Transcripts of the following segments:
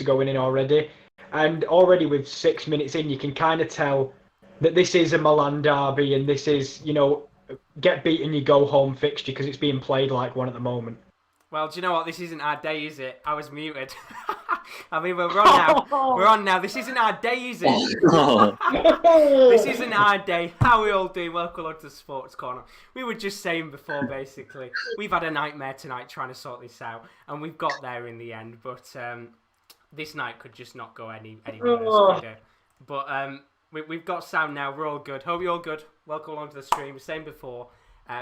going in already. And already with 6 minutes in, you can kind of tell that this is a Milan derby and this is, get beaten, you go home fixture because it's being played like one at the moment. Well, do you know what? This isn't our day, is it? I was muted. I mean, we're on now. We're on now. This isn't our day, is it? This isn't our day. How are we all doing? Welcome on to the Sports Corner. We were just saying before, basically, we've had a nightmare tonight trying to sort this out, and we've got there in the end. But this night could just not go any worse, could it? But we've got sound now. We're all good. Hope you're all good. Welcome along to the stream. Same before.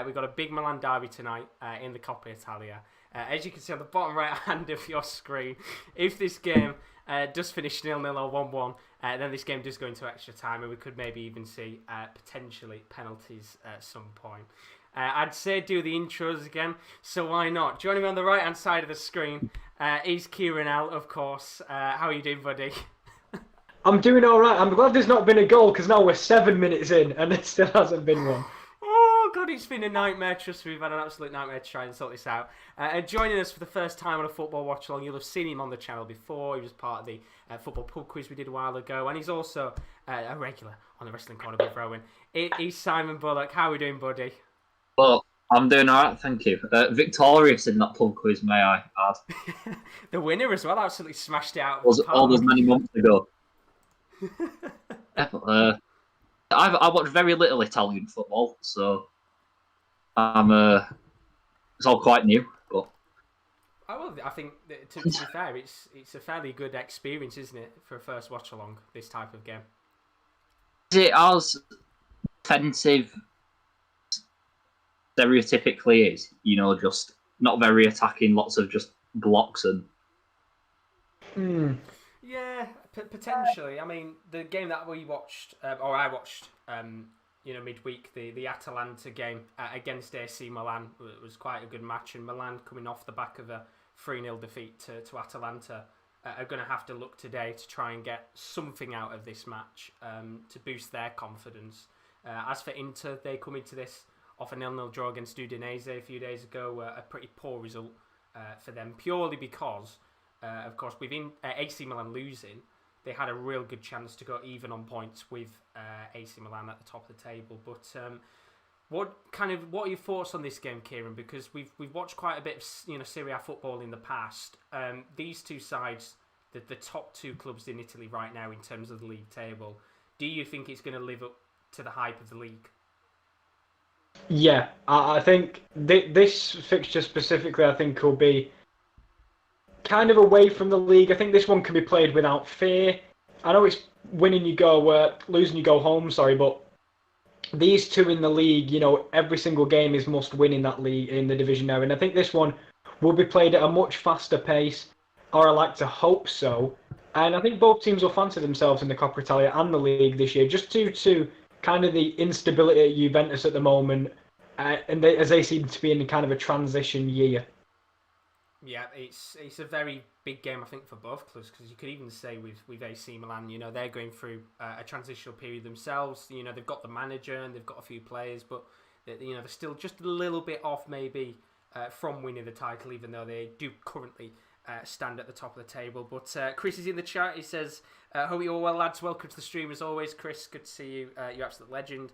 We've got a big Milan derby tonight in the Coppa Italia. As you can see on the bottom right hand of your screen, if this game does finish 0-0 or 1-1, then this game does go into extra time and we could maybe even see potentially penalties at some point. I'd say do the intros again, so why not? Joining me on the right hand side of the screen is Kieran L, of course. How are you doing, buddy? I'm doing all right. I'm glad there's not been a goal because now we're 7 minutes in and there still hasn't been one. Oh, God, it's been a nightmare. Trust me, we've had an absolute nightmare to try and sort this out. And joining us for the first time on a football watch-along, you'll have seen him on the channel before. He was part of the football pub quiz we did a while ago. And he's also a regular on the Wrestling Corner with Rowan. He's Simon Bullock. How are we doing, buddy? Well, I'm doing all right, thank you. Victorious in that pub quiz, may I add. The winner as well, absolutely smashed it out. All those many months ago. Yeah, but, I watch very little Italian football, so it's all quite new. But I think to be fair, it's a fairly good experience, isn't it, for a first watch along this type of game? Is it as defensive stereotypically is? Just not very attacking, lots of just blocks and. Yeah, potentially. I mean, the game that we watched, or I watched, midweek, the Atalanta game against AC Milan was quite a good match, and Milan coming off the back of a 3-0 defeat to Atalanta are going to have to look today to try and get something out of this match to boost their confidence. As for Inter, they come into this off a 0-0 draw against Udinese a few days ago, a pretty poor result for them, purely because, of course, with AC Milan losing, they had a real good chance to go even on points with AC Milan at the top of the table. But what are your thoughts on this game, Kieran? Because we've watched quite a bit of Serie A football in the past. These two sides, the top two clubs in Italy right now in terms of the league table, do you think it's going to live up to the hype of the league? Yeah, I think this fixture specifically, I think, will be kind of away from the league. I think this one can be played without fear. I know it's winning you go, losing you go home, but these two in the league, every single game is must win in that league, in the division now. And I think this one will be played at a much faster pace, or I like to hope so. And I think both teams will fancy themselves in the Coppa Italia and the league this year, just due to kind of the instability at Juventus at the moment, as they seem to be in kind of a transition year. Yeah, it's a very big game, I think, for both clubs, because you could even say with AC Milan, they're going through a transitional period themselves. They've got the manager and they've got a few players, but they're still just a little bit off maybe from winning the title, even though they do currently stand at the top of the table. But Chris is in the chat. He says, hope you're all well, lads. Welcome to the stream as always. Chris, good to see you. You're absolute legend.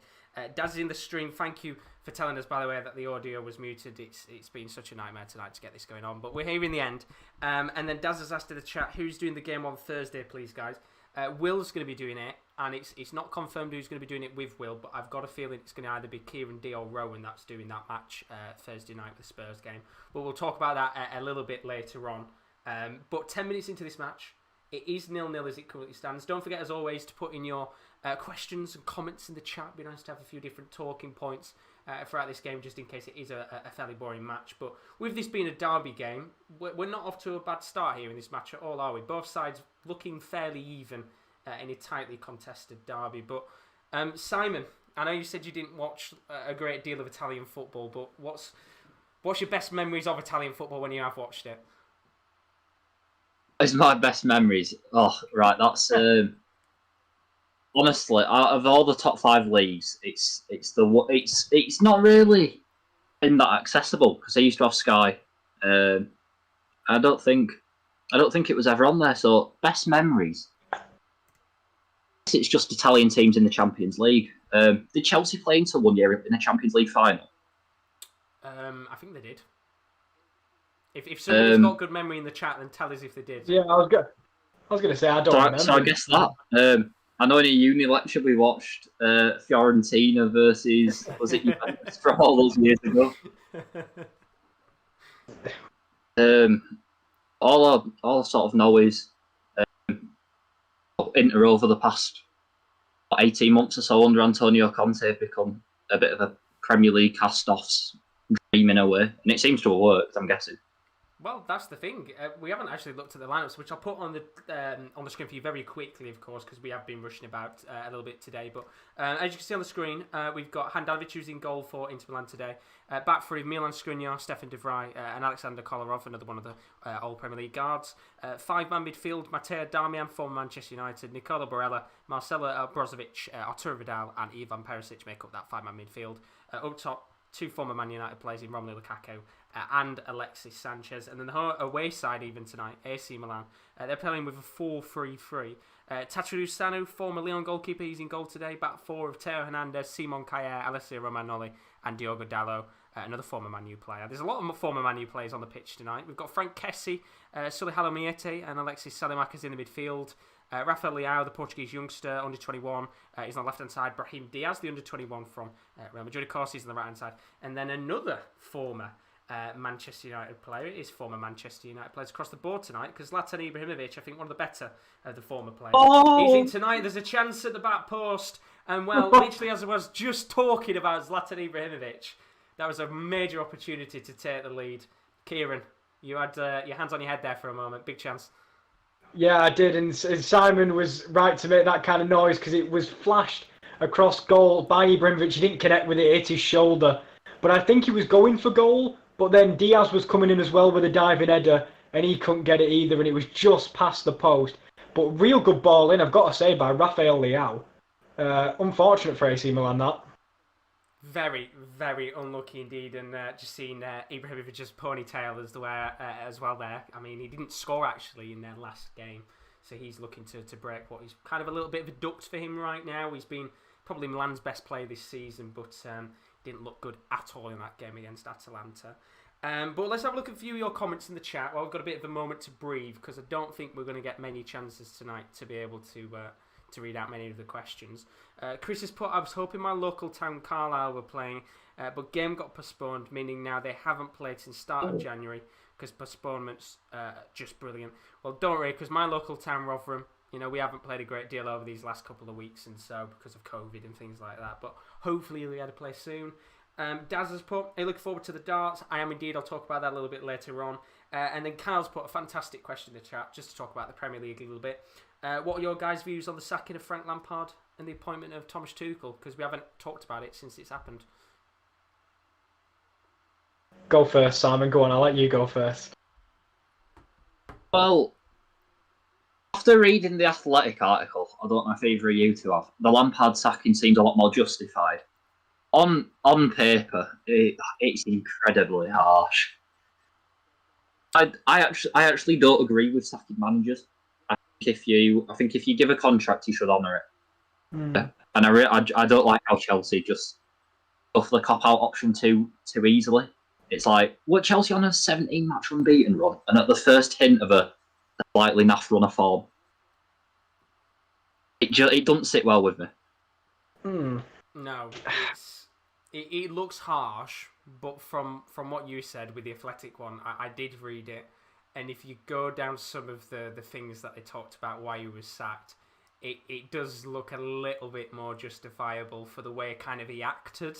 Daz is in the stream. Thank you for telling us, by the way, that the audio was muted. It's been such a nightmare tonight to get this going on, but we're here in the end. And then Daz has asked in the chat, who's doing the game on Thursday, please, guys? Will's going to be doing it, and it's not confirmed who's going to be doing it with Will, but I've got a feeling it's going to either be Kieran D or Rowan that's doing that match Thursday night, the Spurs game. But we'll talk about that a little bit later on. But 10 minutes into this match, it is 0-0 as it currently stands. Don't forget, as always, to put in your questions and comments in the chat. It'd be nice to have a few different talking points throughout this game, just in case it is a fairly boring match. But with this being a derby game, we're not off to a bad start here in this match at all, are we? Both sides looking fairly even in a tightly contested derby. But Simon, I know you said you didn't watch a great deal of Italian football, but what's your best memories of Italian football when you have watched it? It's my best memories. Oh, right, that's honestly, out of all the top 5 leagues, it's not really been that accessible because I used to have Sky. I don't think I don't think it was ever on there. So best memories. It's just Italian teams in the Champions League. Did Chelsea play Inter one year in the Champions League final? I think they did. If somebody's got good memory in the chat, then tell us if they did. Yeah, I was gonna say I don't remember. So I guess that. I know in a uni lecture we watched Fiorentina versus was it Juventus from all those years ago. All I sort of know is Inter over the past 18 months or so under Antonio Conte have become a bit of a Premier League cast-offs dream in a way, and it seems to have worked, I'm guessing. Well, that's the thing. We haven't actually looked at the lineups, which I'll put on the screen for you very quickly, of course, because we have been rushing about a little bit today. But as you can see on the screen, we've got Handanovic who's in goal for Inter Milan today. Back three, Milan Skriniar, Stefan de Vrij, and Alexander Kolarov, another one of the old Premier League guards. Five-man midfield, Matteo Darmian, former Manchester United, Nicola Barella, Marcelo Brozovic, Arturo Vidal, and Ivan Perisic make up that five-man midfield. Up top, two former Man United players in Romelu Lukaku and Alexis Sanchez. And then the away side even tonight, AC Milan. They're playing with a 4-3-3. Tatarou Sanu, former Lyon goalkeeper, he's in goal today. Back four of Teo Hernandez, Simon Kjaer, Alessio Romagnoli and Diogo Dalot, another former Man U player. There's a lot of former Man U players on the pitch tonight. We've got Frank Kessie, Sully Halomiete and Alexis Salimakis in the midfield. Rafael Leao, the Portuguese youngster, under 21, he's on the left-hand side. Brahim Diaz, the under 21 from Real Madrid, of course, he's on the right-hand side. And then another former Manchester United player is former Manchester United players across the board tonight, because Zlatan Ibrahimovic, I think one of the better of the former players. He's in tonight. There's a chance at the back post. And, well, literally as I was just talking about Zlatan Ibrahimovic, that was a major opportunity to take the lead. Kieran, you had your hands on your head there for a moment. Big chance. Yeah, I did, and Simon was right to make that kind of noise because it was flashed across goal by Ibrahimovic. He didn't connect with it, hit his shoulder. But I think he was going for goal, but then Diaz was coming in as well with a diving header, and he couldn't get it either, and it was just past the post. But real good ball in, I've got to say, by Rafael Leao. Unfortunate for AC Milan, that. Very, very unlucky indeed, and just seeing Ibrahimovic's ponytail as well there. I mean, he didn't score actually in their last game, so he's looking to break what is kind of a little bit of a duct for him right now. He's been probably Milan's best player this season, but didn't look good at all in that game against Atalanta. But let's have a look at a few of your comments in the chat. Well, we've got a bit of a moment to breathe because I don't think we're going to get many chances tonight to be able to read out many of the questions. Chris has put, I was hoping my local town Carlisle were playing, but game got postponed, meaning now they haven't played since start of January because postponement's just brilliant. Well, don't worry, because my local town Rotherham, we haven't played a great deal over these last couple of weeks, and so because of COVID and things like that, but hopefully we had to play soon. Daz has put, I look forward to the darts. I am indeed. I'll talk about that a little bit later on. And then Kyle's put a fantastic question in the chat, just to talk about the Premier League a little bit. What are your guys' views on the sacking of Frank Lampard and the appointment of Thomas Tuchel? Because we haven't talked about it since it's happened. Go first, Simon. Go on, I'll let you go first. Well, after reading the Athletic article, I don't know if either of you two have, the Lampard sacking seemed a lot more justified. On paper, it's incredibly harsh. I actually don't agree with sacking managers. I think if you give a contract, you should honour it. And I don't like how Chelsea just go for the cop-out option too easily. It's like, what, Chelsea on a 17-match unbeaten run, and at the first hint of a slightly naff run of form, it doesn't sit well with me. No, it looks harsh, but from what you said with the Athletic one, I did read it, and if you go down some of the things that they talked about why he was sacked, it does look a little bit more justifiable for the way kind of he acted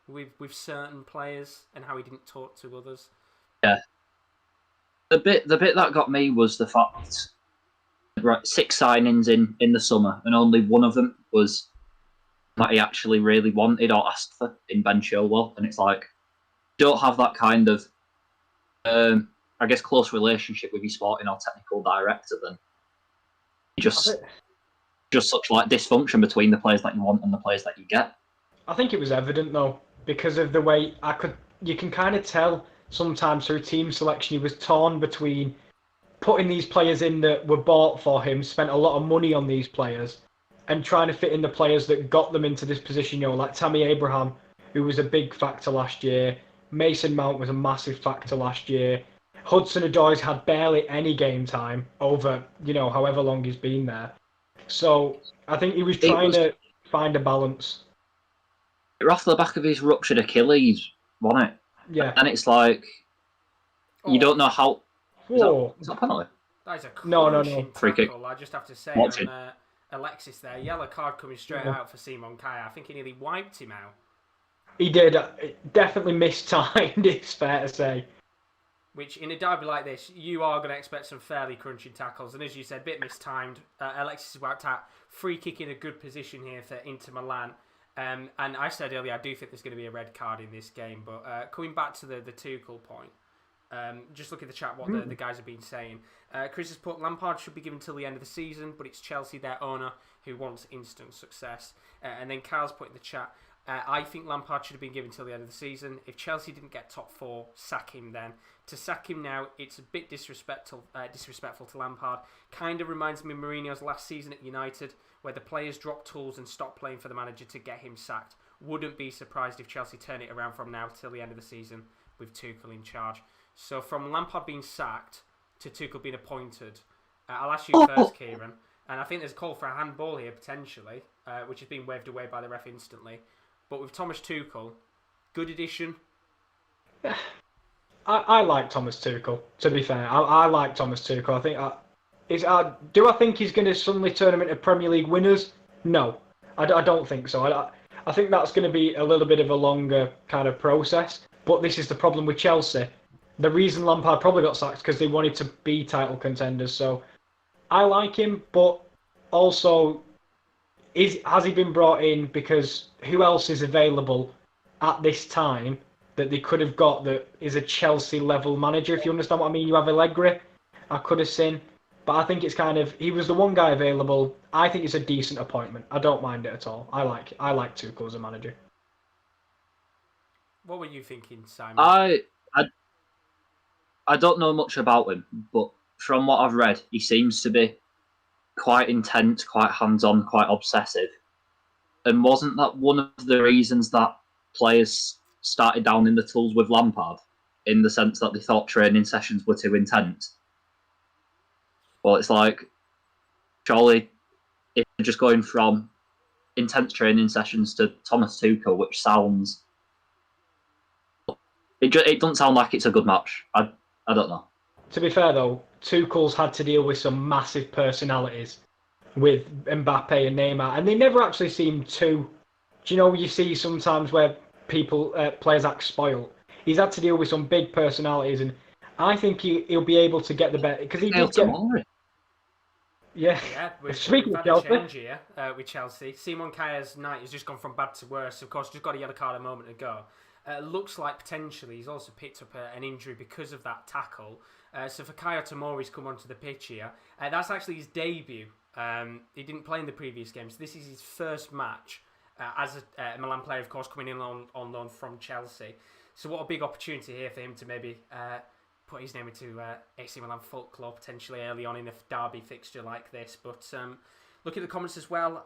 with certain players and how he didn't talk to others. Yeah. The bit that got me was the fact, right, 6 signings in the summer, and only one of them was that he actually really wanted or asked for in Ben Chilwell, and it's like, don't have that kind of, I guess, close relationship with your sporting or technical director, then just such like dysfunction between the players that you want and the players that you get. I think it was evident though, because of the way you can kind of tell sometimes through team selection he was torn between putting these players in that were bought for him, spent a lot of money on these players, and trying to fit in the players that got them into this position. Like Tammy Abraham, who was a big factor last year. Mason Mount was a massive factor last year. Hudson-Odoi's had barely any game time over, however long he's been there. So I think he was trying to find a balance. It was off the back of his ruptured Achilles, wasn't it? Yeah. And it's like, you don't know how... Is that a penalty? That is a no. Free kick. I just have to say, Watching. Alexis there, yellow card coming straight out for Simon Kaya. I think he nearly wiped him out. He did. Definitely mistimed, it's fair to say. Which, in a derby like this, you are going to expect some fairly crunchy tackles. And as you said, a bit mistimed. Alexis is wiped out. Free kick in a good position here for Inter Milan. And I said earlier, I do think there's going to be a red card in this game. But coming back to the Tuchel point, just look at the chat, what the guys have been saying. Chris has put, Lampard should be given till the end of the season, but it's Chelsea, their owner, who wants instant success. And then Kyle's put in the chat, I think Lampard should have been given till the end of the season. If Chelsea didn't get top 4, sack him then. To sack him now, it's a bit disrespectful to Lampard. Kind of reminds me of Mourinho's last season at United, where the players dropped tools and stopped playing for the manager to get him sacked. Wouldn't be surprised if Chelsea turn it around from now till the end of the season with Tuchel in charge. So from Lampard being sacked to Tuchel being appointed, I'll ask you first, Kieran. And I think there's a call for a handball here, potentially, which has been waved away by the ref instantly. But with Thomas Tuchel, good addition. I like Thomas Tuchel, to be fair. I like Thomas Tuchel. I think do I think he's going to suddenly turn them into Premier League winners? No, I don't think so. I think that's going to be a little bit of a longer kind of process. But this is the problem with Chelsea. The reason Lampard probably got sacked because they wanted to be title contenders. So I like him, but also, has he been brought in because who else is available at this time that they could have got that is a Chelsea-level manager, if you understand what I mean? You have Allegri, I could have seen, but I think it's kind of, he was the one guy available. I think it's a decent appointment. I don't mind it at all. I like Tuchel as a manager. What were you thinking, Simon? I don't know much about him, but from what I've read, he seems to be quite intense, quite hands-on, quite obsessive. And wasn't that one of the reasons that players started down in the tools with Lampard, in the sense that they thought training sessions were too intense? Well, it's like, surely, if you're just going from intense training sessions to Thomas Tuchel, which sounds... It doesn't sound like it's a good match. I don't know. To be fair, though, Tuchel's had to deal with some massive personalities with Mbappe and Neymar, and they never actually seem too... Do you know, you see sometimes where players act spoiled? He's had to deal with some big personalities, and I think he'll be able to get the better... Because he did Tomori. Yeah. We've had a change here with Chelsea. Simon Kaya's night has just gone from bad to worse. Of course, just got a yellow card a moment ago. Looks like potentially he's also picked up an injury because of that tackle. So for Kaya Tomori's come onto the pitch here. That's actually his debut. He didn't play in the previous games. This is his first match as a Milan player, of course, coming in on loan from Chelsea. So what a big opportunity here for him to maybe put his name into AC Milan folklore potentially early on in a derby fixture like this. But look at the comments as well.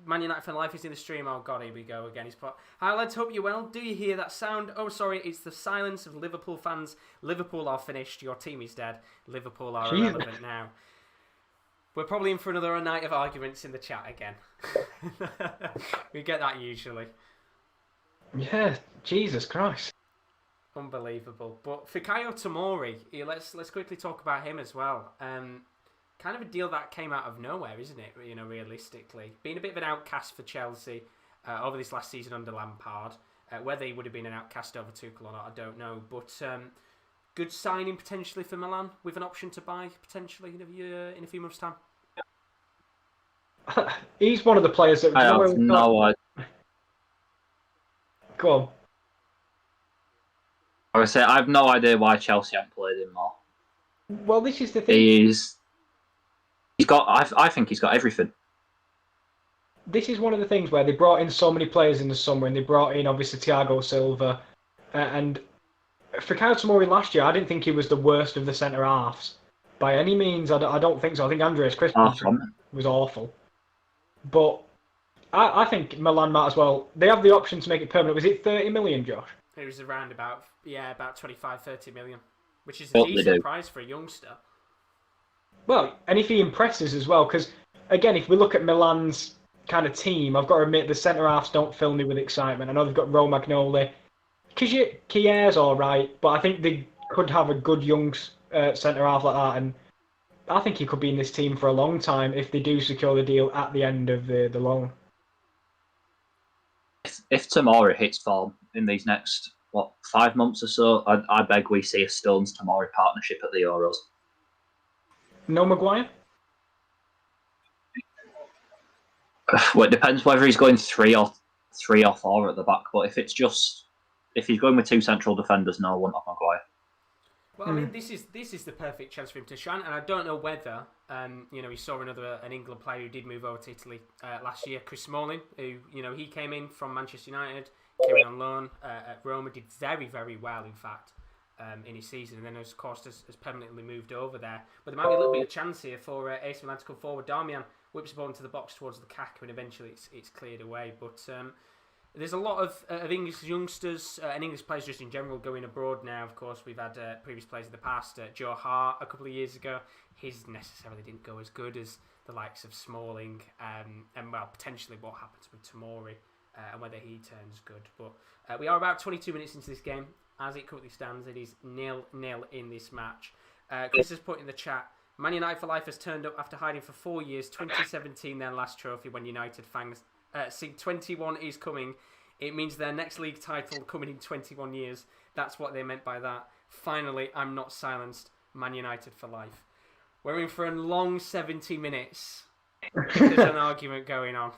Man United for Life is in the stream. Oh God, here we go again. He's put, hi lads, hope you're well. Do you hear that sound? Oh sorry, it's the silence of Liverpool fans. Liverpool are finished. Your team is dead. Liverpool are irrelevant now. We're probably in for another night of arguments in the chat again. We get that usually. Yeah, Jesus Christ. Unbelievable. But Fikayo Tomori, let's quickly talk about him as well. Kind of a deal that came out of nowhere, isn't it? You know, realistically, being a bit of an outcast for Chelsea over this last season under Lampard. Whether he would have been an outcast over Tuchel or not, I don't know. But good signing potentially for Milan with an option to buy potentially in a few months' time. He's one of the players that. I have no idea. Go on. I would say I have no idea why Chelsea haven't played him more. Well, this is the thing. He's got. I think he's got everything. This is one of the things where they brought in so many players in the summer, and they brought in obviously Thiago Silva, and Fikayo Tomori last year. I didn't think he was the worst of the centre halves, by any means. I don't think so. I think Andreas Christensen was awful. But I think Milan might as well. They have the option to make it permanent. Was it 30 million, Josh? It was around about 25-30 million, which is a decent price for a youngster. Well, and if he impresses as well, because again, if we look at Milan's kind of team, I've got to admit the centre halves don't fill me with excitement. I know they've got Romagnoli. Kier's all right, but I think they could have a good young centre half like that, and I think he could be in this team for a long time if they do secure the deal at the end of the loan. If Tomori hits form in these next 5 months or so, I beg we see a Stones Tomori partnership at the Euros. No Maguire? Well, it depends whether he's going 3 or 4 at the back. But if he's going with 2 central defenders, no, I wouldn't have Maguire. Well, I mean, this is the perfect chance for him to shine, and I don't know whether we saw an England player who did move over to Italy last year, Chris Smalling, who he came in from Manchester United, came on loan at Roma, did very, very well, in fact, in his season, and then of course has permanently moved over there. But there might be a little bit of chance here for AC Milan to come forward. Darmian whips the ball into the box towards Lukaku, and eventually it's cleared away. But there's a lot of English youngsters and English players just in general going abroad now. Of course, we've had previous players in the past. Joe Hart a couple of years ago, his necessarily didn't go as good as the likes of Smalling, and well, potentially what happens with Tomori and whether he turns good. But we are about 22 minutes into this game. As it currently stands, it is 0-0 in this match. Chris has put in the chat, Man United for Life has turned up after hiding for 4 years, 2017 their last trophy when United fans see 21 is coming. It means their next league title coming in 21 years. That's what they meant by that. Finally, I'm not silenced. Man United for life. We're in for a long 70 minutes. There's an argument going on.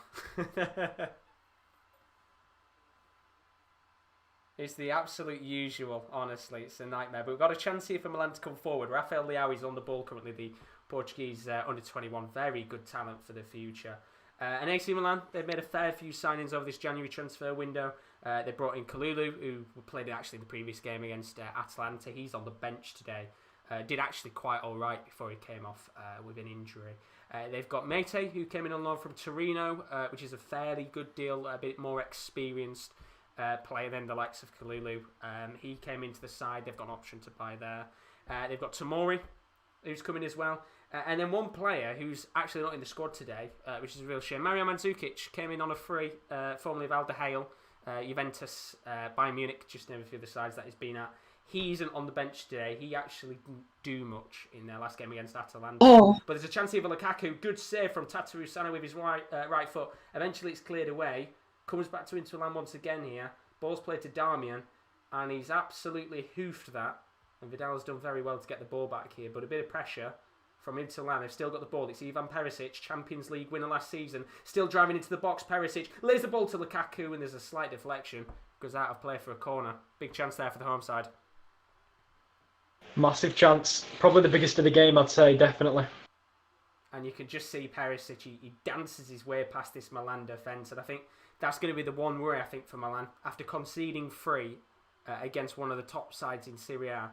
It's the absolute usual, honestly. It's a nightmare. But we've got a chance here for Milan to come forward. Rafael Leao is on the ball currently, the Portuguese under-21. Very good talent for the future. And AC Milan, they've made a fair few signings over this January transfer window. They brought in Kalulu, who played actually the previous game against Atalanta. He's on the bench today. Did actually quite all right before he came off with an injury. They've got Mete, who came in on loan from Torino, which is a fairly good deal, a bit more experienced player than the likes of Kalulu. He came into the side. They've got an option to buy there. They've got Tomori, who's coming as well. And then one player who's actually not in the squad today, which is a real shame. Mario Mandzukic came in on a free, formerly of Al Dahail, Juventus, Bayern Munich, just name a few of the sides that he's been at. He isn't on the bench today. He actually didn't do much in their last game against Atalanta. But there's a chance here for Lukaku. Good save from Tatarou Sano with his right foot. Eventually it's cleared away. Comes back to Inter Milan once again here. Ball's played to Darmian. And he's absolutely hoofed that. And Vidal's done very well to get the ball back here. But a bit of pressure from Inter Milan. They've still got the ball. It's Ivan Perisic, Champions League winner last season. Still driving into the box. Perisic lays the ball to Lukaku, and there's a slight deflection. Goes out of play for a corner. Big chance there for the home side. Massive chance. Probably the biggest of the game, I'd say, definitely. And you can just see Perisic. He dances his way past this Milan defence. And I think that's going to be the one worry, I think, for Milan. After conceding 3 against one of the top sides in Serie A,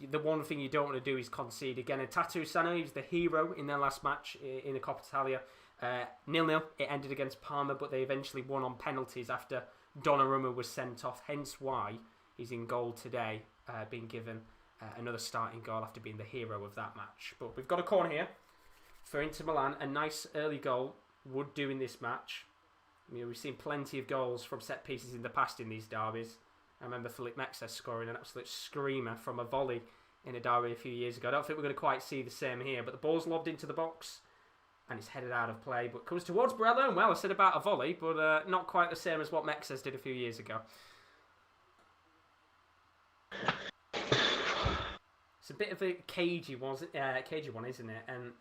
the one thing you don't want to do is concede again. And Tatarou Sano, he was the hero in their last match in the Coppa Italia. 0-0. It ended against Parma, but they eventually won on penalties after Donnarumma was sent off. Hence why he's in goal today, being given another starting goal after being the hero of that match. But we've got a corner here for Inter Milan. A nice early goal would do in this match. We've seen plenty of goals from set pieces in the past in these derbies. I remember Philippe Mexes scoring an absolute screamer from a volley in a derby a few years ago. I don't think we're going to quite see the same here, but the ball's lobbed into the box and it's headed out of play, but comes towards Barella. And well, I said about a volley, but not quite the same as what Mexes did a few years ago. It's a bit of a cagey one, isn't it? And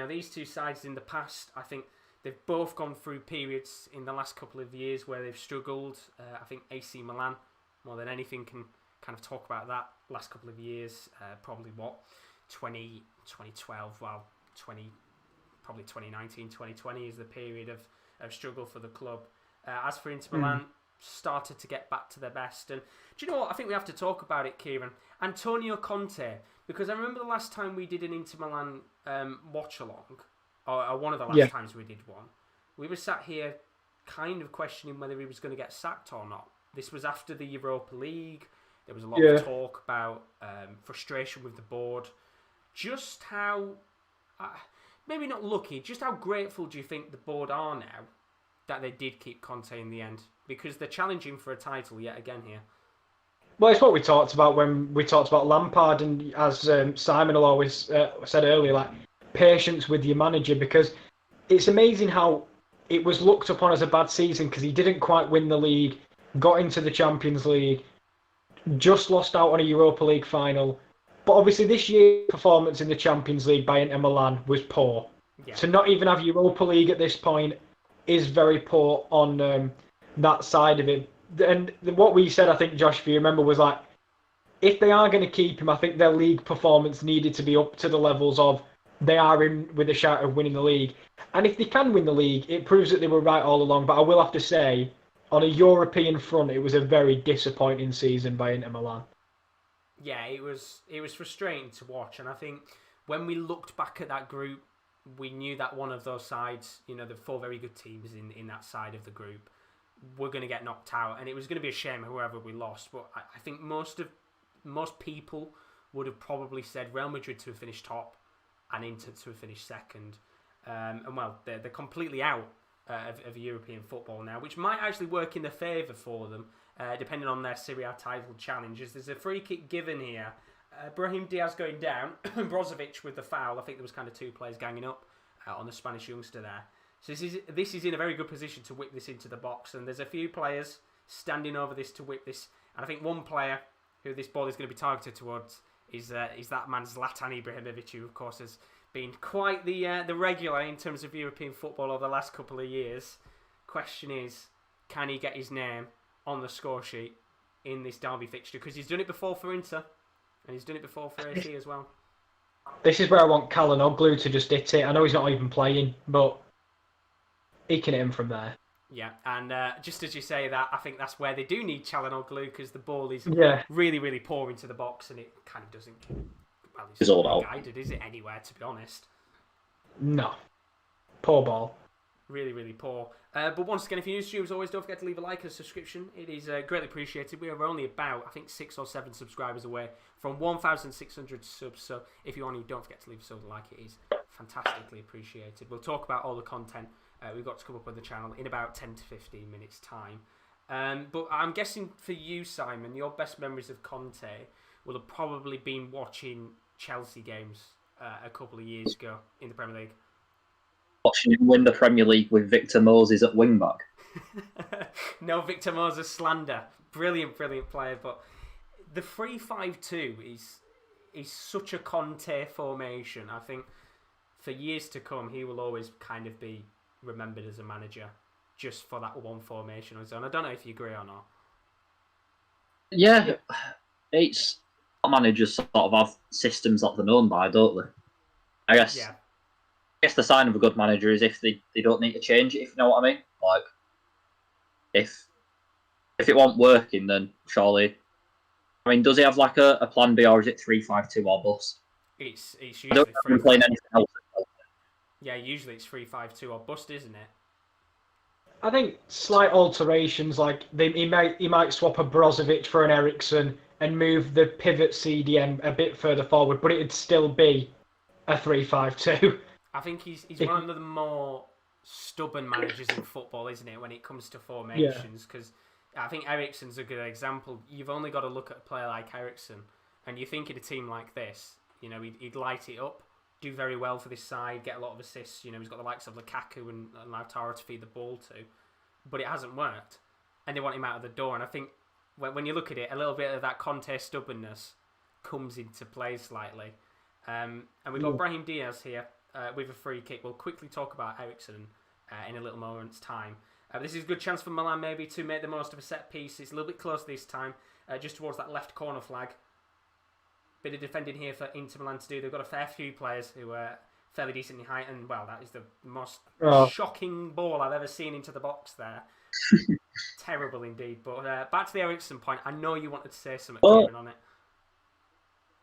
these two sides in the past, I think they've both gone through periods in the last couple of years where they've struggled. I think AC Milan, more than anything, can kind of talk about that last couple of years. Probably 2012, well, probably 2019, 2020 is the period of struggle for the club. As for Inter Milan, started to get back to their best. And do you know what? I think we have to talk about it, Kieran. Antonio Conte, because I remember the last time we did an Inter Milan watch-along, or one of the last times we did one, we were sat here kind of questioning whether he was going to get sacked or not. This was after the Europa League. There was a lot of talk about frustration with the board. Just how, maybe not lucky, just how grateful do you think the board are now that they did keep Conte in the end? Because they're challenging for a title yet again here. Well, it's what we talked about when we talked about Lampard, and as Simon will always said earlier, like patience with your manager, because it's amazing how it was looked upon as a bad season because he didn't quite win the league, got into the Champions League, just lost out on a Europa League final. But obviously this year's performance in the Champions League by Inter Milan was poor. Yeah. To not even have Europa League at this point is very poor on that side of it. And what we said, I think, Josh, if you remember, was like, if they are going to keep him, I think their league performance needed to be up to the levels of they are in with a shout of winning the league. And if they can win the league, it proves that they were right all along. But I will have to say, on a European front, it was a very disappointing season by Inter Milan. Yeah, it was frustrating to watch. And I think when we looked back at that group, we knew that one of those sides, you know, the 4 very good teams in that side of the group, were going to get knocked out. And it was going to be a shame whoever we lost. But I think most people would have probably said Real Madrid to have finished top and Inter to have finished second. And well, they're completely out of European football now, which might actually work in their favour for them, depending on their Serie A title challenges. There's a free kick given here. Brahim Diaz going down, Brozovic with the foul. I think there was kind of 2 players ganging up on the Spanish youngster there. So this is in a very good position to whip this into the box, and there's a few players standing over this to whip this. And I think one player who this ball is going to be targeted towards is that man Zlatan Ibrahimovic, who of course has been quite the regular in terms of European football over the last couple of years. Question is, can he get his name on the score sheet in this derby fixture? Because he's done it before for Inter, and he's done it before for AC as well. This is where I want Calhanoglu to just hit it. I know he's not even playing, but he can hit him from there. Yeah, and just as you say that, I think that's where they do need Calhanoglu, because the ball is really, really poor into the box, and it kind of doesn't... Well, it's all out. Guided, is it, anywhere, to be honest? No. Poor ball. Really, really poor. But once again, if you're new to you, as always, don't forget to leave a like and a subscription. It is greatly appreciated. We are only about, I think, 6 or 7 subscribers away from 1,600 subs. So if you're new, don't forget to leave us a like. It is fantastically appreciated. We'll talk about all the content we've got to come up on the channel in about 10 to 15 minutes' time. But I'm guessing for you, Simon, your best memories of Conte will have probably been watching Chelsea games a couple of years ago in the Premier League. Watching him win the Premier League with Victor Moses at wing back. No Victor Moses slander. Brilliant, brilliant player. But the 3-5-2 is such a Conte formation. I think for years to come, he will always kind of be remembered as a manager just for that one formation on his own. I don't know if you agree or not. Yeah, it's managers sort of have systems that they're known by, don't they? I guess the sign of a good manager is if they don't need to change it, if you know what I mean. Like, if it won't working, then surely... I mean, does he have like a plan B, or is it 3-5-2 or bust? It's usually I don't remember playing anything else. Yeah, usually it's 3-5-2 or bust, isn't it? I think slight alterations, like he might swap a Brozovic for an Eriksen and move the pivot CDM a bit further forward, but it'd still be a 3-5-2. I think he's one of the more stubborn managers in football, isn't it, when it comes to formations? Because I think Eriksen's a good example. You've only got to look at a player like Eriksen, and you think in a team like this, you know, he'd light it up, do very well for this side, get a lot of assists. You know, he's got the likes of Lukaku and Lautaro to feed the ball to, but it hasn't worked, and they want him out of the door. And I think when you look at it, a little bit of that Conte stubbornness comes into play slightly. And we've got Brahim Diaz here with a free kick. We'll quickly talk about Eriksen in a little moment's time. This is a good chance for Milan maybe to make the most of a set piece. It's a little bit close this time, just towards that left corner flag. Bit of defending here for Inter Milan to do. They've got a fair few players who are fairly decent in height, and well, that is the most shocking ball I've ever seen into the box there. Terrible indeed. But back to the Eriksen point. I know you wanted to say something, Oh. Kieran, on it.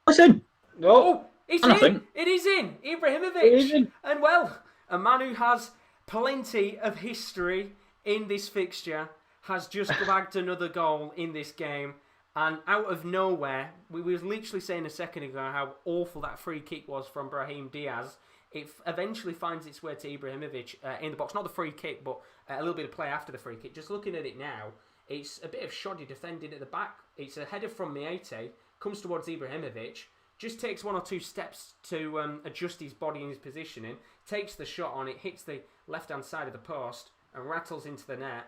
Listen. No, Oh, it's in! Anything. It is in! Ibrahimovic! It is in. And well, a man who has plenty of history in this fixture has just bagged another goal in this game. And out of nowhere, we were literally saying a second ago how awful that free kick was from Brahim Diaz. It eventually finds its way to Ibrahimovic in the box. Not the free kick, but a little bit of play after the free kick. Just looking at it now, it's a bit of shoddy defending at the back. It's a header from Miete, comes towards Ibrahimovic, just takes one or two steps to adjust his body and his positioning, takes the shot on, it hits the left-hand side of the post and rattles into the net.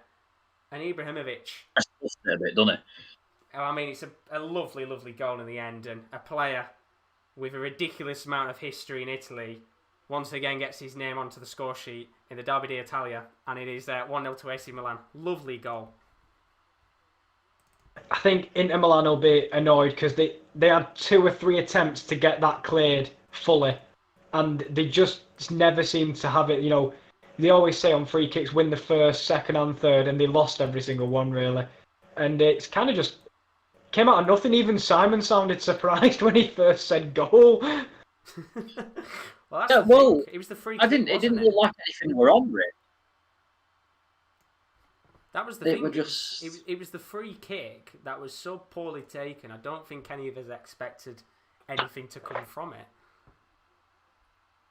And Ibrahimovic... That's a bit, doesn't it? I mean, it's a lovely, lovely goal in the end, and a player with a ridiculous amount of history in Italy once again gets his name onto the score sheet in the Derby d'Italia, and it is 1-0 to AC Milan. Lovely goal. I think Inter Milan will be annoyed because they had 2 or 3 attempts to get that cleared fully, and they just never seem to have it. You know, they always say on free kicks, win the first, second, and third, and they lost every single one really. And it's kind of just came out of nothing. Even Simon sounded surprised when he first said goal. Well, that's the thing. It was the free kick. It didn't look like anything were on it. That was the thing. It was the free kick that was so poorly taken. I don't think any of us expected anything to come from it.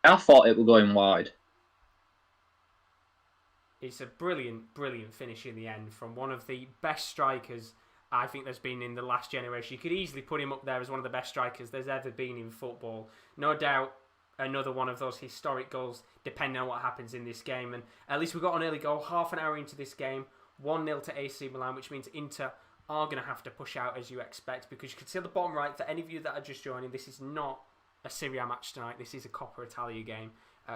I thought it was going wide. It's a brilliant, brilliant finish in the end from one of the best strikers I think there's been in the last generation. You could easily put him up there as one of the best strikers there's ever been in football. No doubt another one of those historic goals, depending on what happens in this game. And at least we got an early goal, half an hour into this game, 1-0 to AC Milan, which means Inter are going to have to push out as you expect, because you can see at the bottom right, for any of you that are just joining, this is not a Serie A match tonight. This is a Coppa Italia game,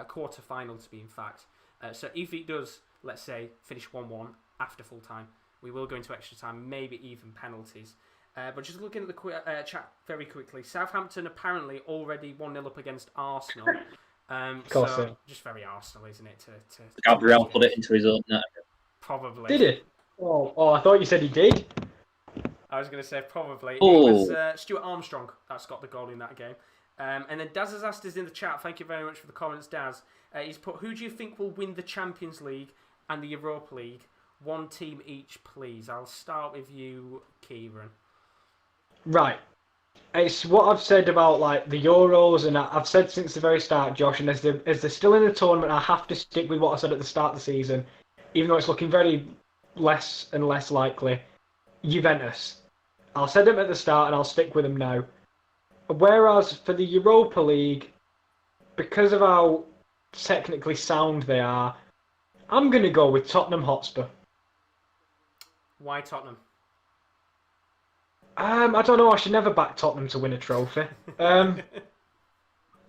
quarter final to be in fact. So if it does, let's say, finish 1-1 after full time, we will go into extra time, maybe even penalties. But just looking at the chat very quickly, Southampton apparently already 1-0 up against Arsenal. So just very Arsenal, isn't it? To Gabriel put it into his own net. Probably. Did it? Oh, I thought you said he did. I was going to say probably. Oh. It was Stuart Armstrong that's got the goal in that game. And then Daz has asked us in the chat, thank you very much for the comments, Daz. He's put, who do you think will win the Champions League and the Europa League? One team each, please. I'll start with you, Kieran. Right. It's what I've said about like the Euros, and I've said since the very start, Josh, and as they're still in the tournament, I have to stick with what I said at the start of the season, even though it's looking very less and less likely. Juventus. I'll say them at the start and I'll stick with them now. Whereas for the Europa League, because of how technically sound they are, I'm going to go with Tottenham Hotspur. Why Tottenham? I don't know. I should never back Tottenham to win a trophy. I'm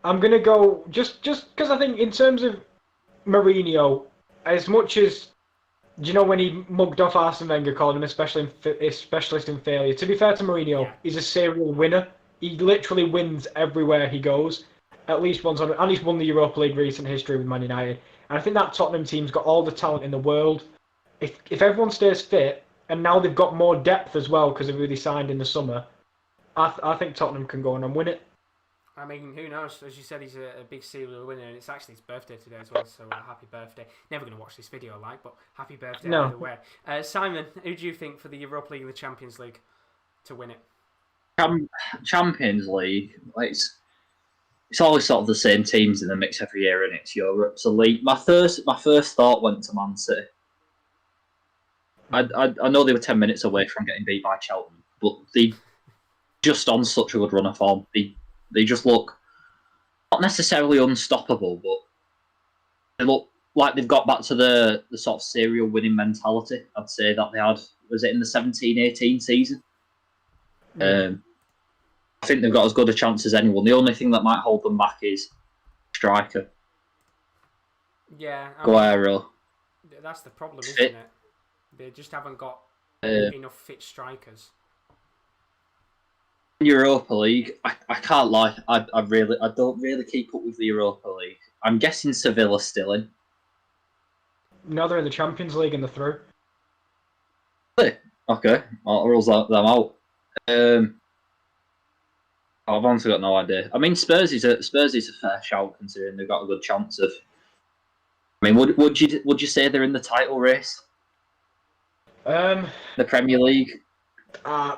going to go just because I think in terms of Mourinho, as much as, do you know when he mugged off Arsene Wenger, calling him a specialist in failure? To be fair to Mourinho, he's a serial winner. He literally wins everywhere he goes. At least once, and he's won the Europa League recent history with Man United. And I think that Tottenham team's got all the talent in the world. If everyone stays fit, and now they've got more depth as well because they've really signed in the summer, I think Tottenham can go on and win it. I mean, who knows? As you said, he's a big serial winner, and it's actually his birthday today as well, so happy birthday. Never going to watch this video, but happy birthday either way. Simon, who do you think for the Europa League and the Champions League to win it? Champions League, it's always sort of the same teams in the mix every year, and it's Europe. So my first thought went to Man City. I know they were 10 minutes away from getting beat by Cheltenham, but they just on such a good run of form. They just look not necessarily unstoppable, but they look like they've got back to the sort of serial winning mentality. I'd say that they had, was it in the 17-18 season? I think they've got as good a chance as anyone. The only thing that might hold them back is striker. Yeah, Guerrero. That's the problem, isn't it? They just haven't got enough fit strikers. Europa League, I can't lie. I don't really keep up with the Europa League. I'm guessing Sevilla's still in. No, they're in the Champions League and they're through. Okay, I'll rule them out. I've honestly got no idea. I mean, Spurs is a fair shout considering they've got a good chance of. I mean, would you say they're in the title race? Um, The Premier League. I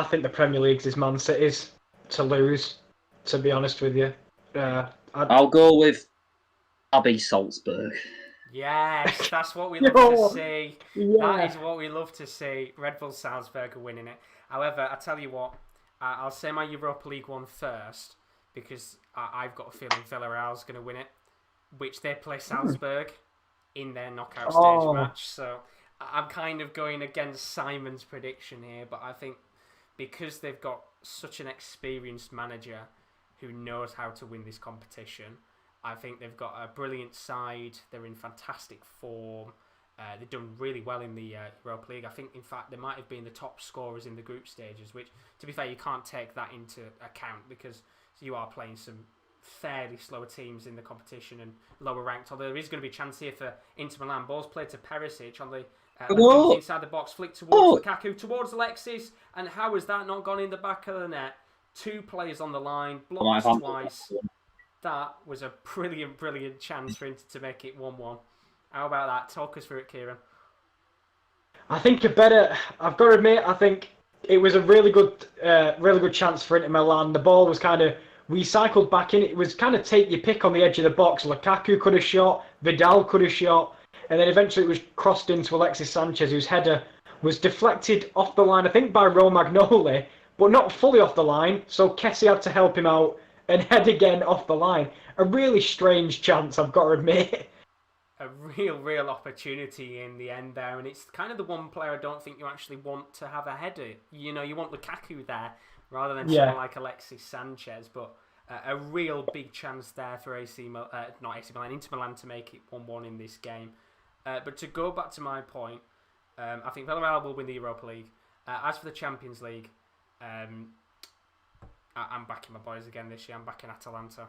think the Premier League's is Man City's to lose. To be honest with you, I'll go with RB Salzburg. Yes, that's what we love to see. Yeah. That is what we love to see. Red Bull Salzburg are winning it. However, I tell you what, I'll say my Europa League one first because I've got a feeling Villarreal's going to win it, which they play Salzburg in their knockout stage match. So I'm kind of going against Simon's prediction here, but I think because they've got such an experienced manager who knows how to win this competition, I think they've got a brilliant side. They're in fantastic form. They've done really well in the Europa League. I think, in fact, they might have been the top scorers in the group stages, which, to be fair, you can't take that into account because you are playing some fairly slower teams in the competition and lower ranked. Although there is going to be a chance here for Inter Milan. Ball's played to Perisic on the inside the box, flick towards Lukaku, towards Alexis, and how has that not gone in the back of the net? 2 players on the line, blocked twice. That was a brilliant chance for Inter to make it 1-1. How about that? Talk us through it, Kieran. I think I've got to admit, I think it was a really good chance for Inter Milan. The ball was kind of recycled back in. It was kind of take your pick on the edge of the box. Lukaku could have shot, Vidal could have shot, and then eventually it was crossed into Alexis Sanchez, whose header was deflected off the line, I think by Romagnoli, but not fully off the line, so Kessie had to help him out and head again off the line. A really strange chance, I've got to admit. A real opportunity in the end there, and it's kind of the one player I don't think you actually want to have a header. You know, you want Lukaku there rather than someone like Alexis Sanchez, but a real big chance there for Inter Milan to make it 1-1 in this game. But to go back to my point, I think Villarreal will win the Europa League. As for the Champions League, I'm backing my boys again this year. I'm backing Atalanta.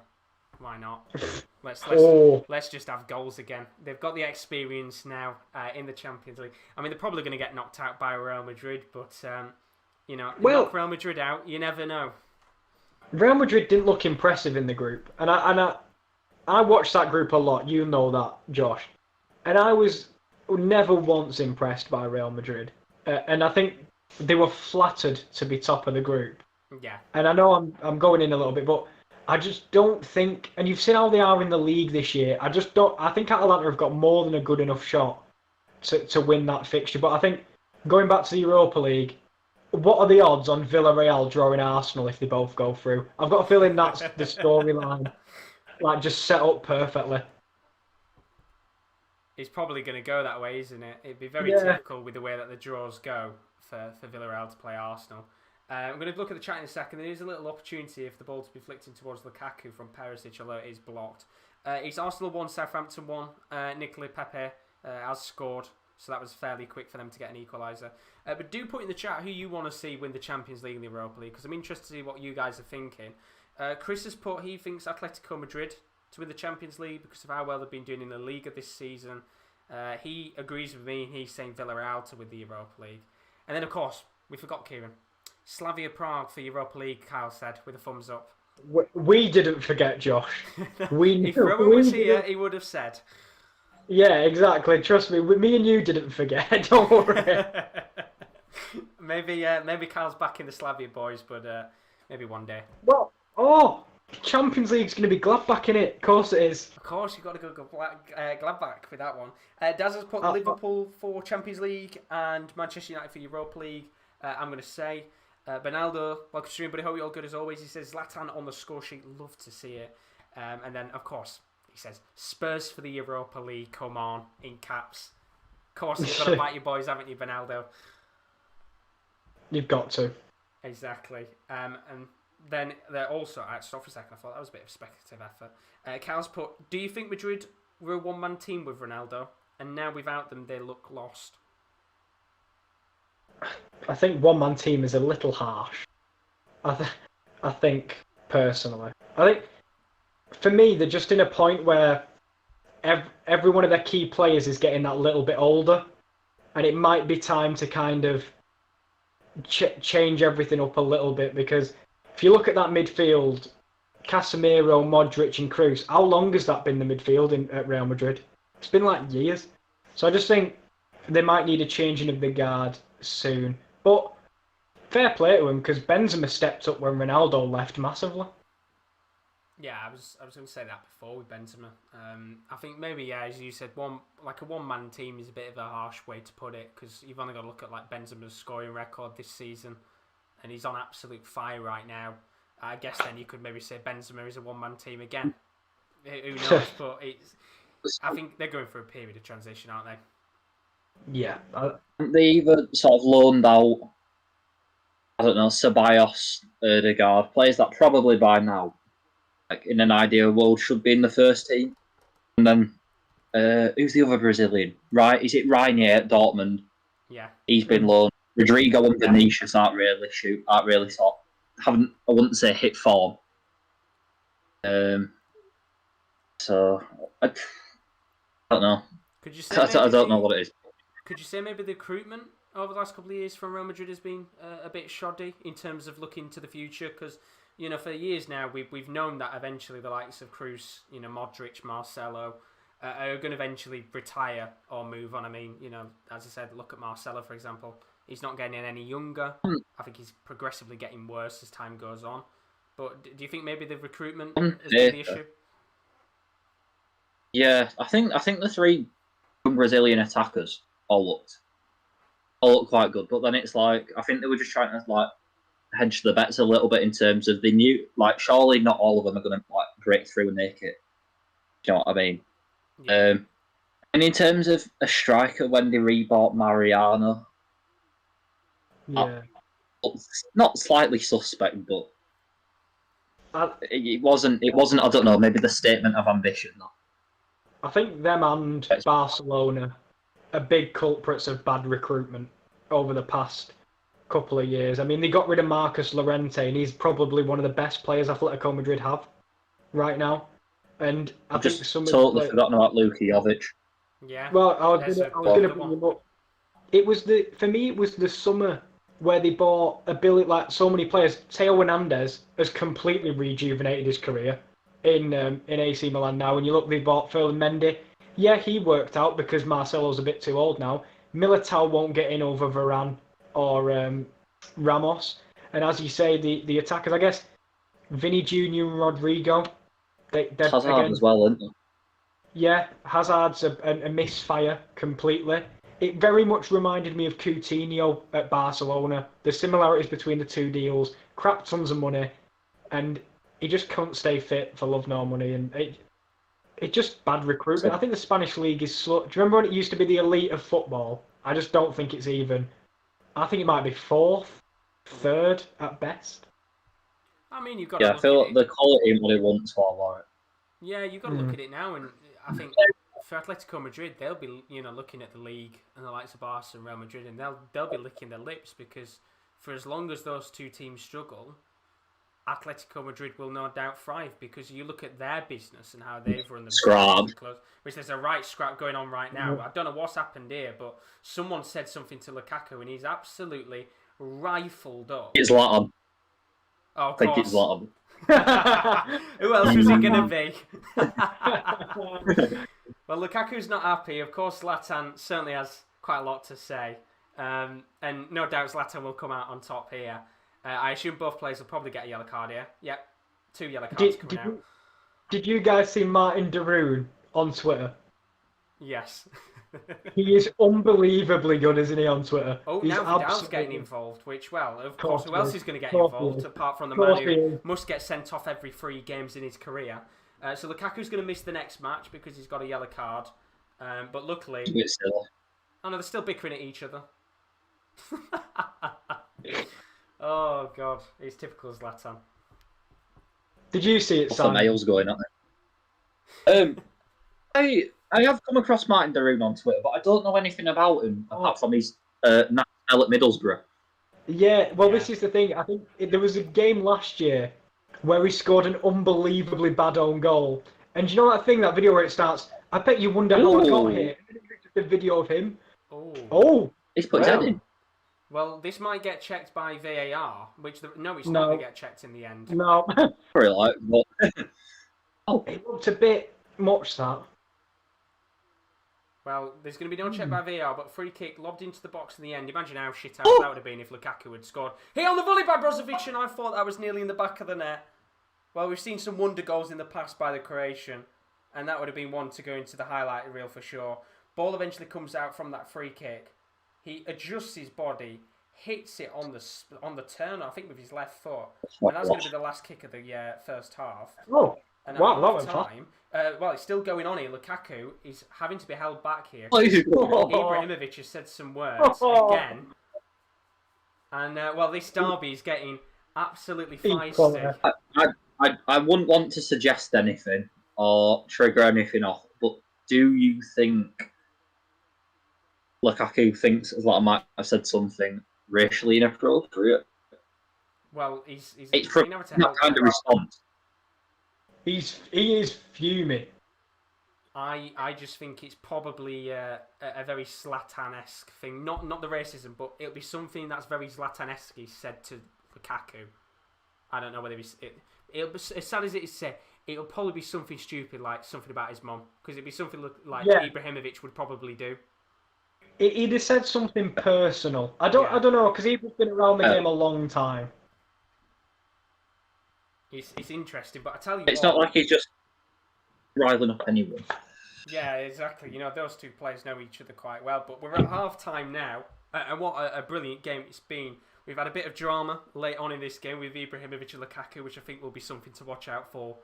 Why not? Let's just have goals again. They've got the experience now in the Champions League. I mean, they're probably going to get knocked out by Real Madrid, but knock Real Madrid out, you never know. Real Madrid didn't look impressive in the group, and I watched that group a lot. You know that, Josh, and I was never once impressed by Real Madrid, and I think they were flattered to be top of the group. Yeah. And I know I'm going in a little bit, but I just don't think, and you've seen how they are in the league this year, I think Atalanta have got more than a good enough shot to win that fixture. But I think, going back to the Europa League, what are the odds on Villarreal drawing Arsenal if they both go through? I've got a feeling that's the storyline, like just set up perfectly. It's probably going to go that way, isn't it? It'd be very typical with the way that the draws go for Villarreal to play Arsenal. I'm going to look at the chat in a second. There is a little opportunity if the ball to be flicked in towards Lukaku from Perisic, although it is blocked. It's Arsenal 1, Southampton 1. Nicola Pepe has scored, so that was fairly quick for them to get an equaliser. But do put in the chat who you want to see win the Champions League and the Europa League, because I'm interested to see what you guys are thinking. Chris has put he thinks Atletico Madrid to win the Champions League because of how well they've been doing in the Liga this season. He agrees with me. He's saying Villarreal to win the Europa League. And then, of course, we forgot Kieran. Slavia Prague for Europa League, Kyle said, with a thumbs up. We didn't forget, Josh. If Rowan was here, he would have said. Yeah, exactly. Trust me, me and you didn't forget. Don't worry. maybe Kyle's back in the Slavia boys, but maybe one day. Well, Champions League's going to be Gladbach in it. Of course it is. Of course, you've got to go Gladbach with that one. Daz has put Liverpool for Champions League and Manchester United for Europa League. I'm going to say Bernardo, welcome to stream, buddy. Hope you're all good as always. He says Zlatan on the score sheet. Love to see it. And then, of course, he says Spurs for the Europa League. Come on, in caps. Of course, you've got to bite your boys, haven't you, Bernardo? You've got to. Exactly. And then they're also, stop for a second, I thought that was a bit of a speculative effort. Cal's put, do you think Madrid were a one-man team with Ronaldo, and now without them they look lost? I think one-man team is a little harsh. I think, personally. I think, for me, they're just in a point where every one of their key players is getting that little bit older, and it might be time to kind of change everything up a little bit, because if you look at that midfield, Casemiro, Modric, and Kroos, how long has that been the midfield at Real Madrid? It's been like years. So I just think they might need a changing of the guard soon. But fair play to him, because Benzema stepped up when Ronaldo left massively. Yeah, I was going to say that before with Benzema. I think maybe, as you said, a one-man team is a bit of a harsh way to put it, because you've only got to look at like Benzema's scoring record this season, and he's on absolute fire right now. I guess then you could maybe say Benzema is a one-man team again. Who knows? But I think they're going through a period of transition, aren't they? Yeah. They either sort of loaned out, I don't know, Ceballos, Ødegaard, players that probably by now, like in an ideal world, should be in the first team. And then, who's the other Brazilian? Right? Is it Rainier at Dortmund? Yeah. He's been loaned. Rodrigo and Vinicius aren't really I wouldn't say hit form. So I don't know. Could you say I don't know what it is. Could you say maybe the recruitment over the last couple of years from Real Madrid has been a bit shoddy in terms of looking to the future? Because for years now we've known that eventually the likes of Kroos, Modric, Marcelo are going to eventually retire or move on. I mean, as I said, look at Marcelo for example. He's not getting any younger. I think he's progressively getting worse as time goes on. But do you think maybe the recruitment has been the issue? Yeah, I think the three Brazilian attackers all looked quite good. But then it's like I think they were just trying to like hedge the bets a little bit in terms of the new. Like surely not all of them are going to like break through and make it. Do you know what I mean? Yeah. And in terms of a striker, when they rebought Mariano. Yeah. Not slightly suspect, but it wasn't. I don't know. Maybe the statement of ambition. Though. I think them and Barcelona are big culprits of bad recruitment over the past couple of years. I mean, they got rid of Marcus Llorente, and he's probably one of the best players Atletico Madrid have right now. And I've just totally forgotten about Luka Jovic. Yeah. Well, I was going to bring him up. It was the summer where they bought like so many players. Theo Hernandez has completely rejuvenated his career in AC Milan now. When you look, they bought Ferland Mendy. Yeah, he worked out because Marcelo's a bit too old now. Militao won't get in over Varane or Ramos. And as you say, the attackers, I guess, Vinny Jr. and Rodrigo. Hazard again, as well, isn't it? Yeah, Hazard's a misfire completely. It very much reminded me of Coutinho at Barcelona. The similarities between the two deals, crap tons of money, and he just couldn't stay fit for love nor money. And it just bad recruitment. I think the Spanish league is slow. Do you remember when it used to be the elite of football? I just don't think it's even. I think it might be fourth, third at best. I mean, you've got to I feel like the quality what it once was. Yeah, you've got to look at it now, and I think for Atletico Madrid, they'll be looking at the league and the likes of Barca and Real Madrid, and they'll be licking their lips because for as long as those two teams struggle, Atletico Madrid will no doubt thrive because you look at their business and how they've run the scrap, which there's a right scrap going on right now. I don't know what's happened here, but someone said something to Lukaku and he's absolutely rifled up. It's Zlatan. Oh, I think it's Zlatan. Who else was it going to be? Well, Lukaku's not happy. Of course, Zlatan certainly has quite a lot to say. And no doubt Zlatan will come out on top here. I assume both players will probably get a yellow card here. Yep, 2 yellow cards coming out. Did you guys see Martin de Roon on Twitter? Yes. He is unbelievably good, isn't he, on Twitter? Oh, now Vidal's getting involved, which, well, of course, who else is going to get involved apart from the man who must get sent off every 3 games in his career? So Lukaku's going to miss the next match because he's got a yellow card. But luckily... Oh, no, they're still bickering at each other. Oh, God. He's typical Zlatan. Did you see it, Simon? What's the males going on there? I have come across Martin de Roon on Twitter, but I don't know anything about him apart from his national at Middlesbrough. Yeah, well, this is the thing. I think there was a game last year where he scored an unbelievably bad own goal. And you know that thing, that video where it starts, I bet you wonder how I got here. And then it's just a video of him. Oh. He's put his head in. Well, this might get checked by VAR, which it's not No. going to get checked in the end. No, Probably like, but it looked a bit much that. Well, there's going to be no check by VAR, but free kick lobbed into the box in the end. Imagine how shit out that would have been if Lukaku had scored. Hit on the volley by Brozovic, and I thought that was nearly in the back of the net. Well, we've seen some wonder goals in the past by the Croatian, and that would have been one to go into the highlight reel for sure. Ball eventually comes out from that free kick. He adjusts his body, hits it on the turn, I think with his left foot, and that's going to be the last kick of the first half. Oh, And wow, that at was time, well, it's still going on here. Lukaku is having to be held back here. Oh. Ibrahimovic has said some words again. And, well, this derby is getting absolutely feisty. I wouldn't want to suggest anything or trigger anything off, but do you think Lukaku thinks Zlatan might have said something racially inappropriate? Well, it's from that kind of response. He is fuming. I just think it's probably a very Zlatan-esque thing. Not the racism, but it'll be something that's very Zlatan-esque he said to Lukaku. I don't know whether it'll be, as sad as it is said, it'll probably be something stupid like something about his mum, because it'd be something like Ibrahimovic would probably do. He'd have said something personal. I don't know, because he's been around the game a long time. It's interesting, but I tell you It's what, not like he's just riling up anyone. Yeah, exactly. You know, those two players know each other quite well. But we're at half-time now, and what a brilliant game it's been. We've had a bit of drama late on in this game with Ibrahimovic and Lukaku, which I think will be something to watch out for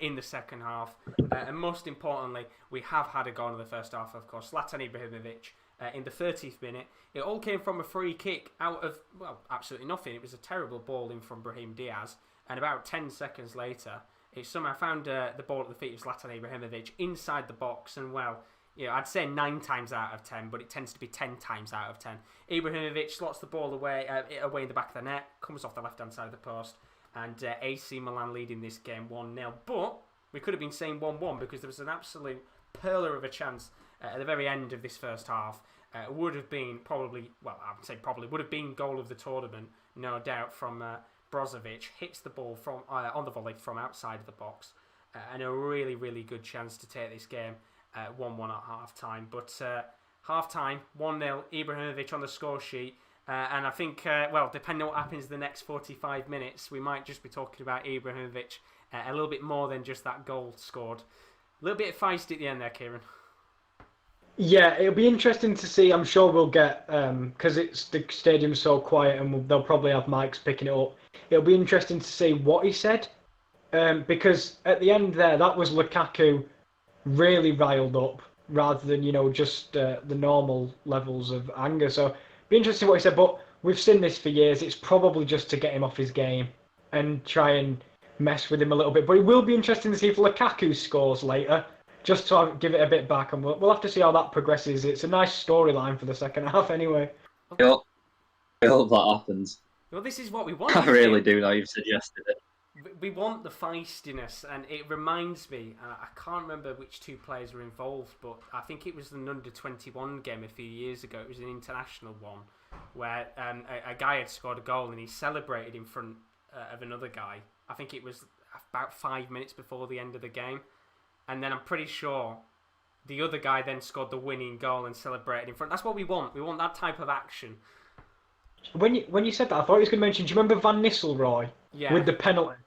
in the second half. And most importantly, we have had a goal in the first half, of course. Zlatan Ibrahimovic in the 30th minute. It all came from a free kick out of, well, absolutely nothing. It was a terrible ball in from Brahim Diaz. And about 10 seconds later, it somehow found the ball at the feet of Zlatan Ibrahimovic inside the box. And, well, you know, I'd say 9 times out of 10, but it tends to be 10 times out of 10. Ibrahimovic slots the ball away in the back of the net, comes off the left-hand side of the post, and AC Milan leading this game 1-0. But we could have been saying 1-1 because there was an absolute perler of a chance at the very end of this first half. Would have been probably, well, I would say probably, would have been goal of the tournament, no doubt, from Brozovic. Hits the ball from on the volley from outside of the box, and a really, really good chance to take this game 1-1 at half-time. But half-time, 1-0, Ibrahimovic on the score sheet. And I think, well, depending on what happens the next 45 minutes, we might just be talking about Ibrahimovic a little bit more than just that goal scored. A little bit feisty at the end there, Kieran. Yeah, it'll be interesting to see. I'm sure we'll get, because the stadium's so quiet and they'll probably have mics picking it up. It'll be interesting to see what he said, because at the end there, that was Lukaku really riled up rather than, you know, just the normal levels of anger. So it'll be interesting what he said, but we've seen this for years. It's probably just to get him off his game and try and mess with him a little bit. But it will be interesting to see if Lukaku scores later, just to give it a bit back, and we'll have to see how that progresses. It's a nice storyline for the second half anyway. I hope that happens. Well, this is what we want. I really do now you've suggested it. We want the feistiness, and it reminds me, I can't remember which two players were involved, but I think it was an under-21 game a few years ago. It was an international one, where a guy had scored a goal and he celebrated in front of another guy. I think it was about 5 minutes before the end of the game. And then I'm pretty sure the other guy then scored the winning goal and celebrated in front. That's what we want. We want that type of action. When you said that, I thought he was going to mention, do you remember Van Nistelrooy with the penalty?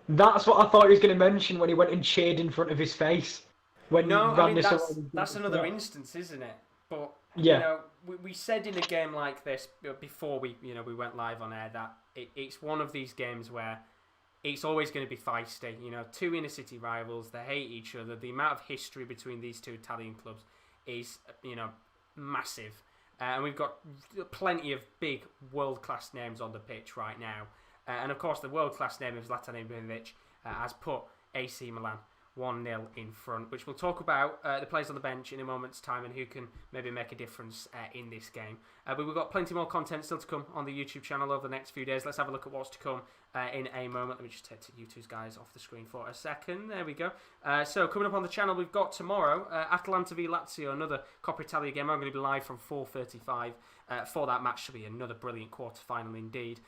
That's what I thought he was going to mention when he went and cheered in front of his face. That's another instance, isn't it? But, you know, we said in a game like this before we went live on air that it's one of these games where it's always going to be feisty. You know, two inner city rivals, they hate each other. The amount of history between these two Italian clubs is, you know, massive. And we've got plenty of big world-class names on the pitch right now. And of course, the world-class name of Zlatan Ibrahimovic has put AC Milan 1-0 in front, which we'll talk about the players on the bench in a moment's time and who can maybe make a difference in this game. But we've got plenty more content still to come on the YouTube channel over the next few days. Let's have a look at what's to come in a moment. Let me just take you two guys off the screen for a second. There we go. So coming up on the channel, we've got tomorrow Atalanta v Lazio, another Coppa Italia game. I'm going to be live from 4:35 for that match. Should be another brilliant quarter final indeed.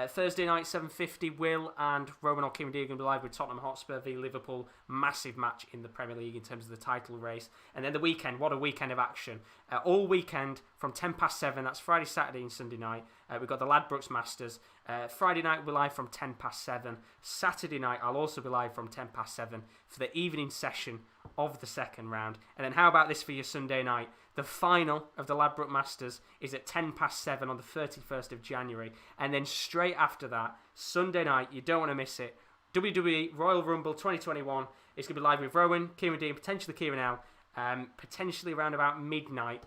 Thursday night 7:50, Will and Roman or Kim D are going to be live with Tottenham Hotspur v Liverpool. Massive match in the Premier League in terms of the title race. And then the weekend, what a weekend of action. All weekend from 7:10, that's Friday, Saturday and Sunday night. We've got the Ladbrokes Masters. Friday night we're live from 7:10. Saturday night I'll also be live from 7:10 for the evening session of the second round. And then how about this for your Sunday night? The final of the Ladbrokes Masters is at 7:10 on the 31st of January. And then straight after that, Sunday night, you don't want to miss it, WWE Royal Rumble 2021. It's going to be live with Rowan, Kieran D, and potentially Kieran L. Potentially around about midnight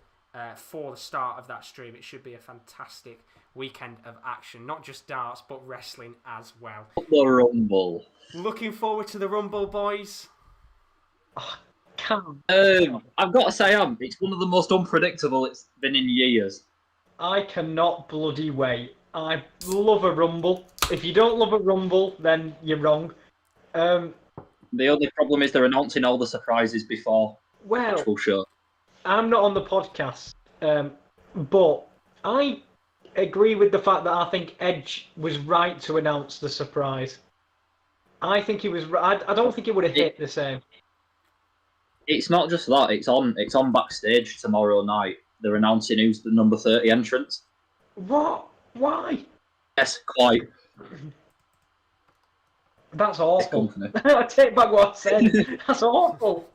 for the start of that stream. It should be a fantastic weekend of action. Not just darts, but wrestling as well. The Rumble. Looking forward to the Rumble, boys. Oh, can't. I've got to say, it's one of the most unpredictable it's been in years. I cannot bloody wait. I love a Rumble. If you don't love a Rumble, then you're wrong. The only problem is they're announcing all the surprises before Well, actual show. I'm not on the podcast, but I agree with the fact that I think Edge was right to announce the surprise. I think he was right. I don't think it would have hit the same. It's not just that. It's on backstage tomorrow night. They're announcing who's the number 30 entrant. What? Why? Yes, quite. That's awful. I take back what I said. That's awful.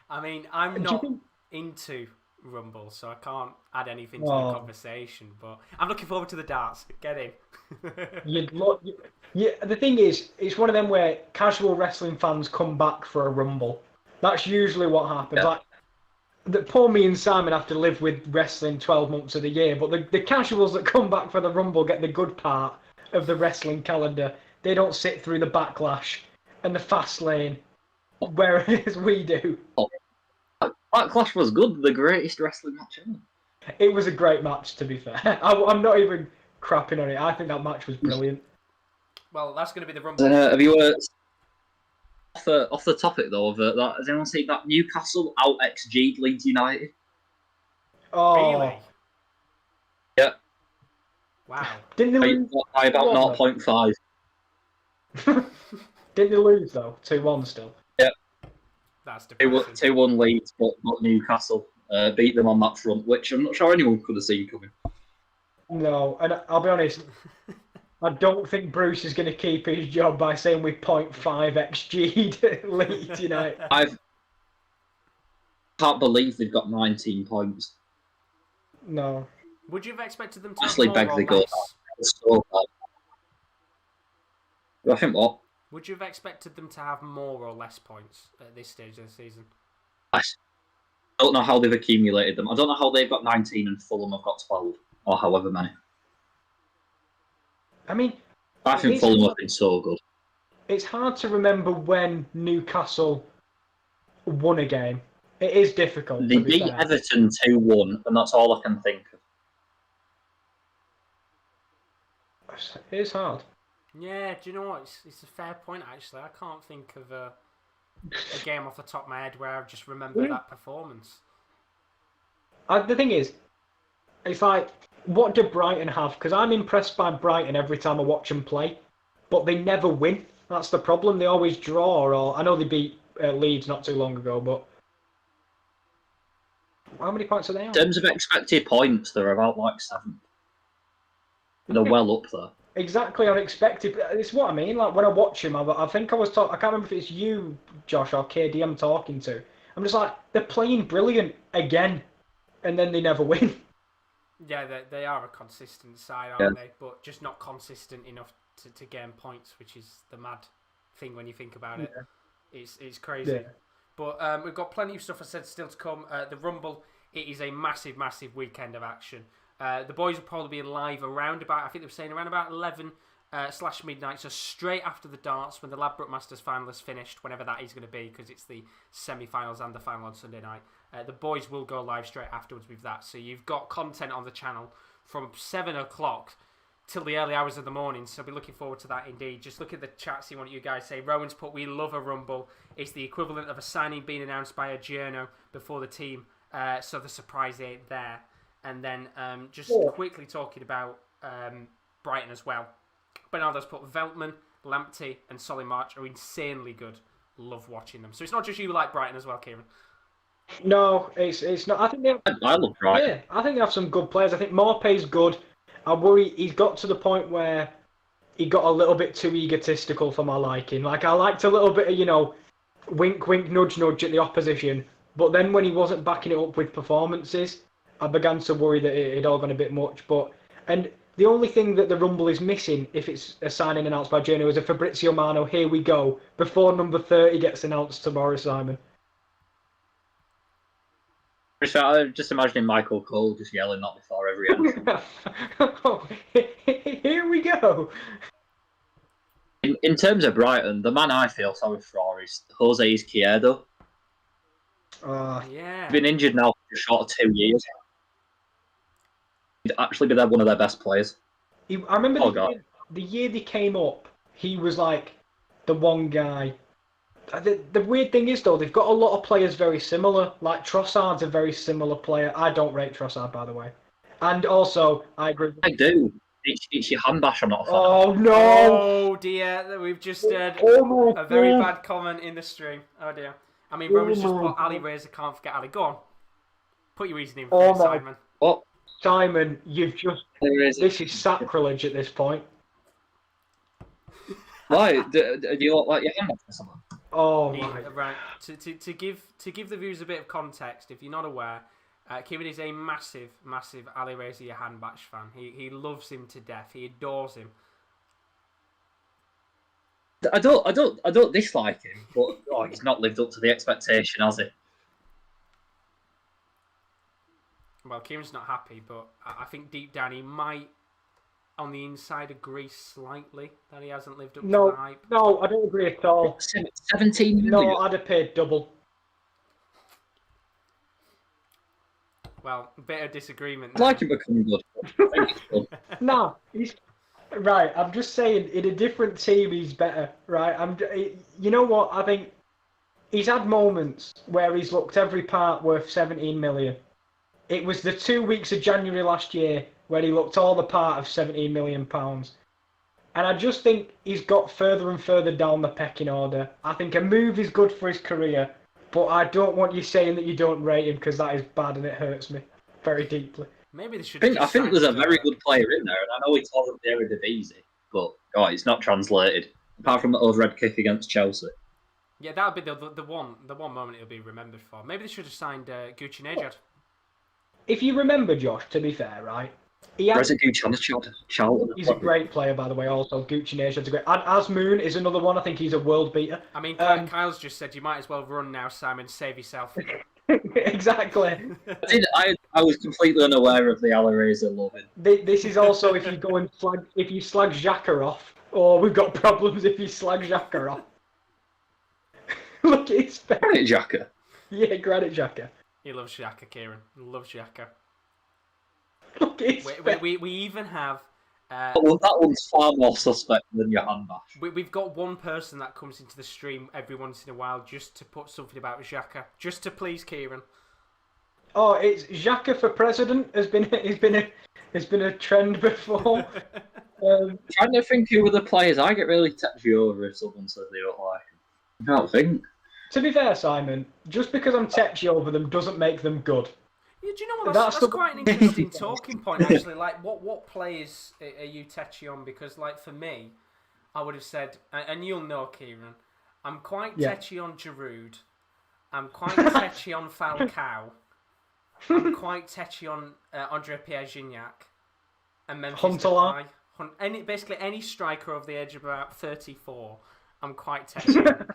I mean, I'm not into Rumble, so I can't add anything to the conversation, but I'm looking forward to the darts. Get in. The thing is, it's one of them where casual wrestling fans come back for a Rumble. That's usually what happens. Yeah. Like, poor me and Simon have to live with wrestling 12 months of the year, but the casuals that come back for the Rumble get the good part of the wrestling calendar. They don't sit through the backlash and the fast lane, whereas we do. Oh. Backlash was good, the greatest wrestling match ever. It was a great match, to be fair. I'm not even crapping on it. I think that match was brilliant. Well, that's going to be the Rumble. Have you off the topic though of that? Has anyone seen that Newcastle out XG'd Leeds United? Oh, Really? Yeah. Wow. Didn't they lose? By about 0.5. Didn't they lose though? 2-1 still. Yeah. That's depressing. 2-1 Leeds, but Newcastle beat them on that front, which I'm not sure anyone could have seen coming. No, and I'll be honest, I don't think Bruce is going to keep his job by saying we 0.5 XG Leeds United. I can't believe they've got 19 points. No. Would you have expected them to Honestly, have more beg or they go. less? So I think what? Would you have expected them to have more or less points at this stage of the season? I don't know how they've accumulated them. I don't know how they've got 19 and Fulham have got 12, or however many. I mean, I think Fulham have been so good. It's hard to remember when Newcastle won a game. It is difficult. They beat Everton 2-1, and that's all I can think of. It is hard. Yeah, do you know what? It's a fair point, actually. I can't think of a game off the top of my head where I just remember that performance. The thing is, it's like, what do Brighton have? Because I'm impressed by Brighton every time I watch them play, but they never win. That's the problem. They always draw. Or I know they beat Leeds not too long ago, but how many points are they on? In terms of expected points, they're about like 7th. They're well up there. Exactly unexpected. It's what I mean. Like when I watch him, I think I was talking. I can't remember if it's you, Josh, or KD I'm talking to. I'm just like, they're playing brilliant again, and then they never win. Yeah, they are a consistent side, aren't they? But just not consistent enough to gain points, which is the mad thing when you think about it. It's crazy. Yeah. But we've got plenty of stuff, I said, still to come. The Rumble, it is a massive, massive weekend of action. The boys will probably be live around about, I think they were saying around about 11 / midnight, so straight after the darts when the Ladbroke Masters final is finished, whenever that is going to be, because it's the semi-finals and the final on Sunday night. The boys will go live straight afterwards with that, so you've got content on the channel from 7 o'clock till the early hours of the morning, so I'll be looking forward to that indeed. Just look at the chat, see what you guys say. Rowan's put, we love a rumble. It's the equivalent of a signing being announced by a journo before the team, so the surprise ain't there. And then just quickly talking about Brighton as well. Bernardo's put Veltman, Lamptey and Solly March are insanely good. Love watching them. So it's not just you like Brighton as well, Kieran. No, it's not. I think I love Brighton. Yeah, I think they have some good players. I think Maupay's good. I worry he's got to the point where he got a little bit too egotistical for my liking. Like, I liked a little bit of, wink, wink, nudge, nudge at the opposition. But then when he wasn't backing it up with performances, I began to worry that it had all gone a bit much. And the only thing that the Rumble is missing, if it's a signing announced by Journey, is a Fabrizio Mano, here we go, before number 30 gets announced tomorrow, Simon. I'm just imagining Michael Cole just yelling that before every entrance. Here we go. In terms of Brighton, the man I feel sorry for is Jose Izquierdo. Yeah. He's been injured now for a short of 2 years. He'd actually be one of their best players. I remember the year they came up, he was like the one guy. The weird thing is, though, they've got a lot of players very similar. Like, Trossard's a very similar player. I don't rate Trossard, by the way. And also, I agree. I do. It's your hand bash I'm not a fan of. Oh, no! Oh, dear. We've just heard a very bad comment in the stream. Oh, dear. I mean, Roman's just put Ali Razor, can't forget Ali. Go on. Put your reasoning for it, Simon. What? Simon, you've just... This is sacrilege at this point. Why? Do you look like your hand bash or something? Oh, my. Right. To give the viewers a bit of context, if you're not aware, Kieran is a massive, massive Ali Reza Johan Batch fan. He loves him to death. He adores him. I don't dislike him, but he's not lived up to the expectation, has he? Well, Kieran's not happy, but I think deep down he might, on the inside, agree slightly that he hasn't lived up to the hype. No, I don't agree at all. 17 million? No, I'd have paid double. Well, a bit of disagreement I'd like him becoming good. No, he's... Right, I'm just saying, in a different team, he's better, right? You know what? I think he's had moments where he's looked every part worth 17 million. It was the 2 weeks of January last year where he looked all the part of 17 million pounds. And I just think he's got further and further down the pecking order. I think a move is good for his career, but I don't want you saying that you don't rate him, because that is bad and it hurts me very deeply. Maybe they should. I think there's a very good player in there, and I know he told him the Eredivisie, but it's not translated. Apart from the old red kick against Chelsea. Yeah, that would be the one moment he'll be remembered for. Maybe they should have signed Gucci Nejad. If you remember, Josh, to be fair, right? He's a great player, by the way. Also, Gucci Nejad's a great. Asmoon is another one. I think he's a world beater. I mean, Kyle's just said you might as well run now, Simon. Save yourself. Exactly. I was completely unaware of the Alireza loving. This is also if you go and if you slag Xhaka off, or we've got problems if you slag Xhaka off. Look at his face. Granit Xhaka. Yeah, Granit Xhaka. He loves Xhaka, Kieran. He loves Xhaka. Look at his face. We even have. That one's far more suspect than Johan Bash. We've got one person that comes into the stream every once in a while just to put something about Xhaka, just to please Kieran. Oh, it's Xhaka for president. Has been a trend before. Trying to think who were the players. I get really touchy over if someone says they don't like him. I can't think. To be fair, Simon, just because I'm tetchy over them doesn't make them good. Yeah, do you know what? That's quite an interesting talking point, actually. Like, what players are you tetchy on? Because, like, for me, I would have said, and you'll know, Kieran, I'm quite tetchy on Giroud. I'm quite tetchy on Falcao. I'm quite tetchy on Andre Pierre Gignac and Memphis Depay. Basically, any striker over the age of about 34, I'm quite tetchy on.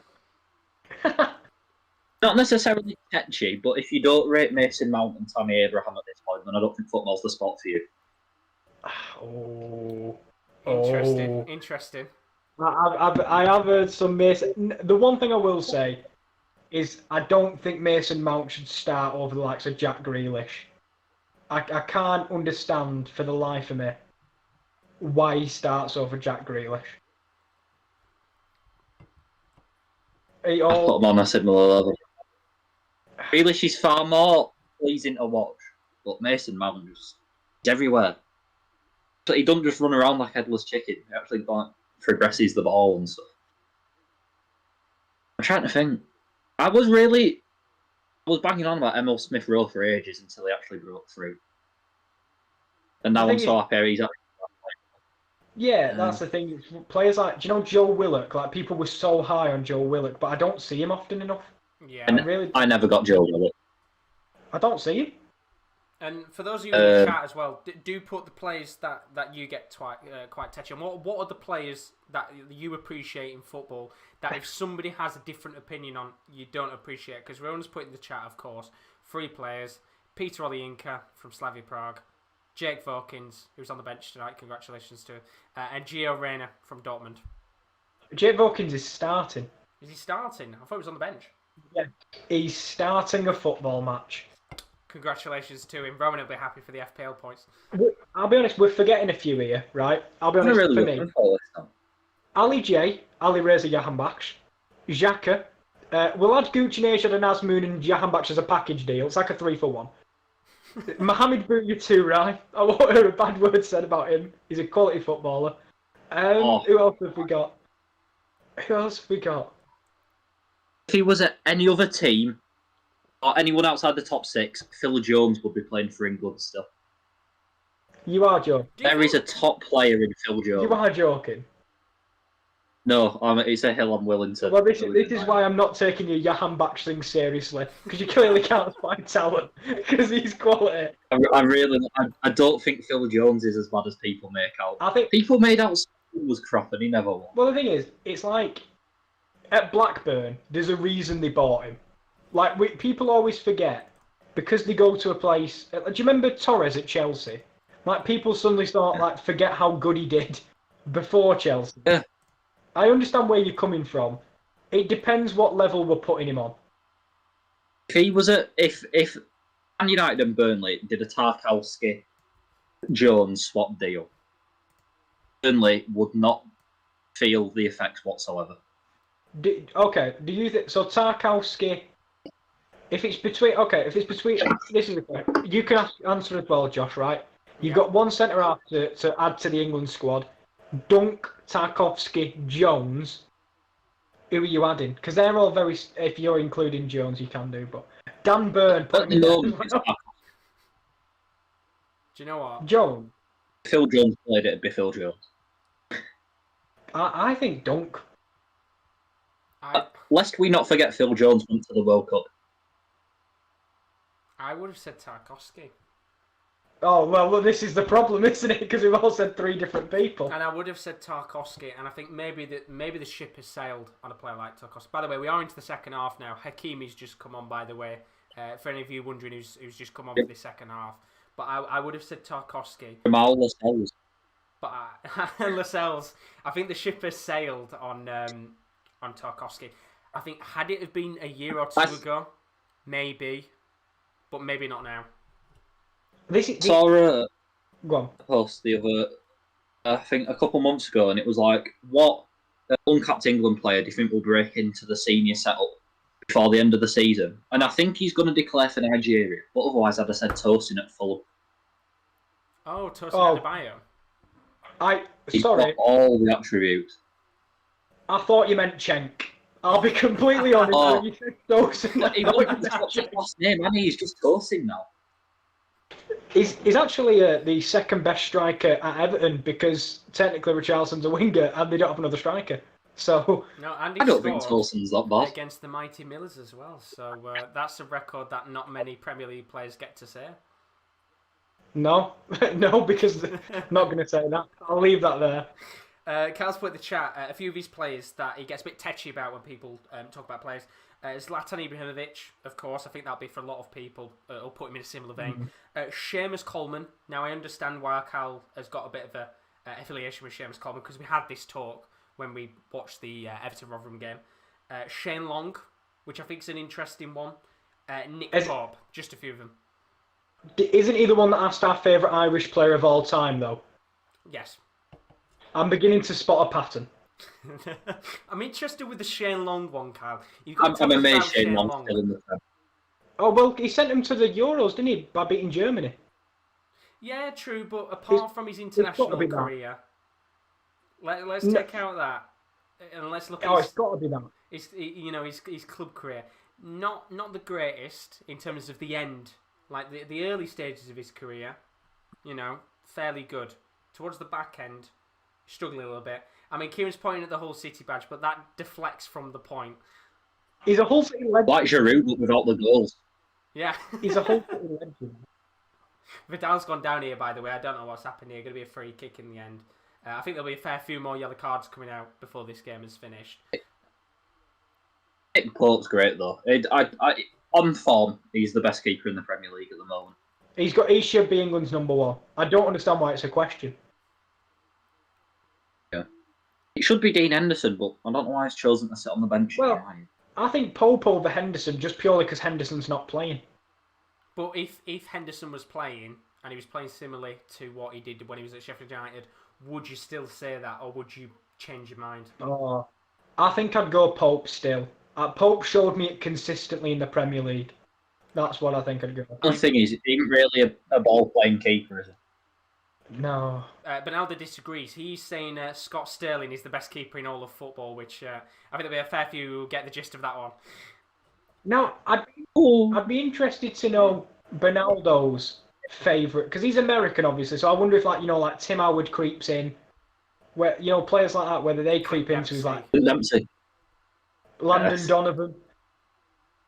Not necessarily tetchy, but if you don't rate Mason Mount and Tammy Abraham at this point, then I don't think football's the spot for you. Oh, Oh. Interesting. I have heard some Mason. The one thing I will say is I don't think Mason Mount should start over the likes of Jack Grealish. I can't understand for the life of me why he starts over Jack Grealish. I put him on a similar level. Grealish is far more pleasing to watch, but Mason Mount just he's everywhere. So he doesn't just run around like headless chicken. He actually progresses the ball and stuff. I'm trying to think. I was banging on about Emil Smith Rowe for ages until he actually broke through. And now I'm so happy he's actually. Yeah, that's the thing. Players like, do you know Joe Willock? Like, people were so high on Joe Willock, but I don't see him often enough. Yeah, I never got Joe Willock. I don't see him. And for those of you in the chat as well, do put the players that you get quite touchy on. What are the players that you appreciate in football that if somebody has a different opinion on, you don't appreciate? Because Ron's put in the chat, of course, 3 players. Peter Olyinka from Slavia Prague, Jake Vokins, who's on the bench tonight, congratulations to him, and Gio Reyna from Dortmund. Jake Vokins is starting. Is he starting? I thought he was on the bench. Yeah, he's starting a football match. Congratulations to him. Rowan will be happy for the FPL points. I'll be honest, we're forgetting a few here, right? I'll be honest, for me. Ali J, Ali Reza Jahanbakhsh, Xhaka. We'll add Gucci and Azmoun and Jahanbakhsh as a package deal. It's like a 3-for-1. Mohamed Bouya too, right? I won't hear a bad word said about him. He's a quality footballer. Who else have we got? If he was at any other team, or anyone outside the top 6, Phil Jones would be playing for England still. You are joking. There is a top player in Phil Jones. You are joking. No, it's a hill I'm willing to. Well, this is why I'm not taking your Jahanbakhsh thing seriously, because you clearly can't find talent, because he's quality. I don't think Phil Jones is as bad as people make out. I think people made out he was crap and he never won. Well, the thing is, it's like at Blackburn, there's a reason they bought him. Like, people always forget, because they go to a place... Do you remember Torres at Chelsea? Like, people suddenly start, forget how good he did before Chelsea. Yeah. I understand where you're coming from. It depends what level we're putting him on. If he was if Man United and Burnley did a Tarkowski Jones swap deal, Burnley would not feel the effects whatsoever. Do you think... So, Tarkowski... If it's between, this is the question. You can answer as well, Josh. Right? You've got one centre half to add to the England squad. Dunk, Tarkowski, Jones. Who are you adding? Because they're all very. If you're including Jones, you can do. But Dan Burn. Do you know what? Jones. Phil Jones played it. It'd be Phil Jones. I think Dunk. Lest we not forget, Phil Jones went to the World Cup. I would have said Tarkowski. Oh, well, this is the problem, isn't it? Because we've all said 3 different people. And I would have said Tarkowski, and I think maybe the ship has sailed on a player like Tarkowski. By the way, we are into the second half now. Hakimi's just come on, by the way. For any of you wondering who's just come on for the second half. But I would have said Tarkowski. Jamal Lascelles. But Lascelles, I think the ship has sailed on Tarkowski. I think had it have been a year or 2 ago, maybe, but maybe not now. Saw a Go on. post the other, I think a couple months ago, and it was like, what uncapped England player do you think will break into the senior setup before the end of the season? And I think he's going to declare for Nigeria, but otherwise I'd have said Tosin at Fulham. Oh, Tosin Adebayo. He's got all the attributes. I thought you meant Cenk. I'll be completely honest. Oh. You said Tosin. What's his last name? And he's just Tosin now. He's actually the second best striker at Everton because technically Richarlison's a winger and they don't have another striker. So no, and I don't think Tosin's that bad. Against the mighty Millers as well. So that's a record that not many Premier League players get to say. No, because I'm not going to say that. I'll leave that there. Carl's put in the chat a few of his players that he gets a bit tetchy about when people talk about players. Zlatan Ibrahimovic, of course. I think that'll be for a lot of people. It'll put him in a similar vein. Seamus Coleman. Now, I understand why Carl has got a bit of affiliation with Seamus Coleman, because we had this talk when we watched the Everton-Rotherham game. Shane Long, which I think is an interesting one. Nick Pope, just a few of them. Isn't he the one that asked our favourite Irish player of all time, though? Yes. I'm beginning to spot a pattern. I'm interested with the Shane Long one, Kyle. I'm amazed Shane Long's still in the Prem. Oh, well, he sent him to the Euros, didn't he, by beating Germany? Yeah, true, but apart from his international career, let's take out that and let's look at it's got to be that. His club career. Not the greatest in terms of the end. Like the early stages of his career, fairly good. Towards the back end, struggling a little bit. I mean, Kieran's pointing at the Hull City badge, but that deflects from the point. He's a Hull City legend. Like Giroud, but without the goals. Yeah. He's a Hull City legend. Vidal's gone down here, by the way. I don't know what's happened here. Going to be a free kick in the end. I think there'll be a fair few more yellow cards coming out before this game is finished. Nick Pope's great, though. On form, he's the best keeper in the Premier League at the moment. He should be England's number one. I don't understand why it's a question. Yeah. It should be Dean Henderson, but I don't know why he's chosen to sit on the bench. Well, I think Pope over Henderson just purely because Henderson's not playing. But if Henderson was playing, and he was playing similarly to what he did when he was at Sheffield United, would you still say that, or would you change your mind? Oh, I think I'd go Pope still. Pope showed me it consistently in the Premier League. That's what I think I'd go. The thing is, he isn't really a ball-playing keeper, is he? No. Benaldo disagrees. He's saying Scott Sterling is the best keeper in all of football, which I think there'll be a fair few who get the gist of that one. Now, I'd be interested to know Benaldo's favourite, because he's American, obviously. So I wonder if, like Tim Howard creeps in, where players like that, whether they creep into his like Dempsey, Landon Donovan,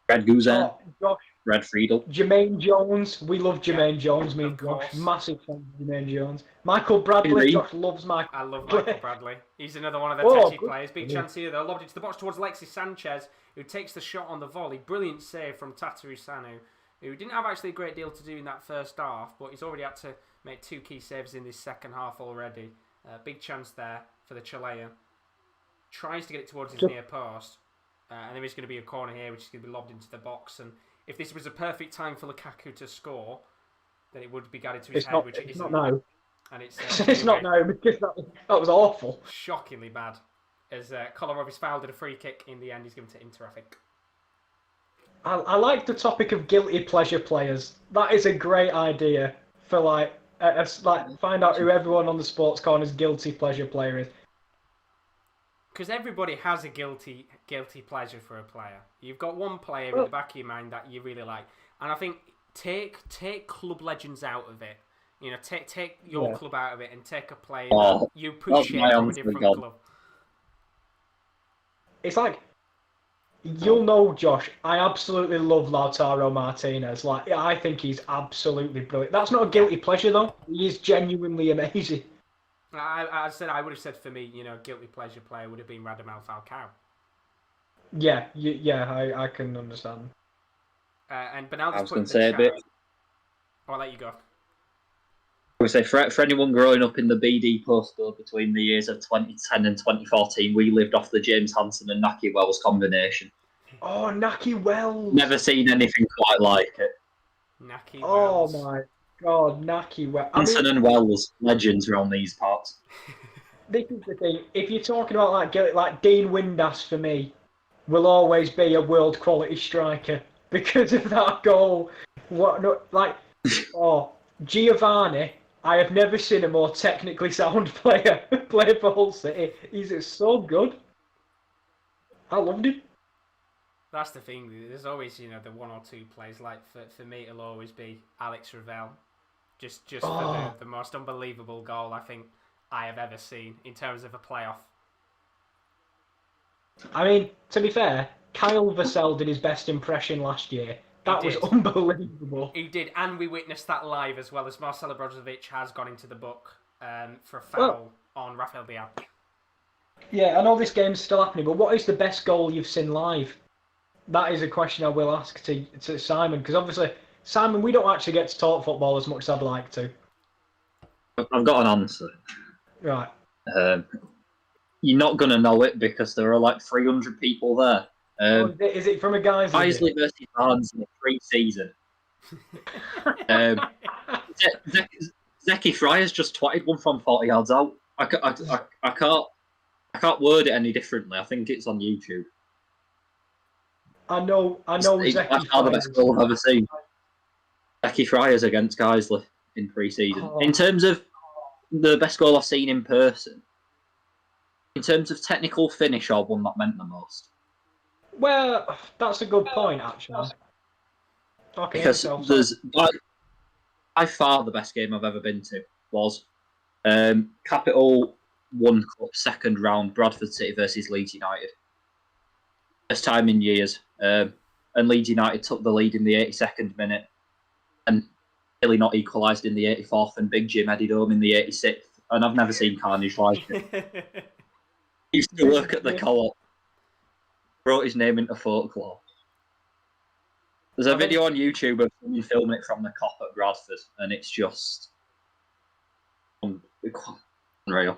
Red Guzan, Josh, Red Friedel, Jermaine Jones. We love Jermaine Jones. Me and Josh, massive fan of Jermaine Jones. Michael Bradley. Josh loves Michael. I love Michael Bradley. He's another one of the touchy players. Big chance here, though. Lobbed into the box towards Alexis Sanchez, who takes the shot on the volley. Brilliant save from Tataru Sanu, who didn't have actually a great deal to do in that first half, but he's already had to make two key saves in this second half already. Big chance there for the Chilean. Tries to get it towards his near post. And there is going to be a corner here, which is going to be lobbed into the box. And if this was a perfect time for Lukaku to score, then it would be guided to his head, which it isn't. Not now. And it's not now, because that was awful. Shockingly bad. As Kolarov is fouled at a free kick in the end, he's given to Inter, I think. I like the topic of guilty pleasure players. That is a great idea for find out who everyone on the Sports Corner's guilty pleasure player is. Because everybody has a guilty pleasure for a player. You've got one player in the back of your mind that you really like, and I think take club legends out of it. Take your club out of it and take a player that you appreciate from a different club. It's like, you'll know, Josh, I absolutely love Lautaro Martinez. I think he's absolutely brilliant. That's not a guilty pleasure, though. He is genuinely amazing. I would have said for me, guilty pleasure player would have been Radamel Falcao. Yeah, I can understand. And Benaldo's I was going to say a bit. I'll let you go. I would say for anyone growing up in the BD postcode between the years of 2010 and 2014, we lived off the James Hansen and Naki Wells combination. Oh, Naki Wells! Never seen anything quite like it. Naki Wells. Oh my God, Naki Wells. Hansen and Wells, legends around these parts. This is the thing. If you're talking about like Dean Windass, for me, will always be a world quality striker because of that goal. Giovanni. I have never seen a more technically sound player play for Hull City. He's so good. I loved him. That's the thing. There's always, the one or two plays. Like for me, it'll always be Alex Ravel, just for the most unbelievable goal I think I have ever seen in terms of a playoff. I mean, to be fair, Kyle Vassell did his best impression last year. That was unbelievable. He did, and we witnessed that live as well, as Marcelo Brozovic has gone into the book for a foul on Rafael Bial. Yeah, I know this game's still happening, but what is the best goal you've seen live? That is a question I will ask to Simon, because obviously, Simon, we don't actually get to talk football as much as I'd like to. I've got an answer. Right. You're not going to know it because there are like 300 people there. Is it from a guy's Isley versus Barnes in the pre-season. Zeki Fryer's just twatted one from 40 yards out. I can't word it any differently. I think it's on YouTube. I know. It's Zeki the best goal I've ever seen. Zeki Fryer's against Guiseley in pre-season. In terms of the best goal I've seen in person, in terms of technical finish or one that meant the most. Well, that's a good point, actually. Okay, because there's by far the best game I've ever been to was Capital One Cup second round, Bradford City versus Leeds United. First time in years, and Leeds United took the lead in the 82nd minute, and really not equalised in the 84th, and Big Jim headed home in the 86th. And I've never seen carnage like it. He used to work at the co-op, wrote his name into folklore. There's a video on YouTube of someone filming it from the Cop at Bradford, and it's just unreal.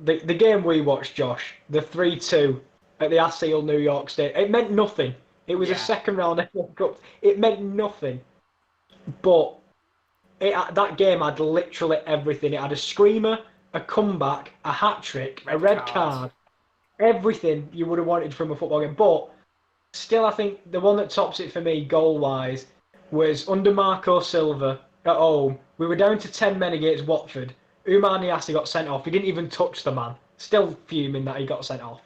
The game we watched, Josh, the 3-2 at the Aseel New York State, it meant nothing. It was a second round FA Cup. It meant nothing. But that game had literally everything. It had a screamer, a comeback, a hat-trick, a red card. Everything you would have wanted from a football game. But still, I think the one that tops it for me, goal-wise, was under Marco Silva at home. We were down to 10 men against Watford. Umar Niasse got sent off. He didn't even touch the man. Still fuming that he got sent off.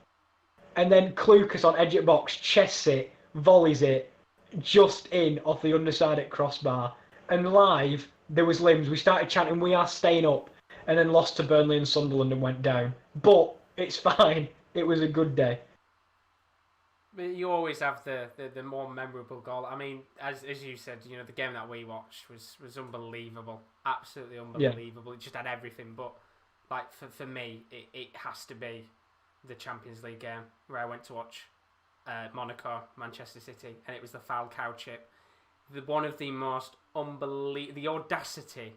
And then Klukas on edge of box, chests it, volleys it, just in off the underside at crossbar. And live, there was limbs. We started chanting, "We are staying up," and then lost to Burnley and Sunderland and went down. But it's fine. It was a good day. You always have the more memorable goal. I mean, as you said, you know, the game that we watched was unbelievable, absolutely unbelievable. It just had everything. But like for me, it has to be the Champions League game where I went to watch Monaco, Manchester City, and it was the Falcao chip. One of the most unbelievable, the audacity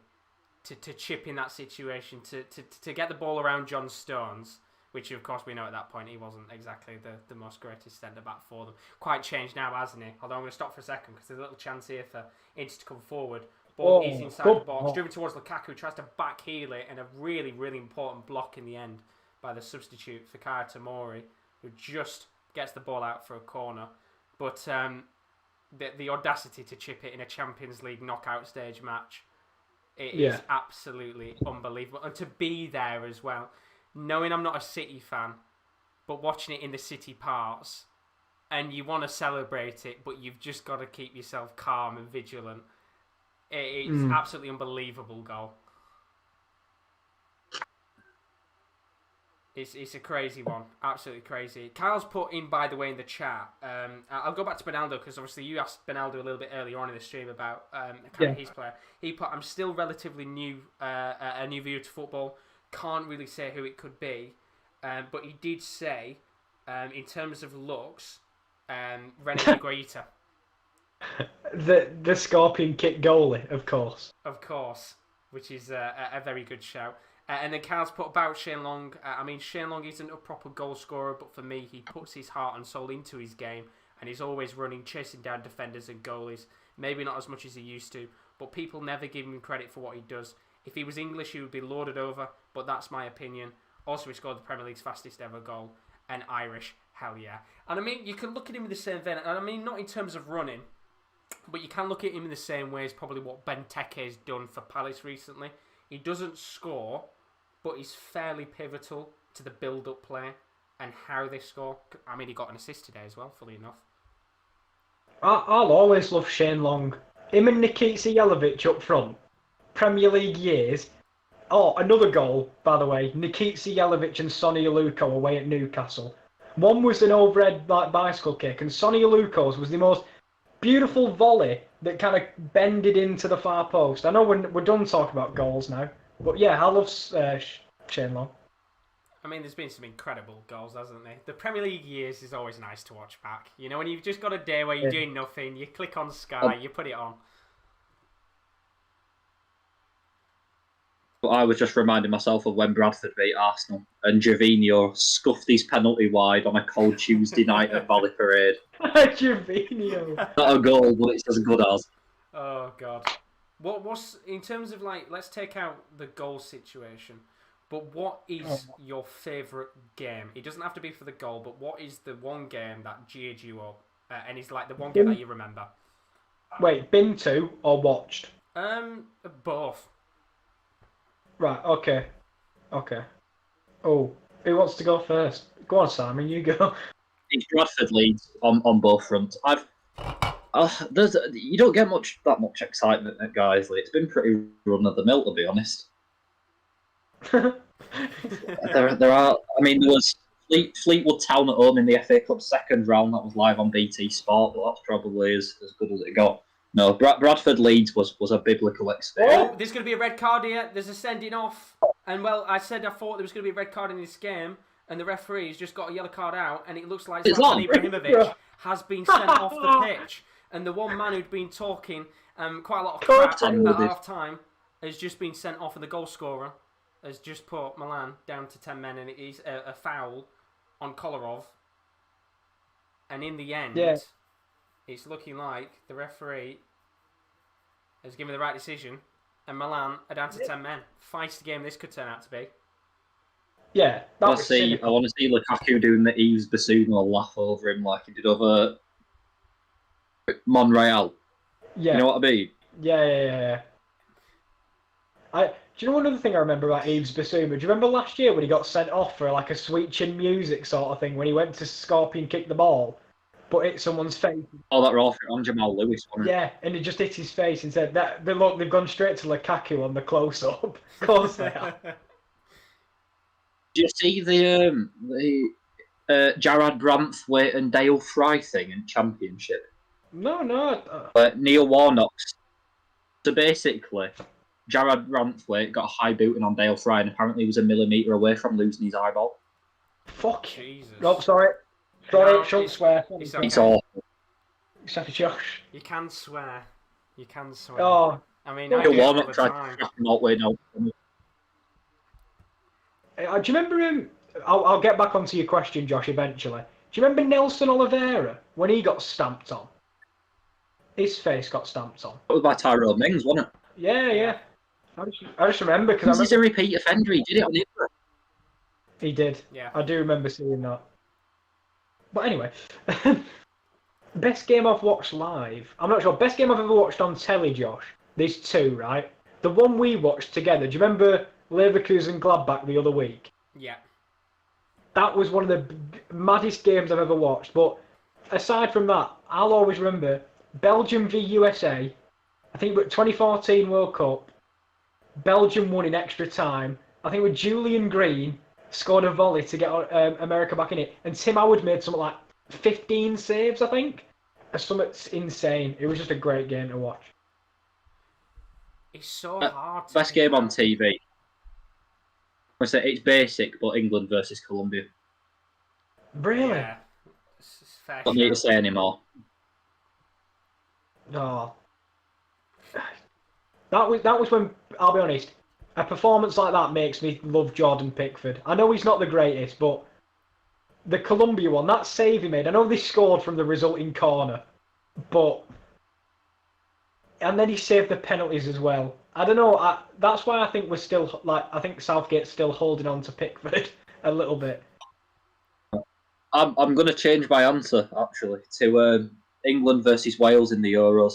to chip in that situation, to get the ball around John Stones. Which, of course, we know at that point he wasn't exactly the most greatest centre-back for them. Quite changed now, hasn't he? Although I'm going to stop for a second because there's a little chance here for Inter to come forward. Ball is inside the box, driven towards Lukaku, tries to backheel it, and a really, really important block in the end by the substitute for Tomori, who just gets the ball out for a corner. But the audacity to chip it in a Champions League knockout stage match, it is absolutely unbelievable. And to be there as well. Knowing I'm not a City fan, but watching it in the City parts, and you want to celebrate it, but you've just got to keep yourself calm and vigilant. It's absolutely unbelievable goal. It's a crazy one, absolutely crazy. Kyle's put in, by the way, in the chat. I'll go back to Benaldo because obviously you asked Benaldo a little bit earlier on in the stream about his player. He put, "I'm still relatively new, a new viewer to football. Can't really say who it could be, but he did say, in terms of looks, René Higuita." The scorpion kick goalie, of course. Of course, which is a very good shout. And then Carl's put about Shane Long. I mean, Shane Long isn't a proper goal scorer, but for me, he puts his heart and soul into his game, and he's always running, chasing down defenders and goalies. Maybe not as much as he used to, but people never give him credit for what he does. If he was English, he would be lauded over, but that's my opinion. Also, he scored the Premier League's fastest ever goal. And Irish, hell yeah. And I mean, you can look at him in the same vein. And I mean, not in terms of running, but you can look at him in the same way as probably what Benteke's done for Palace recently. He doesn't score, but he's fairly pivotal to the build-up play and how they score. I mean, he got an assist today as well, fully enough. I'll always love Shane Long. Him and Nikita Jelavic up front. Premier League years. Oh, another goal, by the way. Nikita Jelavic and Sonny Aluko away at Newcastle. One was an overhead bicycle kick, and Sonny Aluko's was the most beautiful volley that kind of bended into the far post. I know we're done talking about goals now, but yeah, I love Shane Long. I mean, there's been some incredible goals, hasn't there? The Premier League years is always nice to watch back. You know, when you've just got a day where you're doing nothing, you click on Sky, you put it on. But I was just reminding myself of when Bradford beat Arsenal and Gervinho scuffed his penalty wide on a cold Tuesday night at Valley Parade. Gervinho. Not a goal, but it's as good as. Oh God. What's in terms of like? Let's take out the goal situation. But what is your favourite game? It doesn't have to be for the goal, but what is the one game that geared you up? And is like the one game that you remember? Wait, been to or watched? Both. Right, okay. Oh, who wants to go first? Go on, Simon, you go. It's Bradford Leeds on both fronts. You don't get that much excitement at Guiseley. It's been pretty run of the mill, to be honest. there are. I mean, there was Fleetwood Town at home in the FA Cup second round. That was live on BT Sport, but that's probably as good as it got. No, Bradford Leeds was a biblical experience. Oh, there's going to be a red card here. There's a sending off. And, well, I thought there was going to be a red card in this game, and the referee's just got a yellow card out, and it looks like Zlatan Ibrahimovic has been sent off the pitch. And the one man who'd been talking quite a lot of crap at half-time has just been sent off, and the goal scorer has just put Milan down to 10 men, and it is a foul on Kolarov. And in the end... Yeah. It's looking like the referee has given the right decision, and Milan are down to 10 men. Feisty game this could turn out to be. Yeah, I want to see Lukaku doing the Yves Bissouma laugh over him like he did over Monreal. Yeah, you know what I mean? Yeah. Do you know another thing I remember about Yves Bissouma? Do you remember last year when he got sent off for like a sweet chin music sort of thing when he went to Scorpion kick the ball? But hit someone's face. Oh, that raw on Jamal Lewis, wasn't it? Yeah, and it just hit his face and said, "Look, they've gone straight to Lukaku on the close-up." Of course they are. Do you see the Jarrad Branthwaite and Dale Fry thing in Championship? No. Neil Warnock's. So basically, Jarrad Branthwaite got a high booting on Dale Fry and apparently he was a millimetre away from losing his eyeball. Fuck. Jesus. Oh, sorry. Sorry, shouldn't swear. It's okay. It's awful. Sorry, Josh. You can swear. Oh. I mean, Neil Warnock tried to crack him out way now. Do you remember him? I'll get back onto your question, Josh, eventually. Do you remember Nelson Oliveira when he got stamped on? His face got stamped on. That was by Tyrone Mings, wasn't it? Yeah. I just remember because he's a repeat offender. He did it on Inter. He did. Yeah. I do remember seeing that. But anyway, best game I've watched live. I'm not sure. Best game I've ever watched on telly, Josh. There's two, right? The one we watched together. Do you remember Leverkusen Gladbach the other week? Yeah. That was one of the maddest games I've ever watched. But aside from that, I'll always remember Belgium v USA. I think 2014 World Cup. Belgium won in extra time. I think with Julian Green scored a volley to get America back in it. And Tim Howard made something like 15 saves, I think. Something insane. It was just a great game to watch. It's so hard. Best game on TV. I say it's basic, but England versus Colombia. Really? Yeah. It's fair. Don't need to say anymore. No. That was when, I'll be honest, a performance like that makes me love Jordan Pickford. I know he's not the greatest, but the Colombia one, that save he made, I know they scored from the resulting corner, but... And then he saved the penalties as well. I don't know, that's why I think we're still, I think Southgate's still holding on to Pickford a little bit. I'm going to change my answer, actually, to England versus Wales in the Euros.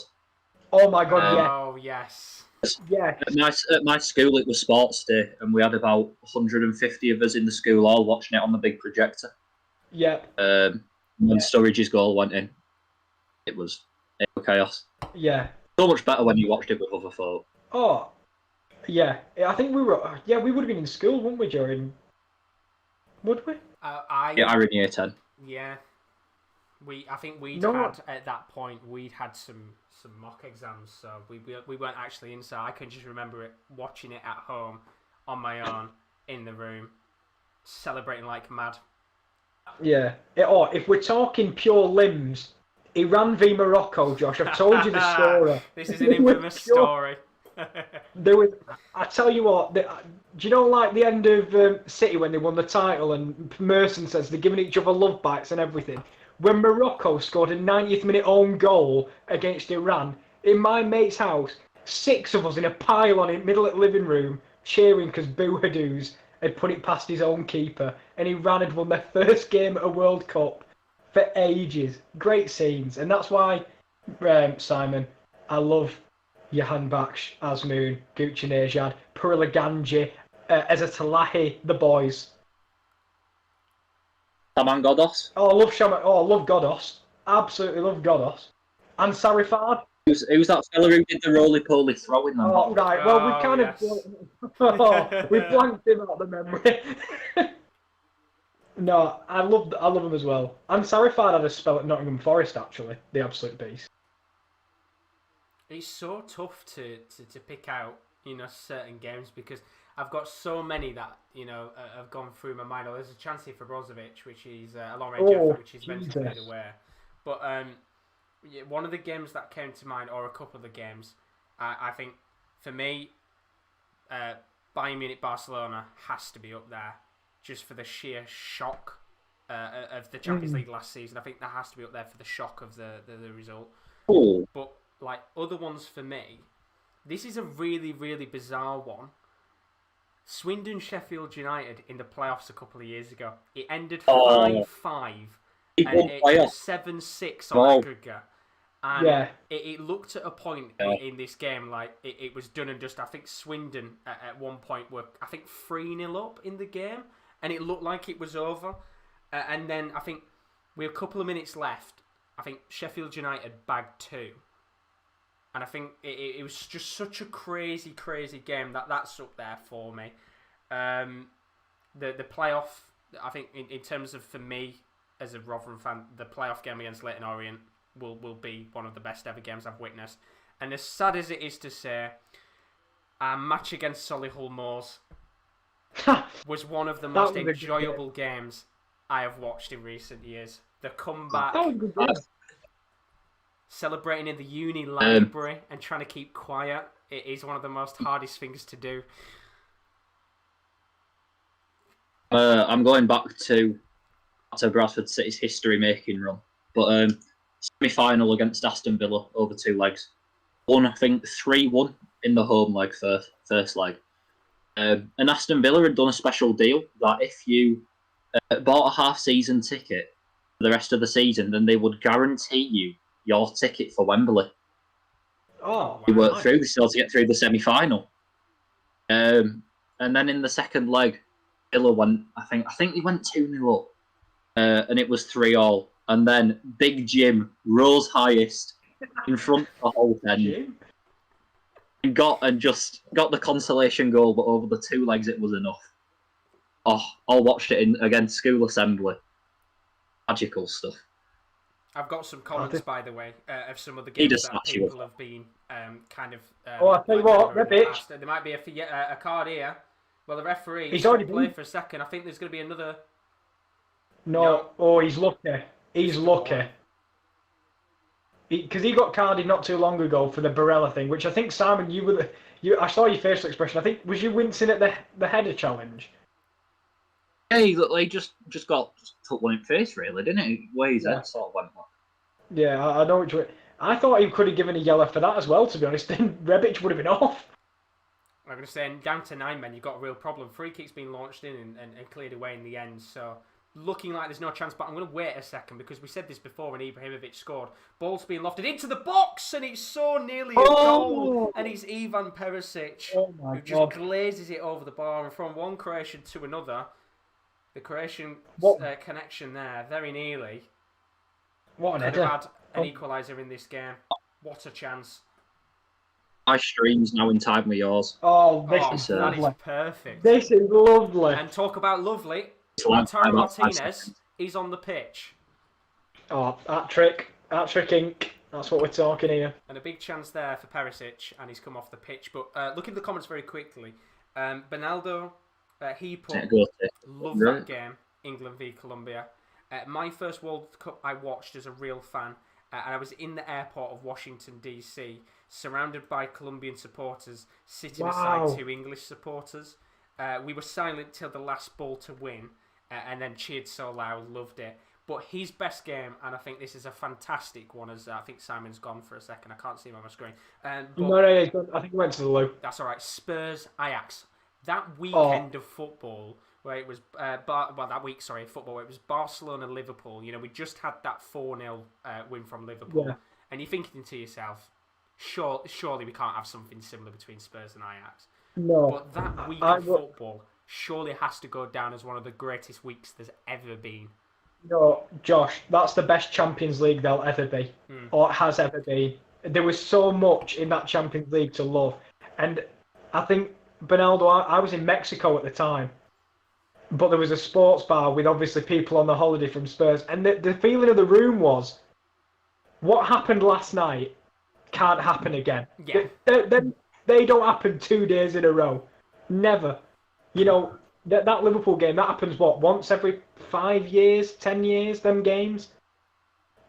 Oh my God, yeah. Oh, yes. Yeah. At my school, it was Sports Day, and we had about 150 of us in the school all watching it on the big projector. Yeah. When Sturridge's goal went in, it was chaos. Yeah. So much better when you watched it with other folk. Oh, yeah. I think we would have been in school, wouldn't we, during... Would we? I was in year 10. Yeah. I think at that point, we'd had some mock exams, so we weren't actually in, so I can just remember watching it at home, on my own, in the room, celebrating like mad. Yeah. If we're talking pure limbs, Iran v Morocco, Josh, I've told you the story. This is an infamous story. There was, I tell you what, do you know like the end of City when they won the title and Merson says they're giving each other love bites and everything? When Morocco scored a 90th minute own goal against Iran, in my mate's house, 6 of us in a pile in the middle of the living room cheering because Bouhadouz had put it past his own keeper and Iran had won their first game at a World Cup for ages. Great scenes. And that's why, Simon, I love Johan Baksh, Azmoun, Gucci Nejad, Purila Ganji, Ezatalahi, the boys. Saman Ghoddos. Oh, I love Shaman. Oh, I love Ghoddos. Absolutely love Ghoddos. And Sarifard. Who's that fella who did the roly-poly throwing them? Oh, right. Well, we've kind yes. of we blanked him out of the memory. No, I love him as well. And Sarifard had a spell at Nottingham Forest, actually. The absolute beast. It's so tough to pick out, certain games because I've got so many that, have gone through my mind. There's a chance here for Brozovic, which is a long-range effort, which is meant to fade away. But one of the games that came to mind, or a couple of the games, I think, for me, Bayern Munich-Barcelona has to be up there, just for the sheer shock of the Champions League last season. I think that has to be up there for the shock of the result. Oh. But like other ones for me, this is a really, really bizarre one. Swindon-Sheffield United in the playoffs a couple of years ago. It ended 5-5 and it was 7-6 on aggregate. And it looked at a point in this game like it was done and dust. I think Swindon at one point were, 3-0 up in the game, and it looked like it was over. And then I think with a couple of minutes left, I think Sheffield United bagged 2. And I think it was just such a crazy, crazy game that's up there for me. The playoff, I think in terms of, for me as a Rotherham fan, the playoff game against Leyton Orient will be one of the best ever games I've witnessed. And as sad as it is to say, our match against Solihull Moors was one of the most enjoyable games I have watched in recent years. The comeback, celebrating in the uni library and trying to keep quiet, it is one of the most hardest things to do. I'm going back to Bradford City's history-making run, but semi-final against Aston Villa over 2 legs. Won, I think, 3-1 in the home leg, first leg. And Aston Villa had done a special deal that if you bought a half-season ticket for the rest of the season, then they would guarantee you your ticket for Wembley. Oh, we worked through the still to get through the semi-final. And then in the second leg, Villa went, I think they went 2-0 up. And it was 3-3. And then Big Jim rose highest in front of the whole end. And got the consolation goal, but over the 2 legs it was enough. Oh, I watched it again, school assembly. Magical stuff. I've got some comments, by the way, of some of the games that people have been kind of. I tell you what, Rebic. There might be a card here. Well, the referee. He's already played for a second. I think there's going to be another. No. Oh, he's lucky. He's lucky. Because he got carded not too long ago for the Barella thing, which I think, Simon, I saw your facial expression. I think, was you wincing at the header challenge? Yeah, he just took one in face, really, didn't he? Where his head sort of went like. Yeah, I know which way. I thought he could have given a yellow for that as well, to be honest. Then Rebic would have been off. I'm going to say, down to 9 men, you've got a real problem. Free kick's been launched in and cleared away in the end, so looking like there's no chance, but I'm going to wait a second because we said this before when Ibrahimovic scored. Ball's being lofted into the box and it's so nearly a goal. And it's Ivan Perisic who just glazes it over the bar. And from one Croatian to another, the Croatian connection there, very nearly. What an could header. have had an equaliser in this game. What a chance. My stream's now in time with yours. Oh, that is perfect. This is lovely. And talk about lovely. Lautaro Martinez is on the pitch. Oh, hat-trick Inc. That's what we're talking here. And a big chance there for Perisic, and he's come off the pitch. But look at the comments very quickly. Bernaldo, he put, love that game, England v Colombia. My first World Cup I watched as a real fan, and I was in the airport of Washington, D.C., surrounded by Colombian supporters, sitting aside 2 English supporters. We were silent till the last ball to win, and then cheered so loud, loved it. But his best game, and I think this is a fantastic one, as I think Simon's gone for a second. I can't see him on my screen. No, I think he went to the loo. That's all right. Spurs, Ajax. That weekend of football, where it was football. It was Barcelona, Liverpool. We just had that 4-0 win from Liverpool, and you're thinking to yourself, surely we can't have something similar between Spurs and Ajax. No, but that week of football surely has to go down as one of the greatest weeks there's ever been. No, Josh, that's the best Champions League there'll ever be, or has ever been. There was so much in that Champions League to love, and I think Bernardo. I was in Mexico at the time, but there was a sports bar with obviously people on the holiday from Spurs, and the feeling of the room was, what happened last night can't happen again. Yeah. They don't happen 2 days in a row, never. That Liverpool game, that happens once every 5 years, 10 years, them games?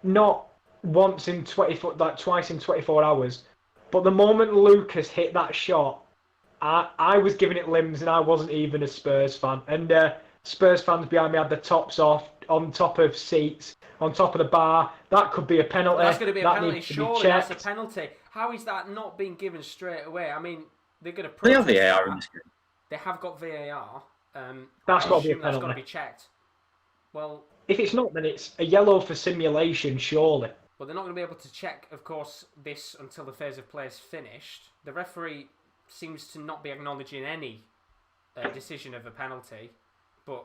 Not once in 24, like twice in 24 hours. But the moment Lucas hit that shot, I was giving it limbs and I wasn't even a Spurs fan. And Spurs fans behind me had the tops off, on top of seats, on top of the bar. That could be a penalty. That's going to be a penalty. Surely that's a checked. penalty. How is that not being given straight away? I mean, they're going to They have VAR in this game. They have got VAR. That's got to be a penalty. That's got to be checked. Well, if it's not, then it's a yellow for simulation, surely. But they're not going to be able to check, of course, this until the phase of play is finished. The referee seems to not be acknowledging any decision of a penalty, but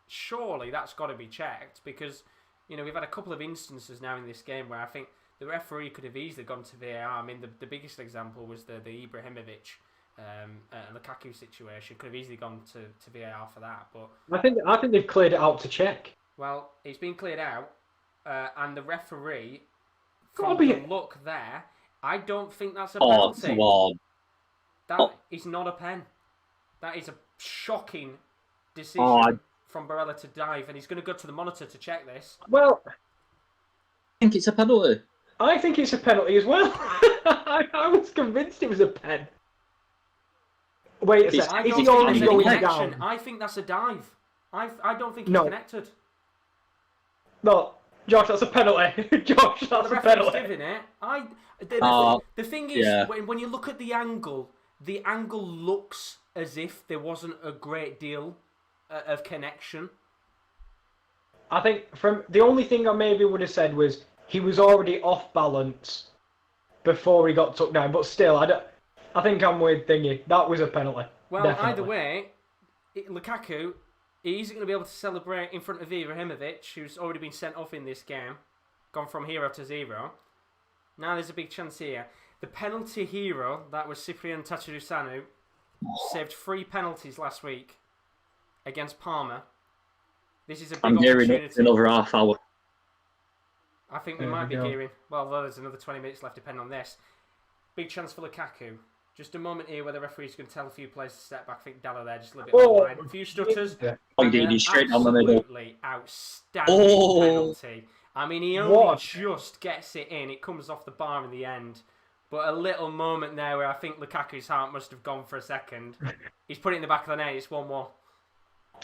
surely that's got to be checked because we've had a couple of instances now in this game where I think the referee could have easily gone to VAR. I mean, the biggest example was the Ibrahimovic. Lukaku situation could have easily gone to VAR for that, but I think they've cleared it out to check. Well, it's been cleared out, and the referee, from the look there, I don't think that's a penalty. Come on. That is not a pen. That is a shocking decision from Barella to dive, and he's going to go to the monitor to check this. Well, I think it's a penalty. I think it's a penalty as well. I was convinced it was a pen. Wait a second. Is he already going down? I think that's a dive. I don't think he's connected. No, Josh, that's a penalty. Josh, that's a penalty. Giving it. The thing is, when you look at the angle looks as if there wasn't a great deal of connection. I think from the only thing I maybe would have said was he was already off balance before he got took down, but still, I think I'm with Thingy. That was a penalty. Well, definitely. Either way, Lukaku, he's going to be able to celebrate in front of Ibrahimovic, who's already been sent off in this game, gone from hero to zero. Now there's a big chance here. The penalty hero, that was Cyprian Tatarusanu, saved 3 penalties last week against Parma. This is a big opportunity. Gearing up another half hour. I think we might be gearing. Well, there's another 20 minutes left depending on this. Big chance for Lukaku. Just a moment here where the referee's going to tell a few players to step back. I think Dalla there just a little bit offline. A few stutters. He's straight down the middle. Absolutely outstanding penalty. I mean, he only just gets it in. It comes off the bar in the end. But a little moment there where I think Lukaku's heart must have gone for a second. He's put it in the back of the net. It's 1-1.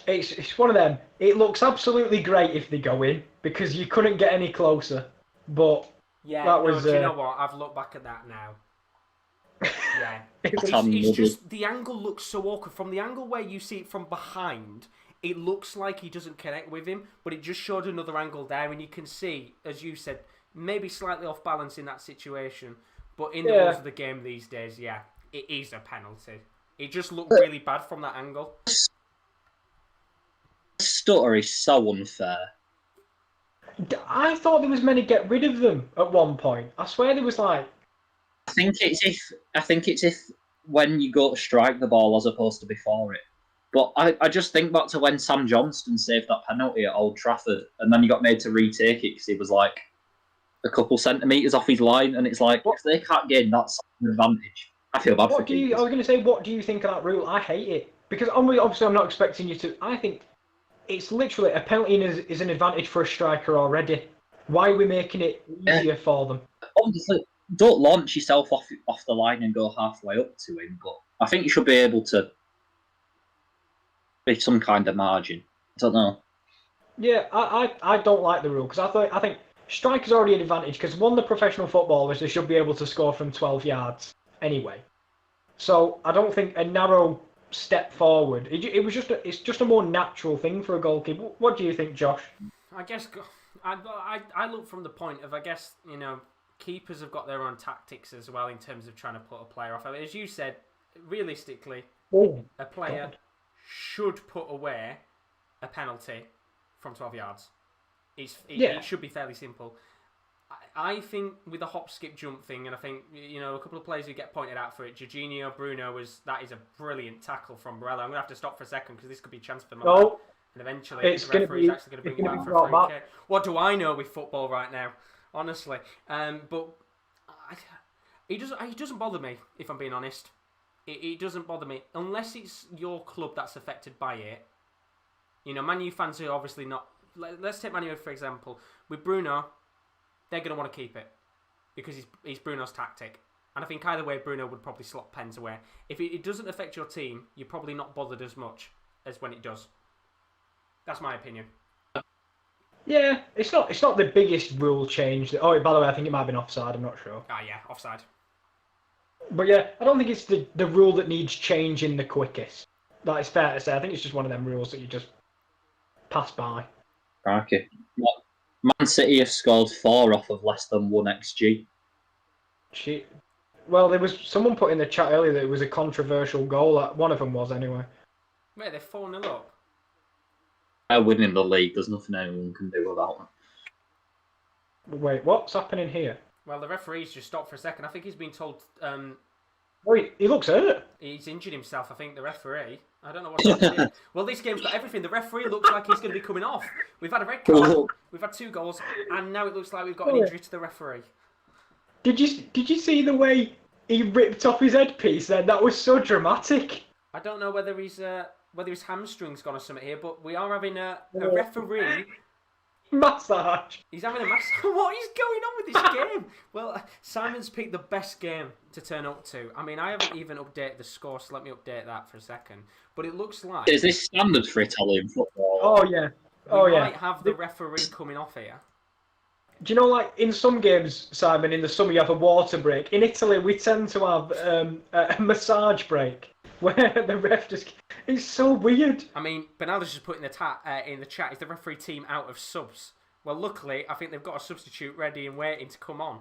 It's one of them. It looks absolutely great if they go in because you couldn't get any closer. But that was. Do you know what? I've looked back at that now. Yeah, it's just the angle looks so awkward. From the angle where you see it from behind, it looks like he doesn't connect with him, but it just showed another angle there, and you can see, as you said, maybe slightly off balance in that situation. But in the rules of the game these days, it is a penalty. It just looked really bad from that angle. Stutter is so unfair. I thought there was meant to get rid of them at one point. I swear there was like. I think it's if when you go to strike the ball as opposed to before it. But I just think back to when Sam Johnston saved that penalty at Old Trafford, and then he got made to retake it because he was like a couple centimetres off his line, and it's like if they can't gain that advantage, I feel bad for keepers. I was going to say, what do you think of that rule? I hate it because obviously I'm not expecting you to. I think it's literally a penalty is an advantage for a striker already. Why are we making it easier for them? Obviously, don't launch yourself off the line and go halfway up to him, but I think you should be able to be some kind of margin. I don't know. Yeah, I don't like the rule because I think striker's already an advantage because one, the professional footballers, they should be able to score from 12 yards anyway. So I don't think a narrow step forward. It's just a more natural thing for a goalkeeper. What do you think, Josh? I guess I look from the point of, I guess, keepers have got their own tactics as well in terms of trying to put a player off. I mean, as you said, realistically, a player should put away a penalty from 12 yards. It should be fairly simple. I think with the hop, skip, jump thing, and I think a couple of players who get pointed out for it. Jorginho, Bruno that is a brilliant tackle from Barella. I'm gonna have to stop for a second because this could be a chance for my man. And eventually, the referee's actually going to bring it back for a free kick. What do I know with football right now? Honestly, but he doesn't bother me if I'm being honest. It doesn't bother me unless it's your club that's affected by it. Man U fans are obviously not. Let's take Man U for example. With Bruno, they're going to want to keep it because he's Bruno's tactic. And I think either way, Bruno would probably slot pens away. If it doesn't affect your team, you're probably not bothered as much as when it does. That's my opinion. Yeah, it's not the biggest rule change. Oh, by the way, I think it might have been offside. I'm not sure. Yeah, offside. But yeah, I don't think it's the rule that needs changing the quickest. That is fair to say. I think it's just one of them rules that you just pass by. Okay. Man City have scored 4 off of less than 1 XG. Well, there was someone put in the chat earlier that it was a controversial goal. One of them was anyway. Wait, they're 4-0 up. They're winning the league. There's nothing anyone can do about them. Wait, what's happening here? Well, the referee's just stopped for a second. I think he's been told. He looks hurt. He's injured himself. I think the referee. I don't know what's happening. Well, this game's got everything. The referee looks like he's going to be coming off. We've had a red card. We've had 2 goals, and now it looks like we've got an injury to the referee. Did you see the way he ripped off his headpiece? Then that was so dramatic. I don't know whether his hamstring's gone or something here, but we are having a referee massage. He's having a massage. What is going on with this game? Well, Simon's picked the best game to turn up to. I mean, I haven't even updated the score, so let me update that for a second. But it looks like... Is this standard for Italian football? Oh, yeah. We might have the referee coming off here. Do you know, like, in some games, Simon, in the summer you have a water break. In Italy, we tend to have a massage break where the ref just... It's so weird. I mean, Bernardo's just put in the chat, is the referee team out of subs? Well, luckily, I think they've got a substitute ready and waiting to come on.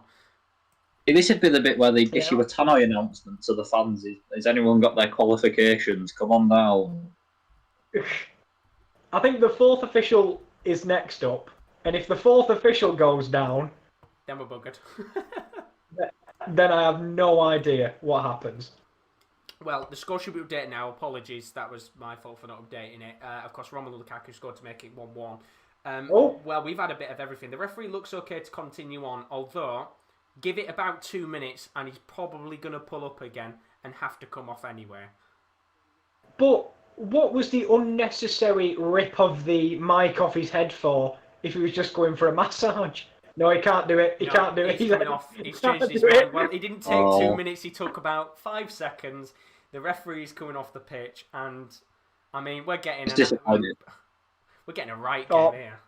This would be the bit where they issue a tannoy announcement to the fans. Has anyone got their qualifications? Come on down. I think the 4th official is next up. And if the 4th official goes down... Then we're buggered. Then I have no idea what happens. Well, the score should be updated now. Apologies, that was my fault for not updating it. Of course, Romelu Lukaku scored to make it 1-1. Well, we've had a bit of everything. The referee looks okay to continue on, although give it about 2 minutes and he's probably going to pull up again and have to come off anyway. But what was the unnecessary rip of the mic off his head for if he was just going for a massage? No, he can't do it. He can't do it. He's coming off. He's changed his mind. Well, he didn't take 2 minutes. He took about 5 seconds. The referee's coming off the pitch, and I mean, we're getting a right game here.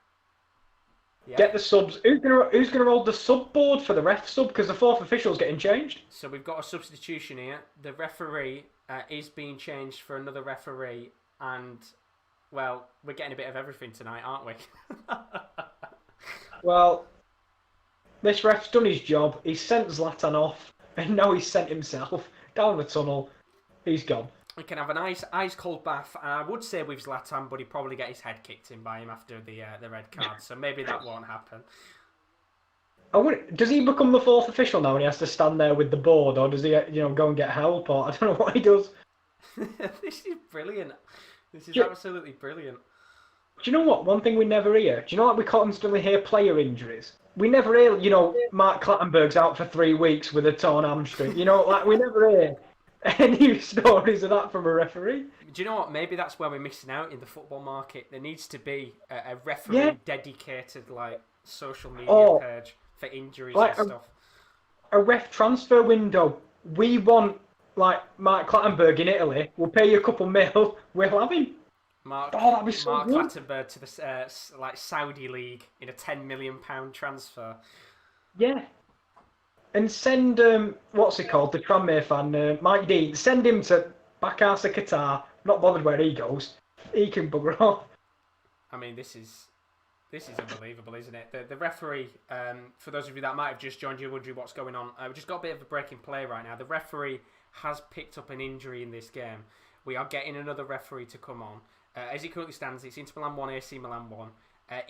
Yeah. Get the subs. Who's gonna hold the sub board for the ref sub? Because the 4th official's getting changed. So we've got a substitution here. The referee is being changed for another referee, and well, we're getting a bit of everything tonight, aren't we? Well, this ref's done his job. He's sent Zlatan off, and now he's sent himself down the tunnel. He's gone. He can have a nice ice cold bath. I would say with Zlatan, but he'd probably get his head kicked in by him after the red card. So maybe that won't happen. Does he become the 4th official now, and he has to stand there with the board, or does he, go and get help, or I don't know what he does? This is brilliant. This is absolutely brilliant. Do you know what? One thing we never hear. Do you know, like, we constantly hear player injuries. We never hear, Mark Clattenburg's out for 3 weeks with a torn hamstring. Like, we never hear any stories of that from a referee. Do you know what? Maybe that's where we're missing out in the football market. There needs to be a referee dedicated, like, social media Oh, page for injuries like and stuff. a ref transfer window. We want like Mark Clattenburg in Italy. We'll pay you a couple mil. We'll have him. Mark Oh, that'd be so Mark good. Clattenburg to the like Saudi league in a £10 million transfer. Yeah. And send what's he called? The Tranmere fan, Mike Dean. Send him to Baccarsa Qatar. Not bothered where he goes. He can bugger off. I mean, this is unbelievable, isn't it? The referee, for those of you that might have just joined you wondering what's going on, we've just got a bit of a break in play right now. The referee has picked up an injury in this game. We are getting another referee to come on. As it currently stands, it's Inter Milan 1, AC Milan 1.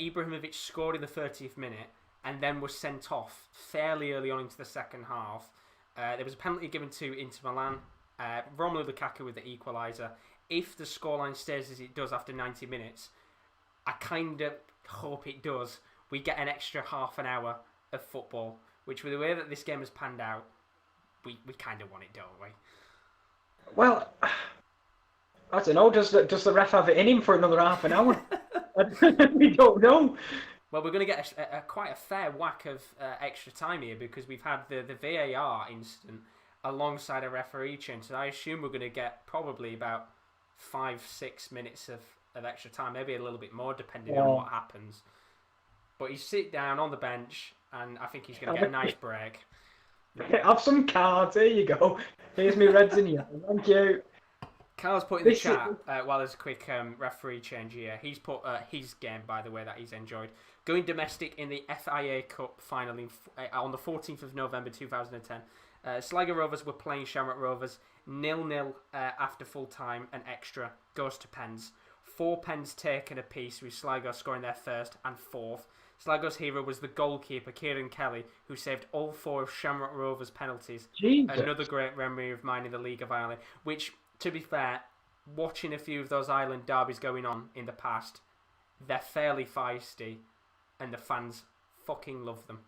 Ibrahimovic scored in the 30th minute and then was sent off fairly early on into the second half. There was a penalty given to Inter Milan. Romelu Lukaku with the equaliser. If the scoreline stays as it does after 90 minutes, I kind of hope it does. We get an extra half an hour of football, which with the way that this game has panned out, we kind of want it, don't we? Well, I don't know. Does the ref have it in him for another half an hour? We don't know. Well, we're going to get quite a fair whack of extra time here because we've had the VAR incident alongside a referee change. So I assume we're going to get probably about 5-6 minutes of extra time, maybe a little bit more depending on what happens. But he's sit down on the bench and I think he's going to get a nice break. Have some cards. Here you go. Here's me reds and yellow. Thank you. Carl's put in the chat while there's a quick referee change here. He's put his game, by the way, that he's enjoyed. Going domestic in the FIA Cup final on the 14th of November 2010. Sligo Rovers were playing Shamrock Rovers 0-0 after full time and extra. Goes to pens. 4 pens taken apiece, with Sligo scoring their first and fourth. Sligo's hero was the goalkeeper, Kieran Kelly, who saved all 4 of Shamrock Rovers' penalties. Jesus. Another great memory of mine in the League of Ireland, which, to be fair, watching a few of those island derbies going on in the past, they're fairly feisty, and the fans fucking love them.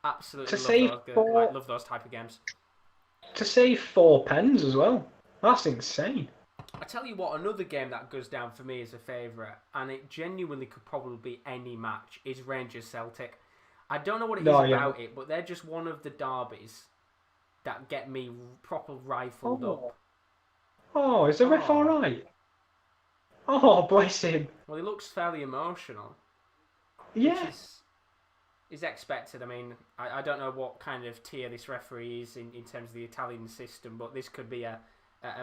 Absolutely love those type of games. To save 4 pens as well. That's insane. I tell you what, another game that goes down for me as a favourite, and it genuinely could probably be any match, is Rangers Celtic. I don't know what it is about it, but they're just one of the derbies that get me proper rifled up. Oh, is the ref alright? Oh, bless him. Well, he looks fairly emotional. Yeah. Which is expected. I mean, I don't know what kind of tier this referee is in terms of the Italian system, but this could be a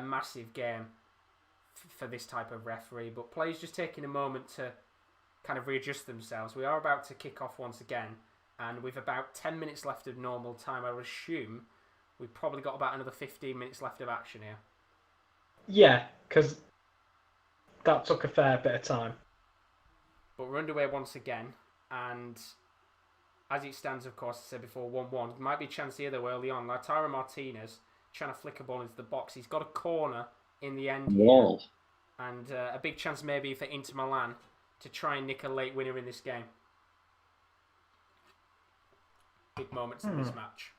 massive game for this type of referee. But players just taking a moment to kind of readjust themselves. We are about to kick off once again, and with about 10 minutes left of normal time, I would assume we've probably got about another 15 minutes left of action here. Yeah, because that took a fair bit of time. But we're underway once again, and as it stands, of course, I said before, 1-1. Might be a chance here, though, early on. Lautaro Martinez trying to flick a ball into the box. He's got a corner in the end here, and a big chance maybe for Inter Milan to try and nick a late winner in this game. Big moments in this match.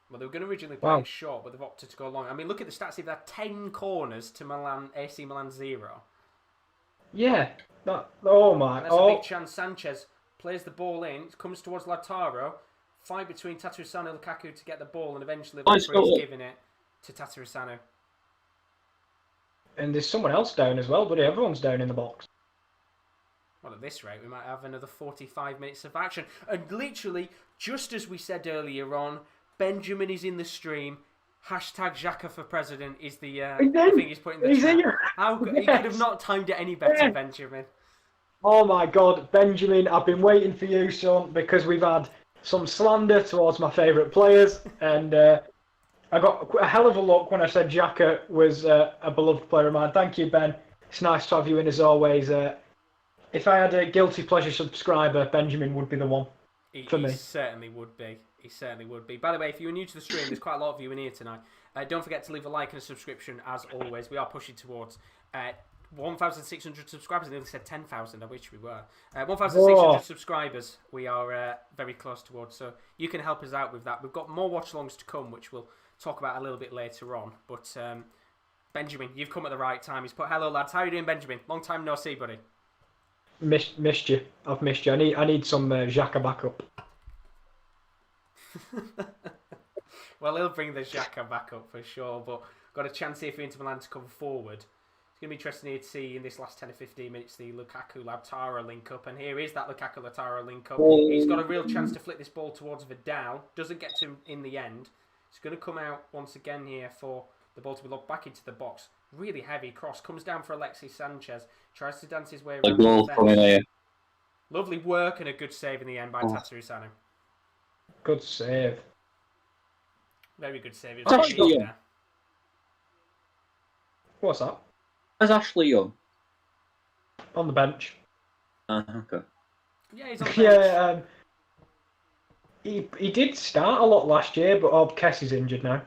Well, they were going to originally play it short, but they've opted to go long. I mean, look at the stats. They've had 10 corners to AC Milan 0. Yeah. Oh, my. And that's a big chance. Sanchez plays the ball in, comes towards Lautaro. Fight between Tatarusanu and Lukaku to get the ball, and eventually the referee is giving it to Tatarusanu. And there's someone else down as well, buddy. Everyone's down in the box. Well, at this rate, we might have another 45 minutes of action. And literally, just as we said earlier on, Benjamin is in the stream. Hashtag Xhaka for president is the thing he's putting in the chat. He could have not timed it any better, Benjamin. Oh my God, Benjamin, I've been waiting for you, son, because we've had some slander towards my favourite players, and I got a hell of a look when I said Xhaka was a beloved player of mine. Thank you, Ben. It's nice to have you in as always. If I had a guilty pleasure subscriber, Benjamin would be the one for me. He certainly would be. He certainly would be. By the way, if you're new to the stream, there's quite a lot of you in here tonight. Don't forget to leave a like and a subscription, as always. We are pushing towards 1,600 subscribers. I nearly said 10,000. I wish we were. 1,600 subscribers we are very close towards. So you can help us out with that. We've got more watch-alongs to come, which we'll talk about a little bit later on. But Benjamin, you've come at the right time. He's put, hello, lads. How are you doing, Benjamin? Long time no see, buddy. Missed you. I've missed you. I need some Xhaka backup. Well, he'll bring the Xhaka back up for sure, but got a chance here for Inter Milan to come forward. It's going to be interesting here to see in this last 10 or 15 minutes the Lukaku-Lautaro link-up, and here is that Lukaku-Lautaro link-up. He's got a real chance to flip this ball towards Vidal, doesn't get to him in the end. It's going to come out once again here for the ball to be lobbed back into the box. Really heavy cross, comes down for Alexis Sanchez, tries to dance his way around the fence. Lovely work and a good save in the end by Tatarusanu. Good save. Very good save. What's that? Where's Ashley Young? On the bench. Okay. Yeah, he's on the bench. Yeah, he did start a lot last year, but Kess is injured now.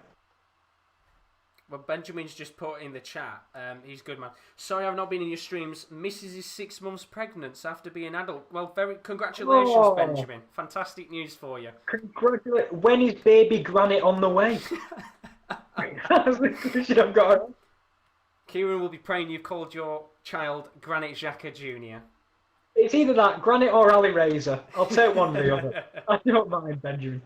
Well, Benjamin's just put in the chat. He's good, man. Sorry, I've not been in your streams. Mrs. is 6 months pregnant after being an adult. Well, congratulations, Benjamin. Fantastic news for you. Congratulations. When is baby Granite on the way? That's the question I've got. Kieran will be praying you've called your child Granite Xhaka Jr. It's either that, Granite or Ali Razor. I'll take one or the other. I don't mind, Benjamin.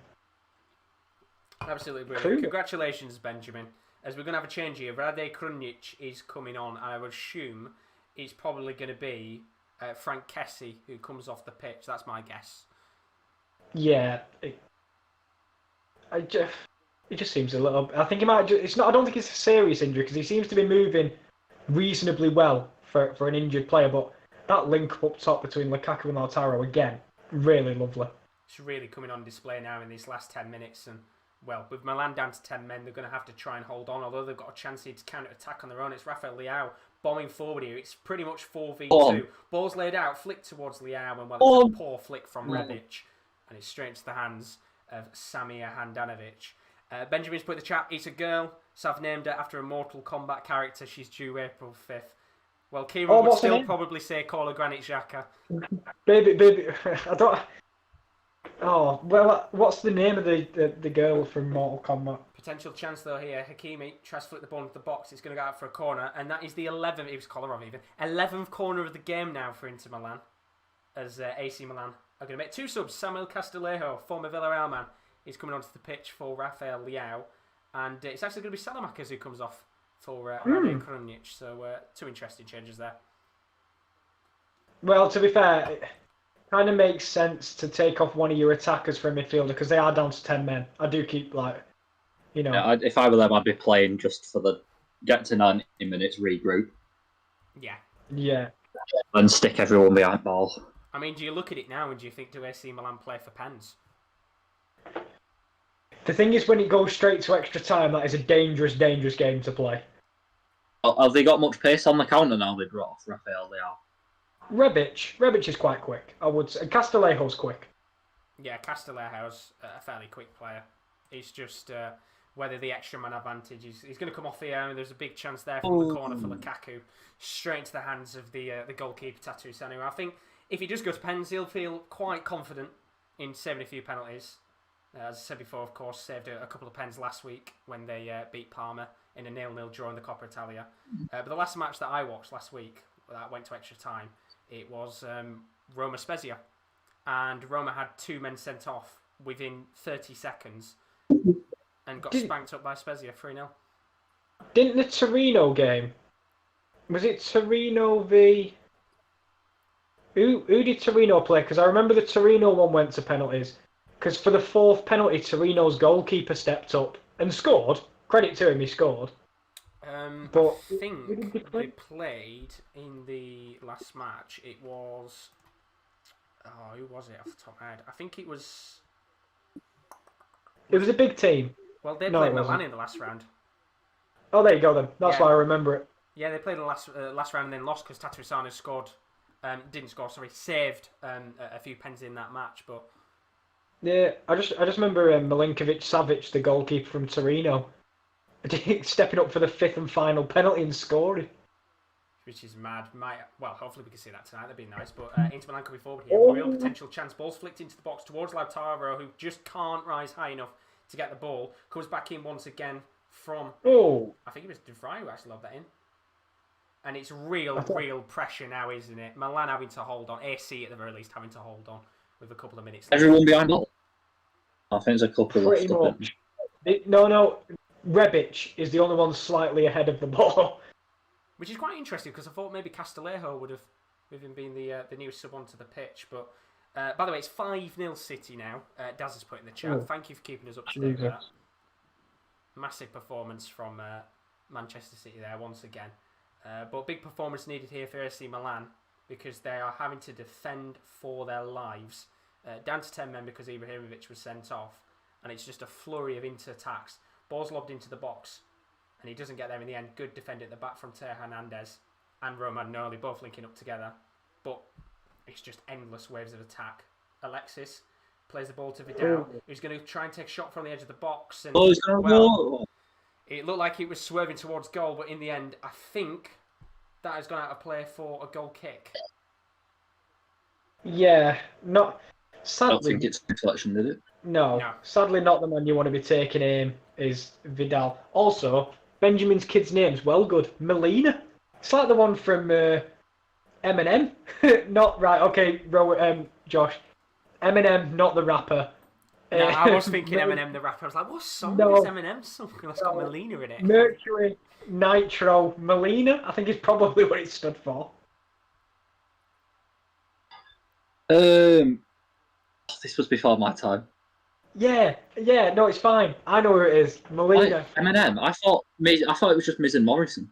Absolutely brilliant. Congratulations, Benjamin. As we're going to have a change here, Rade Krunic is coming on, and I would assume it's probably going to be Frank Kessie who comes off the pitch. That's my guess. Yeah. It just seems a little... I think he might... It's not. I don't think it's a serious injury, because he seems to be moving reasonably well for an injured player, but that link up top between Lukaku and Lautaro, again, really lovely. It's really coming on display now in these last 10 minutes, and well, with Milan down to 10 men, they're going to have to try and hold on, although they've got a chance here to counter-attack on their own. It's Rafael Leao bombing forward here. It's pretty much 4v2. Ball's laid out, flicked towards Leao, and well, it's a poor flick from Rebic, and it's straight into the hands of Samir Handanovic. Benjamin's put in the chat, it's a girl, so I've named her after a Mortal Kombat character. She's due April 5th. Well, Kieran would still probably say call her Granit Xhaka. Baby, I don't... Oh, well, what's the name of the girl from Mortal Kombat? Potential chance, though, here. Hakimi tries to flick the ball into the box. It's going to go out for a corner, and that is the 11th... It was Kolarov, even. 11th corner of the game now for Inter Milan, as AC Milan are going to make two subs. Samuel Castillejo, former Villarreal man, is coming onto the pitch for Rafael Leao, and it's actually going to be Salamakers who comes off for Rade Krunic. So, two interesting changes there. Well, to be fair... It kind of makes sense to take off one of your attackers for a midfielder, because they are down to 10 men. I do keep, like, you know... Yeah, if I were them, I'd be playing just for the get to 90 minutes regroup. Yeah. Yeah. And stick everyone behind ball. I mean, do you look at it now and do you think, do AC Milan play for pens? The thing is, when it goes straight to extra time, that is a dangerous, dangerous game to play. Have they got much pace on the counter now they brought off Rafael Leao? Rebic is quite quick, I would say. Castillejo's quick. Yeah, Castillejo's a fairly quick player. It's just whether the extra man advantage he's going to come off here, and there's a big chance there from the corner for Lukaku, straight into the hands of the goalkeeper Tatarusanu. I think if he does go to pens, he'll feel quite confident in saving a few penalties. As I said before, of course, saved a couple of pens last week when they beat Parma in a 0-0 draw in the Coppa Italia. But the last match that I watched last week, that went to extra time, it was Roma Spezia, and Roma had two men sent off within 30 seconds and got spanked up by Spezia 3-0. Didn't the Torino game, was it Torino v... Who did Torino play? Because I remember the Torino one went to penalties, because for the fourth penalty, Torino's goalkeeper stepped up and scored. Credit to him, he scored. But I think they played in the last match. It was... Oh, who was it off the top of my head? I think it was... It was a big team. Well, they played Milan in the last round. Oh, there you go then. That's why I remember it. Yeah, they played the last round and then lost because Tatarusanu scored... saved a few pens in that match, but... Yeah, I just remember Milinkovic-Savic, the goalkeeper from Torino, stepping up for the fifth and final penalty and scoring. Which is mad. Well, hopefully we can see that tonight. That'd be nice. But Inter Milan coming forward here. Real potential chance. Ball's flicked into the box towards Lautaro, who just can't rise high enough to get the ball. Comes back in once again from... Oh! I think it was De Vrij who actually lobbed that in. And it's real pressure now, isn't it? Milan having to hold on. AC, at the very least, having to hold on with a couple of minutes left. Everyone behind ball. I think there's a couple Pretty left. much. No. Rebic is the only one slightly ahead of the ball. Which is quite interesting, because I thought maybe Castillejo would have, with him being the newest sub onto the pitch. But, by the way, it's 5-0 City now. Daz has put in the chat. Thank you for keeping us up to date with that. Massive performance from Manchester City there, once again. But big performance needed here for AC Milan, because they are having to defend for their lives. Down to 10 men because Ibrahimovic was sent off. And it's just a flurry of Inter attacks. Ball's lobbed into the box. And he doesn't get there in the end. Good defend at the back from Teo Hernandez and Romagnoli, both linking up together. But it's just endless waves of attack. Alexis plays the ball to Vidal, who's going to try and take a shot from the edge of the box. And, it looked like it was swerving towards goal, but in the end, I think that has gone out of play for a goal kick. Yeah, not... Sadly, I don't think it's a deflection, did it? No, sadly not the man you want to be taking aim is Vidal. Also, Benjamin's kid's name's well good. Melina. It's like the one from Eminem. Not right. Okay, Josh. Eminem, not the rapper. No, I was thinking Eminem the rapper. I was like, what song is Eminem song? That's got Melina in it. Mercury, Nitro, Melina. I think is probably what it stood for. This was before my time. Yeah, no, it's fine. I know who it is. Melina. Eminem. I thought it was just Miz and Morrison.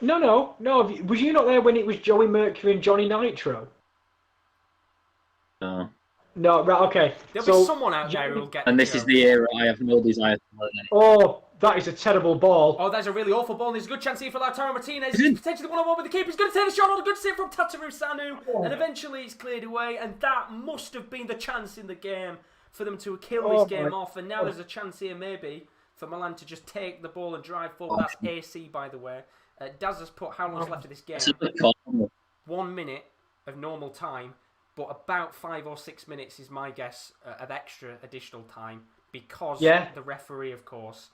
No. Was you not there when it was Joey Mercury and Johnny Nitro? No. No, right, okay. There'll be someone out there who will get. And this is the era I have no desire to learn anything. Oh, that is a terrible ball. Oh, that's a really awful ball. There's a good chance here for Lautaro Martinez. He's potentially one-on-one with the keeper. He's going to take the shot on a good save from Tataru Sanu. And eventually it's cleared away. And that must have been the chance in the game for them to kill this game off. And now there's a chance here maybe for Milan to just take the ball and drive forward. That's AC, by the way. Daz has put how long's left of this game? 1 minute of normal time. But about 5 or 6 minutes is my guess of extra additional time. Because the referee, of course...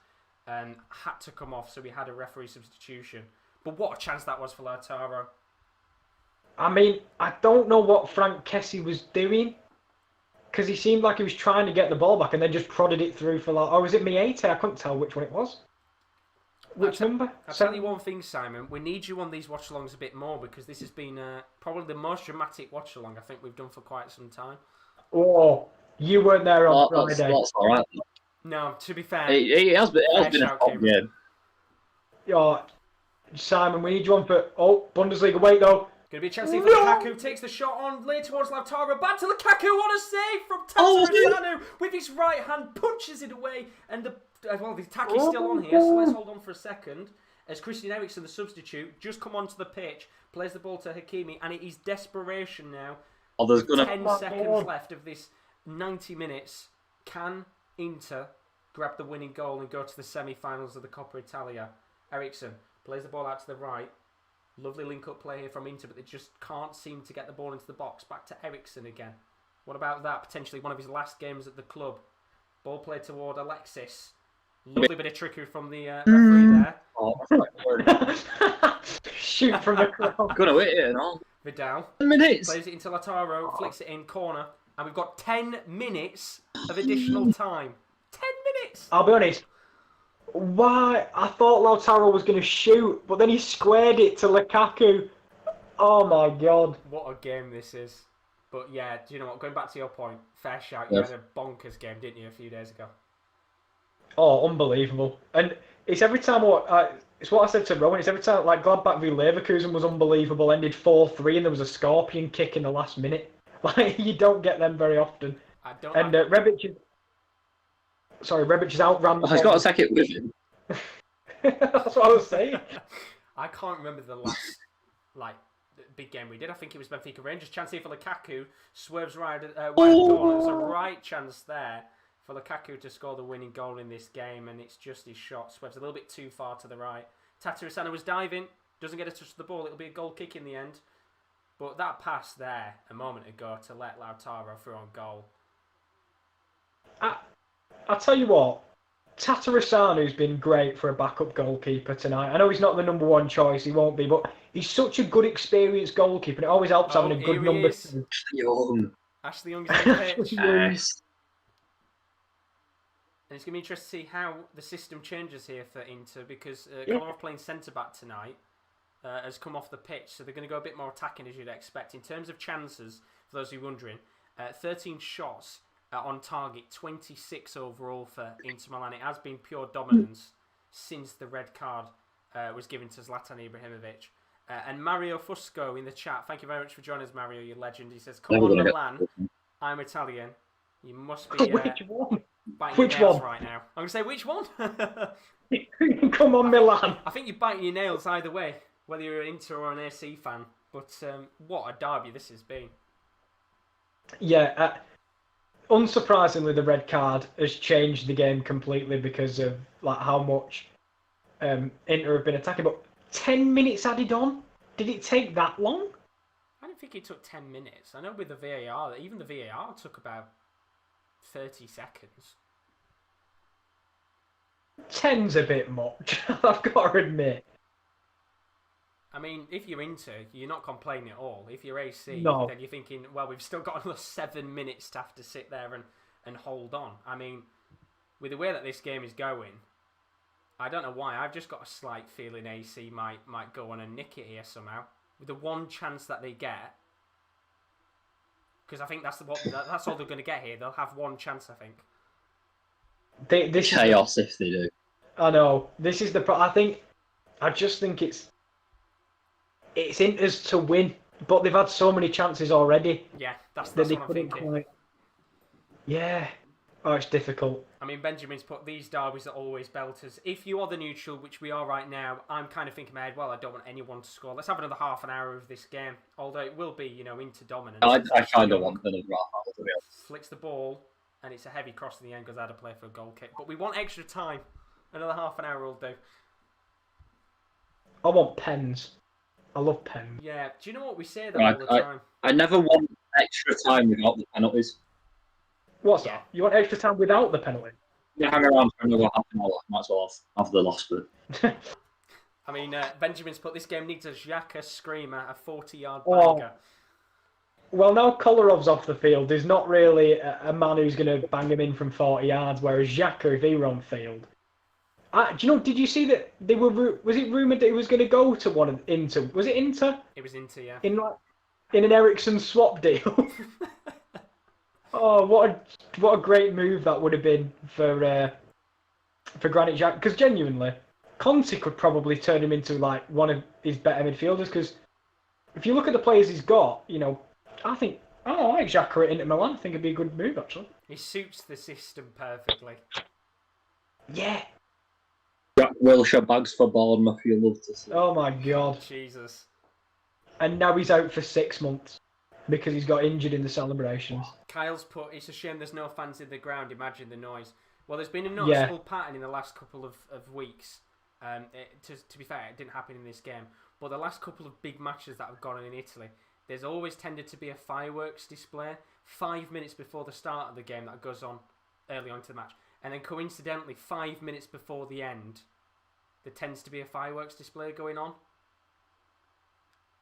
had to come off, so we had a referee substitution. But what a chance that was for Lautaro. I mean, I don't know what Frank Kessie was doing, because he seemed like he was trying to get the ball back and then just prodded it through for like, was it Miete? I couldn't tell which one it was. Which number? I'll tell you one thing, Simon. We need you on these watch-alongs a bit more, because this has been probably the most dramatic watch-along I think we've done for quite some time. Oh, you weren't there on Friday. That's all right. No, to be fair, it has been a top game. Yeah, Simon, we need you on for Bundesliga. Wait though. Going to be a chance here for Lukaku. Takes the shot on, laid towards Lautaro. Back to Lukaku. What a save from Tataru with his right hand, punches it away, and the attack is still on here. So let's hold on for a second. As Christian Eriksen, the substitute, just come onto the pitch, plays the ball to Hakimi, and it is desperation now. There's 10 seconds left of this 90 minutes. Can Inter grab the winning goal and go to the semi-finals of the Coppa Italia? Eriksen plays the ball out to the right. Lovely link-up play here from Inter, but they just can't seem to get the ball into the box. Back to Eriksen again. What about that? Potentially one of his last games at the club. Ball played toward Alexis. Lovely bit of trickery from the referee there. Shoot from the crowd. Gonna wait it and all. Vidal 10 minutes. plays it into Lautaro, flicks it in corner. And we've got 10 minutes of additional time. 10 minutes! I'll be honest. Why? I thought Lautaro was going to shoot, but then he squared it to Lukaku. Oh my god. What a game this is. But yeah, do you know what? Going back to your point, fair shout. You had a bonkers game, didn't you, a few days ago? Oh, unbelievable. And it's every time it's what I said to Rowan. It's every time, like Gladbach v Leverkusen was unbelievable, ended 4-3, and there was a scorpion kick in the last minute. Like, you don't get them very often. Rebic is outran. He's got to take it with him. That's what I was saying. I can't remember the last big game we did. I think it was Benfica Rangers. Chance here for Lukaku. Swerves right at the goal. It was a right chance there for Lukaku to score the winning goal in this game, and it's just his shot. Swerves a little bit too far to the right. Tataru was diving. Doesn't get a touch of the ball. It'll be a goal kick in the end. But that pass there a moment ago to let Lautaro through on goal. I'll tell you what. Tatarasanu's been great for a backup goalkeeper tonight. I know he's not the number one choice, he won't be, but he's such a good, experienced goalkeeper, and it always helps having a good number two. Young. Ashley Young's on the pitch. Yes. And it's going to be interesting to see how the system changes here for Inter, because Kolarov playing centre-back tonight has come off the pitch, so they're going to go a bit more attacking, as you'd expect. In terms of chances, for those who are wondering, 13 shots on target, 26 overall for Inter Milan. It has been pure dominance since the red card was given to Zlatan Ibrahimovic. And Mario Fusco in the chat, thank you very much for joining us, Mario, you legend. He says, come on Milan, I'm Italian. You must be Which one? biting your nails right now. I'm going to say, which one? Come on, Milan. I think you're biting your nails either way, whether you're an Inter or an AC fan. But what a derby this has been. Yeah, unsurprisingly, the red card has changed the game completely because of like how much Inter have been attacking. But 10 minutes added on? Did it take that long? I don't think it took 10 minutes. I know with the VAR, even the VAR took about 30 seconds. 10's a bit much, I've got to admit. I mean, if you're Inter, you're not complaining at all. If you're AC, No. then you're thinking, well, we've still got another 7 minutes to have to sit there and hold on. I mean, with the way that this game is going, I don't know why. I've just got a slight feeling AC might go on and nick it here somehow. With the one chance that they get. Because I think that's all they're going to get here. They'll have one chance, I think. This Chaos if they do. I know. This is the I just think it's Inter's to win, but they've had so many chances already. Yeah, that's that they what I'm couldn't thinking. quite. Yeah. Oh, it's difficult. I mean, Benjamin's put these derbies are always belters. If you are the neutral, which we are right now, I'm kind of thinking in my head, well, I don't want anyone to score. Let's have another half an hour of this game. Although it will be, Inter dominance. I kind of want another half hour to be honest. Flicks the ball, and it's a heavy cross in the end because I had to play for a goal kick. But we want extra time. Another half an hour will do. I want pens. I love pens. Yeah. Do you know what we say that all the time? I never want extra time without the penalties. What's that? You want extra time without the penalty? You hang around for another half an hour, might as well have the last bit. I mean, Benjamin's put this game needs a Xhaka screamer, a 40-yard Oh. banger. Well, now Kolarov's off the field, there's not really a man who's going to bang him in from 40 yards, whereas Xhaka, if he were on field... did you see that they were... Was it rumoured that he was going to go to one of Inter? Was it Inter? It was Inter, yeah. In an Eriksen swap deal? Oh, what a great move that would have been for Granit Xhaka. Because genuinely, Conte could probably turn him into like one of his better midfielders. Because if you look at the players he's got, I like Xhaka at Inter Milan. I think it'd be a good move actually. He suits the system perfectly. Yeah. Jack Wilshere bags for Bournemouth, you'll love to see. Oh my god. Jesus. And now he's out for 6 months because he's got injured in the celebrations. Kyle's put, it's a shame there's no fans in the ground, imagine the noise. Well, there's been a noticeable pattern in the last couple of weeks. To be fair, it didn't happen in this game. But the last couple of big matches that have gone on in Italy, there's always tended to be a fireworks display 5 minutes before the start of the game that goes on early on to the match. And then coincidentally, 5 minutes before the end, there tends to be a fireworks display going on.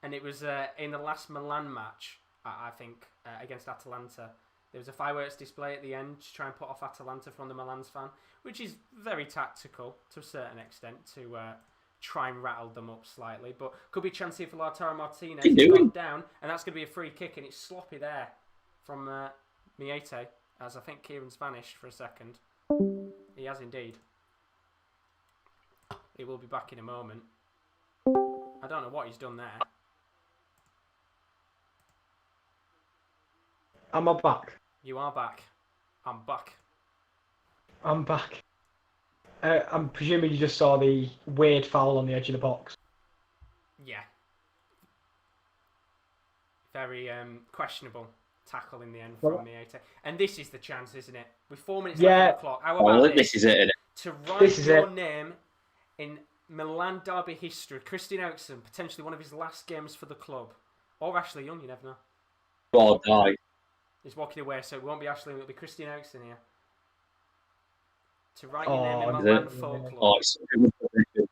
And it was in the last Milan match, I think, against Atalanta. There was a fireworks display at the end to try and put off Atalanta from the Milan's fan, which is very tactical to a certain extent to try and rattle them up slightly. But could be a chance here for Lautaro Martinez. He's gone down, and that's going to be a free kick, and it's sloppy there from Miete, as I think Kieran's vanished for a second. He has indeed. He will be back in a moment. I don't know what he's done there. Am I back? You are back. I'm back. I'm back. I'm presuming you just saw the weird foul on the edge of the box. Yeah. Very questionable tackle in the end from Miete. And this is the chance, isn't it? With 4 minutes left on the clock. How about this is it, isn't it? To write your name in Milan derby history. Christian Eriksen, potentially one of his last games for the club. Or Ashley Young, you never know. God, die. He's walking away, so it won't be Ashley Young, it'll be Christian Eriksen here. to write your name in Oh, Milan is it? folklore. Oh, it's such a good position.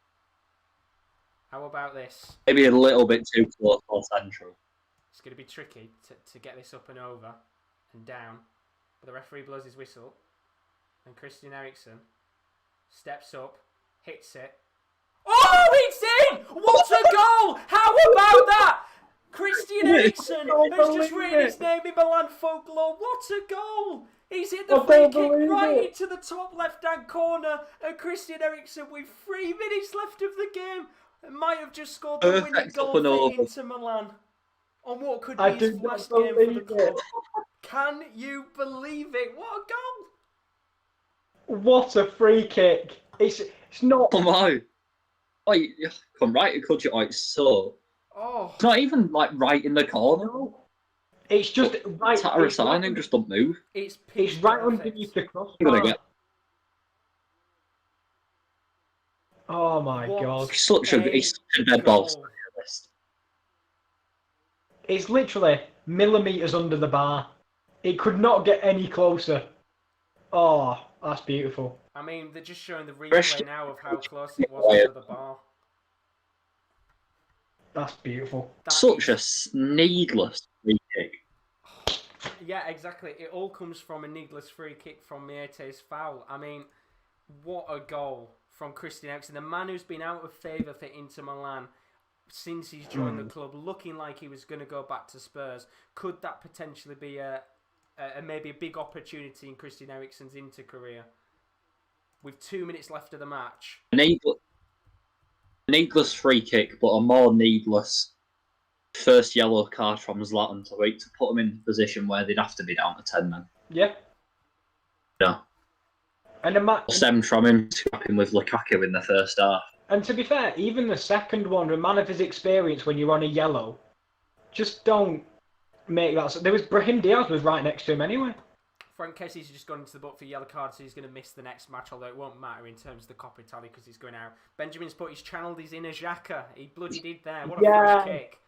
How about this? Maybe a little bit too close or central. It's going to be tricky to get this up and over and down. But the referee blows his whistle. And Christian Eriksen steps up, hits it. Oh, it's in! What a goal! How about that? Christian Eriksen has just written his name in Milan folklore. What a goal! He's hit the free kick right into the top left-hand corner. And Christian Eriksen, with 3 minutes left of the game, might have just scored the winning goal for Inter Milan on what could be his last game for the club. Can you believe it? What a goal! What a free kick! It's not. Come on. Oh, come right, could you? Oh, it's so. Oh. It's not even like right in the corner. No. It's just right. Tatarasainu just don't move. It's right underneath the crossbar. Oh my god! He's such a dead ball specialist. It's literally millimeters under the bar. It could not get any closer. Oh, that's beautiful. I mean, they're just showing the replay now of how close it was to the bar. That's beautiful. Such a needless free kick. Yeah, exactly. It all comes from a needless free kick from Miete's foul. I mean, what a goal from Christian Eriksen, the man who's been out of favour for Inter Milan since he's joined the club, looking like he was going to go back to Spurs. Could that potentially be maybe a big opportunity in Christian Eriksen's Inter career? With 2 minutes left of the match. Needless free kick, but a more needless first yellow card from Zlatan to put them in a position where they'd have to be down to 10 men. Yeah. Yeah. And the match stemmed from him scrapping with Lukaku in the first half. And to be fair, even the second one, a man of his experience when you're on a yellow, just don't make that. There was Brahim Diaz was right next to him anyway. Frank Kessie's just gone into the book for yellow card, so he's going to miss the next match, although it won't matter in terms of the Coppa Italia because he's going out. Benjamin's channeled his inner Xhaka. He bloody did there. What a free kick.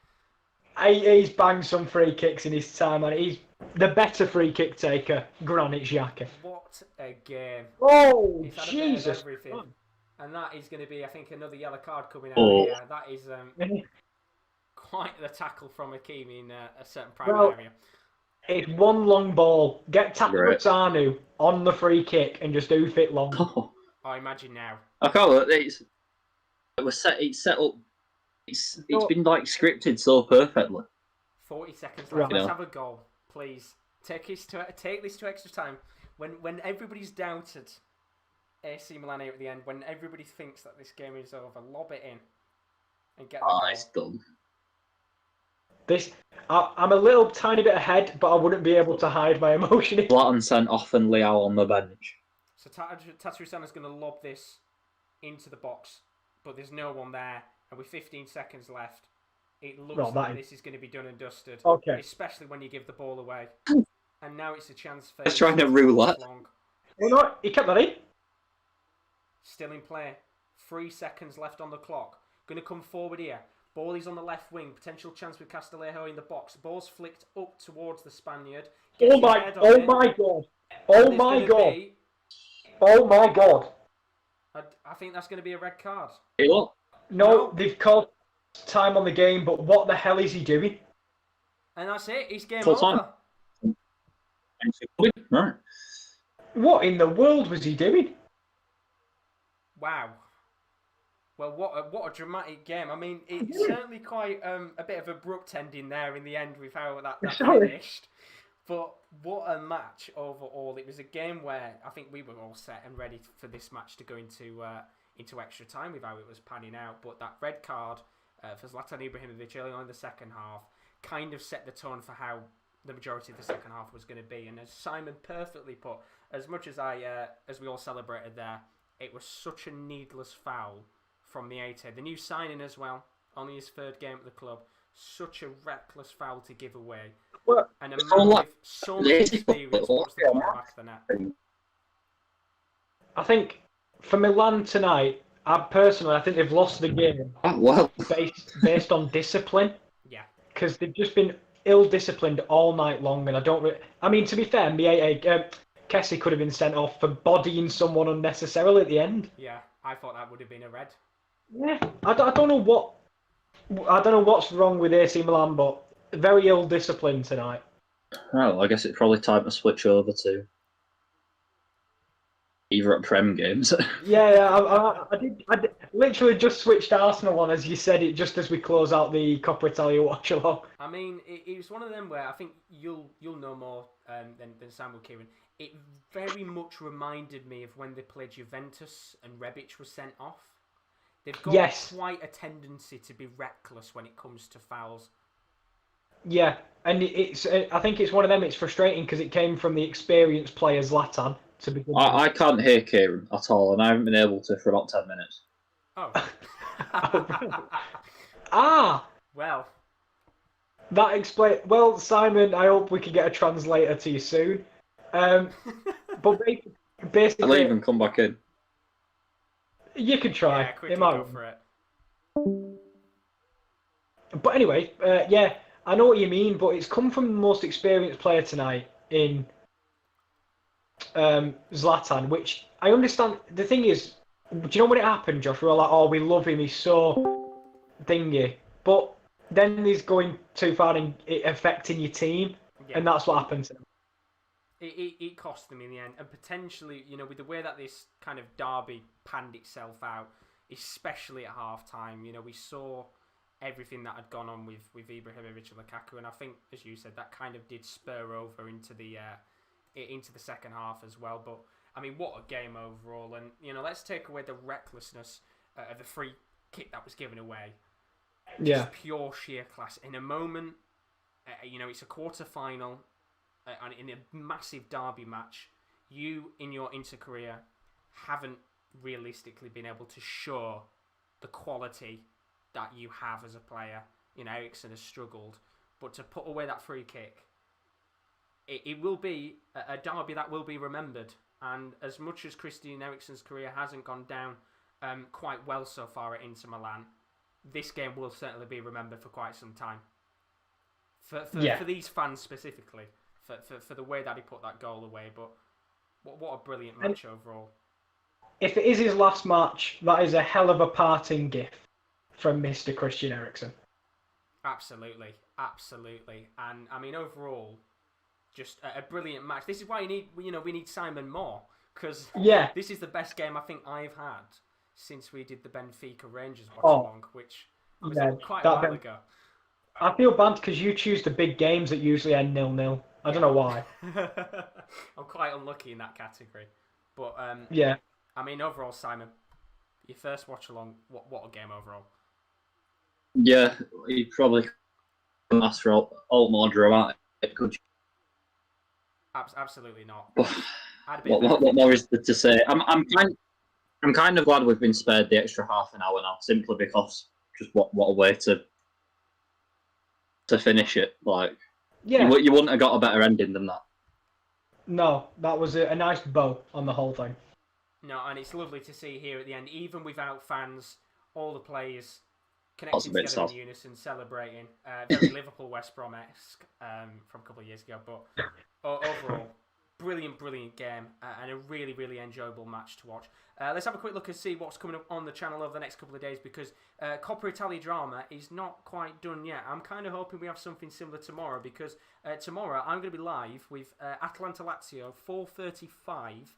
He's banged some free kicks in his time, and he's the better free kick taker, Granit Xhaka. What a game. Oh, Jesus. And that is going to be, I think, another yellow card coming out here. That is quite the tackle from Hakimi in a certain private area. It's one long ball. Get Tatarusanu on the free kick and just oof it long. Oh, imagine now. I can't. It's set up. It's been like scripted so perfectly. 40 seconds left. Let's have a goal, please. Take this to extra time. When everybody's doubted AC Milan here at the end, when everybody thinks that this game is over, lob it in and get the goal. It's done. I'm a little tiny bit ahead, but I wouldn't be able to hide my emotion. Zlatan sent off and Leao on the bench. So Tatarusana's going to lob this into the box, but there's no one there. And with 15 seconds left, it looks like this is going to be done and dusted. Okay. Especially when you give the ball away. And now it's a chance for... He's trying to roulette. Oh no, he kept that in. Still in play. 3 seconds left on the clock. Going to come forward here. Ball is on the left wing. Potential chance with Castillejo in the box. Ball's flicked up towards the Spaniard. Oh my god. Oh my god. Oh my god. I think that's going to be a red card. No, they've called time on the game, but what the hell is he doing? And that's it. It's game over. Right. What in the world was he doing? Wow. Well, what a dramatic game. I mean, it's certainly quite a bit of abrupt ending there in the end with how that finished. But what a match overall. It was a game where I think we were all set and ready for this match to go into extra time with how it was panning out. But that red card for Zlatan Ibrahimovic early on in the second half kind of set the tone for how the majority of the second half was going to be. And as Simon perfectly put, as much as as we all celebrated there, it was such a needless foul from the 8. The new signing as well, only his third game at the club. Such a reckless foul to give away. And a man with so much experience puts the ball back of the net. I think for Milan tonight, I think they've lost the game based on discipline. Yeah. Because they've just been ill-disciplined all night long, and I don't. I mean, to be fair, Kessie could have been sent off for bodying someone unnecessarily at the end. Yeah, I thought that would have been a red. Yeah, I don't know what's wrong with AC Milan, but very ill discipline tonight. Well, I guess it's probably time to switch over to either at Prem games. Yeah, I did literally just switched Arsenal on as you said it, just as we close out the Coppa Italia Watchalong. I mean, it was one of them where I think you'll know more than Sam will, Kieran. It very much reminded me of when they played Juventus and Rebic was sent off. They've got quite a tendency to be reckless when it comes to fouls. Yeah, and I think it's one of them. It's frustrating because it came from the experienced player Zlatan to begin with. I can't hear Kieran at all, and I haven't been able to for about 10 minutes. Oh. Well. That explains. Well, Simon, I hope we can get a translator to you soon. But basically, I'll even come back in. You can try. Yeah, quickly go for it. But anyway, yeah, I know what you mean, but it's come from the most experienced player tonight in Zlatan, which I understand. The thing is, do you know when it happened, Josh? We were like, oh, we love him, he's so thingy. But then he's going too far and it affecting your team, and that's what happened to him. It cost them in the end, and potentially, with the way that this kind of derby panned itself out, especially at half-time, we saw everything that had gone on with Ibrahimovic and Lukaku, and I think, as you said, that kind of did spur over into the second half as well. But I mean, what a game overall! And let's take away the recklessness of the free kick that was given away. Just pure sheer class in a moment. It's a quarter final. And in a massive derby match, you in your Inter career haven't realistically been able to show the quality that you have as a player. Eriksen has struggled, but to put away that free kick, it will be a derby that will be remembered. And as much as Christian Eriksen's career hasn't gone down quite well so far at Inter Milan, this game will certainly be remembered for quite some time. For these fans specifically. For the way that he put that goal away, but what a brilliant match overall. If it is his last match, that is a hell of a parting gift from Mr. Christian Eriksen. Absolutely. And I mean, overall, just a brilliant match. This is why we need Simon more, because this is the best game I think I've had since we did the Benfica Rangers watch-along, which was quite a while ago. I feel bad because you choose the big games that usually end 0-0. I don't know why. I'm quite unlucky in that category. But, I mean, overall, Simon, your first watch-along, what a game overall. Yeah, he probably couldn't ask for all more dramatic, could you? Absolutely not. What more is there to say? I'm kind of glad we've been spared the extra half an hour now, simply because just what a way to finish it. Like, you wouldn't have got a better ending than that. No, that was a nice bow on the whole thing. No, and it's lovely to see here at the end, even without fans, all the players connecting together in unison, celebrating. Very Liverpool West Brom-esque from a couple of years ago, but overall, brilliant game and a really, really enjoyable match to watch. Let's have a quick look and see what's coming up on the channel over the next couple of days, because Coppa Italia drama is not quite done yet. I'm kind of hoping we have something similar tomorrow, because tomorrow I'm going to be live with Atalanta Lazio, 4:35.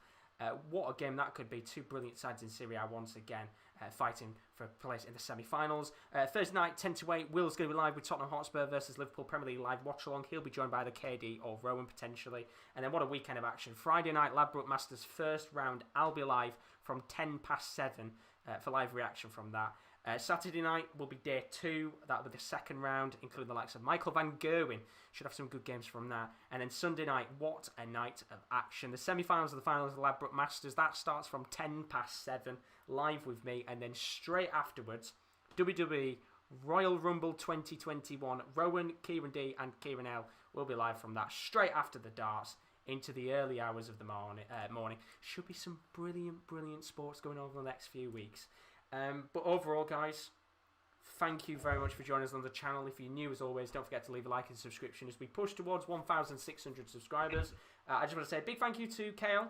What a game that could be. Two brilliant sides in Serie A once again, fighting for a place in the semi-finals. Thursday night, 10 to 8, Will's going to be live with Tottenham Hotspur versus Liverpool Premier League live watch-along. He'll be joined by the KD or Rowan potentially. And then what a weekend of action. Friday night, Ladbroke Masters first round. I'll be live from 7:10 for live reaction from that. Saturday night will be day 2. That'll be the second round, including the likes of Michael van Gerwen. Should have some good games from that. And then Sunday night, what a night of action. The semi-finals of the finals of the Ladbroke Masters, that starts from 7:10, live with me. And then straight afterwards, WWE Royal Rumble 2021. Rowan, Kieran D and Kieran L will be live from that straight after the darts into the early hours of the morning. Should be some brilliant sports going on over the next few weeks. But overall, guys, thank you very much for joining us on the channel. If you're new, as always, don't forget to leave a like and subscription as we push towards 1,600 subscribers. I just want to say a big thank you to KL.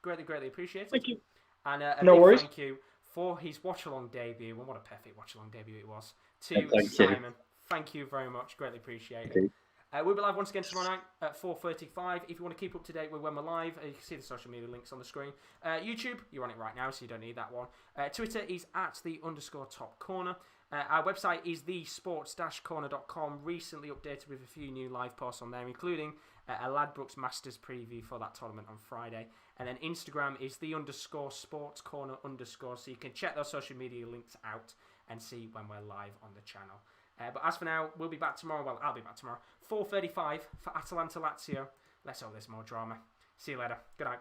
Greatly appreciated. Thank you. And a No big worries. thank you for his watch-along debut. And what a perfect watch-along debut it was. To Thank you. Simon. Thank you very much. Greatly appreciated. We'll be live once again tomorrow night at 4:35. If you want to keep up to date with when we're live, you can see the social media links on the screen. YouTube, you're on it right now, so you don't need that one. Twitter is @the_top corner. Our website is thesports-corner.com, recently updated with a few new live posts on there, including a Ladbrokes Masters preview for that tournament on Friday. And then Instagram is _sportscorner_, so you can check those social media links out and see when we're live on the channel. But as for now, we'll be back tomorrow. Well, I'll be back tomorrow. 4:35 for Atalanta Lazio. Let's hope there's more drama. See you later. Good night.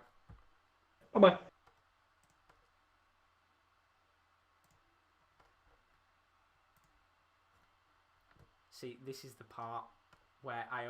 Bye-bye. See, this is the part where I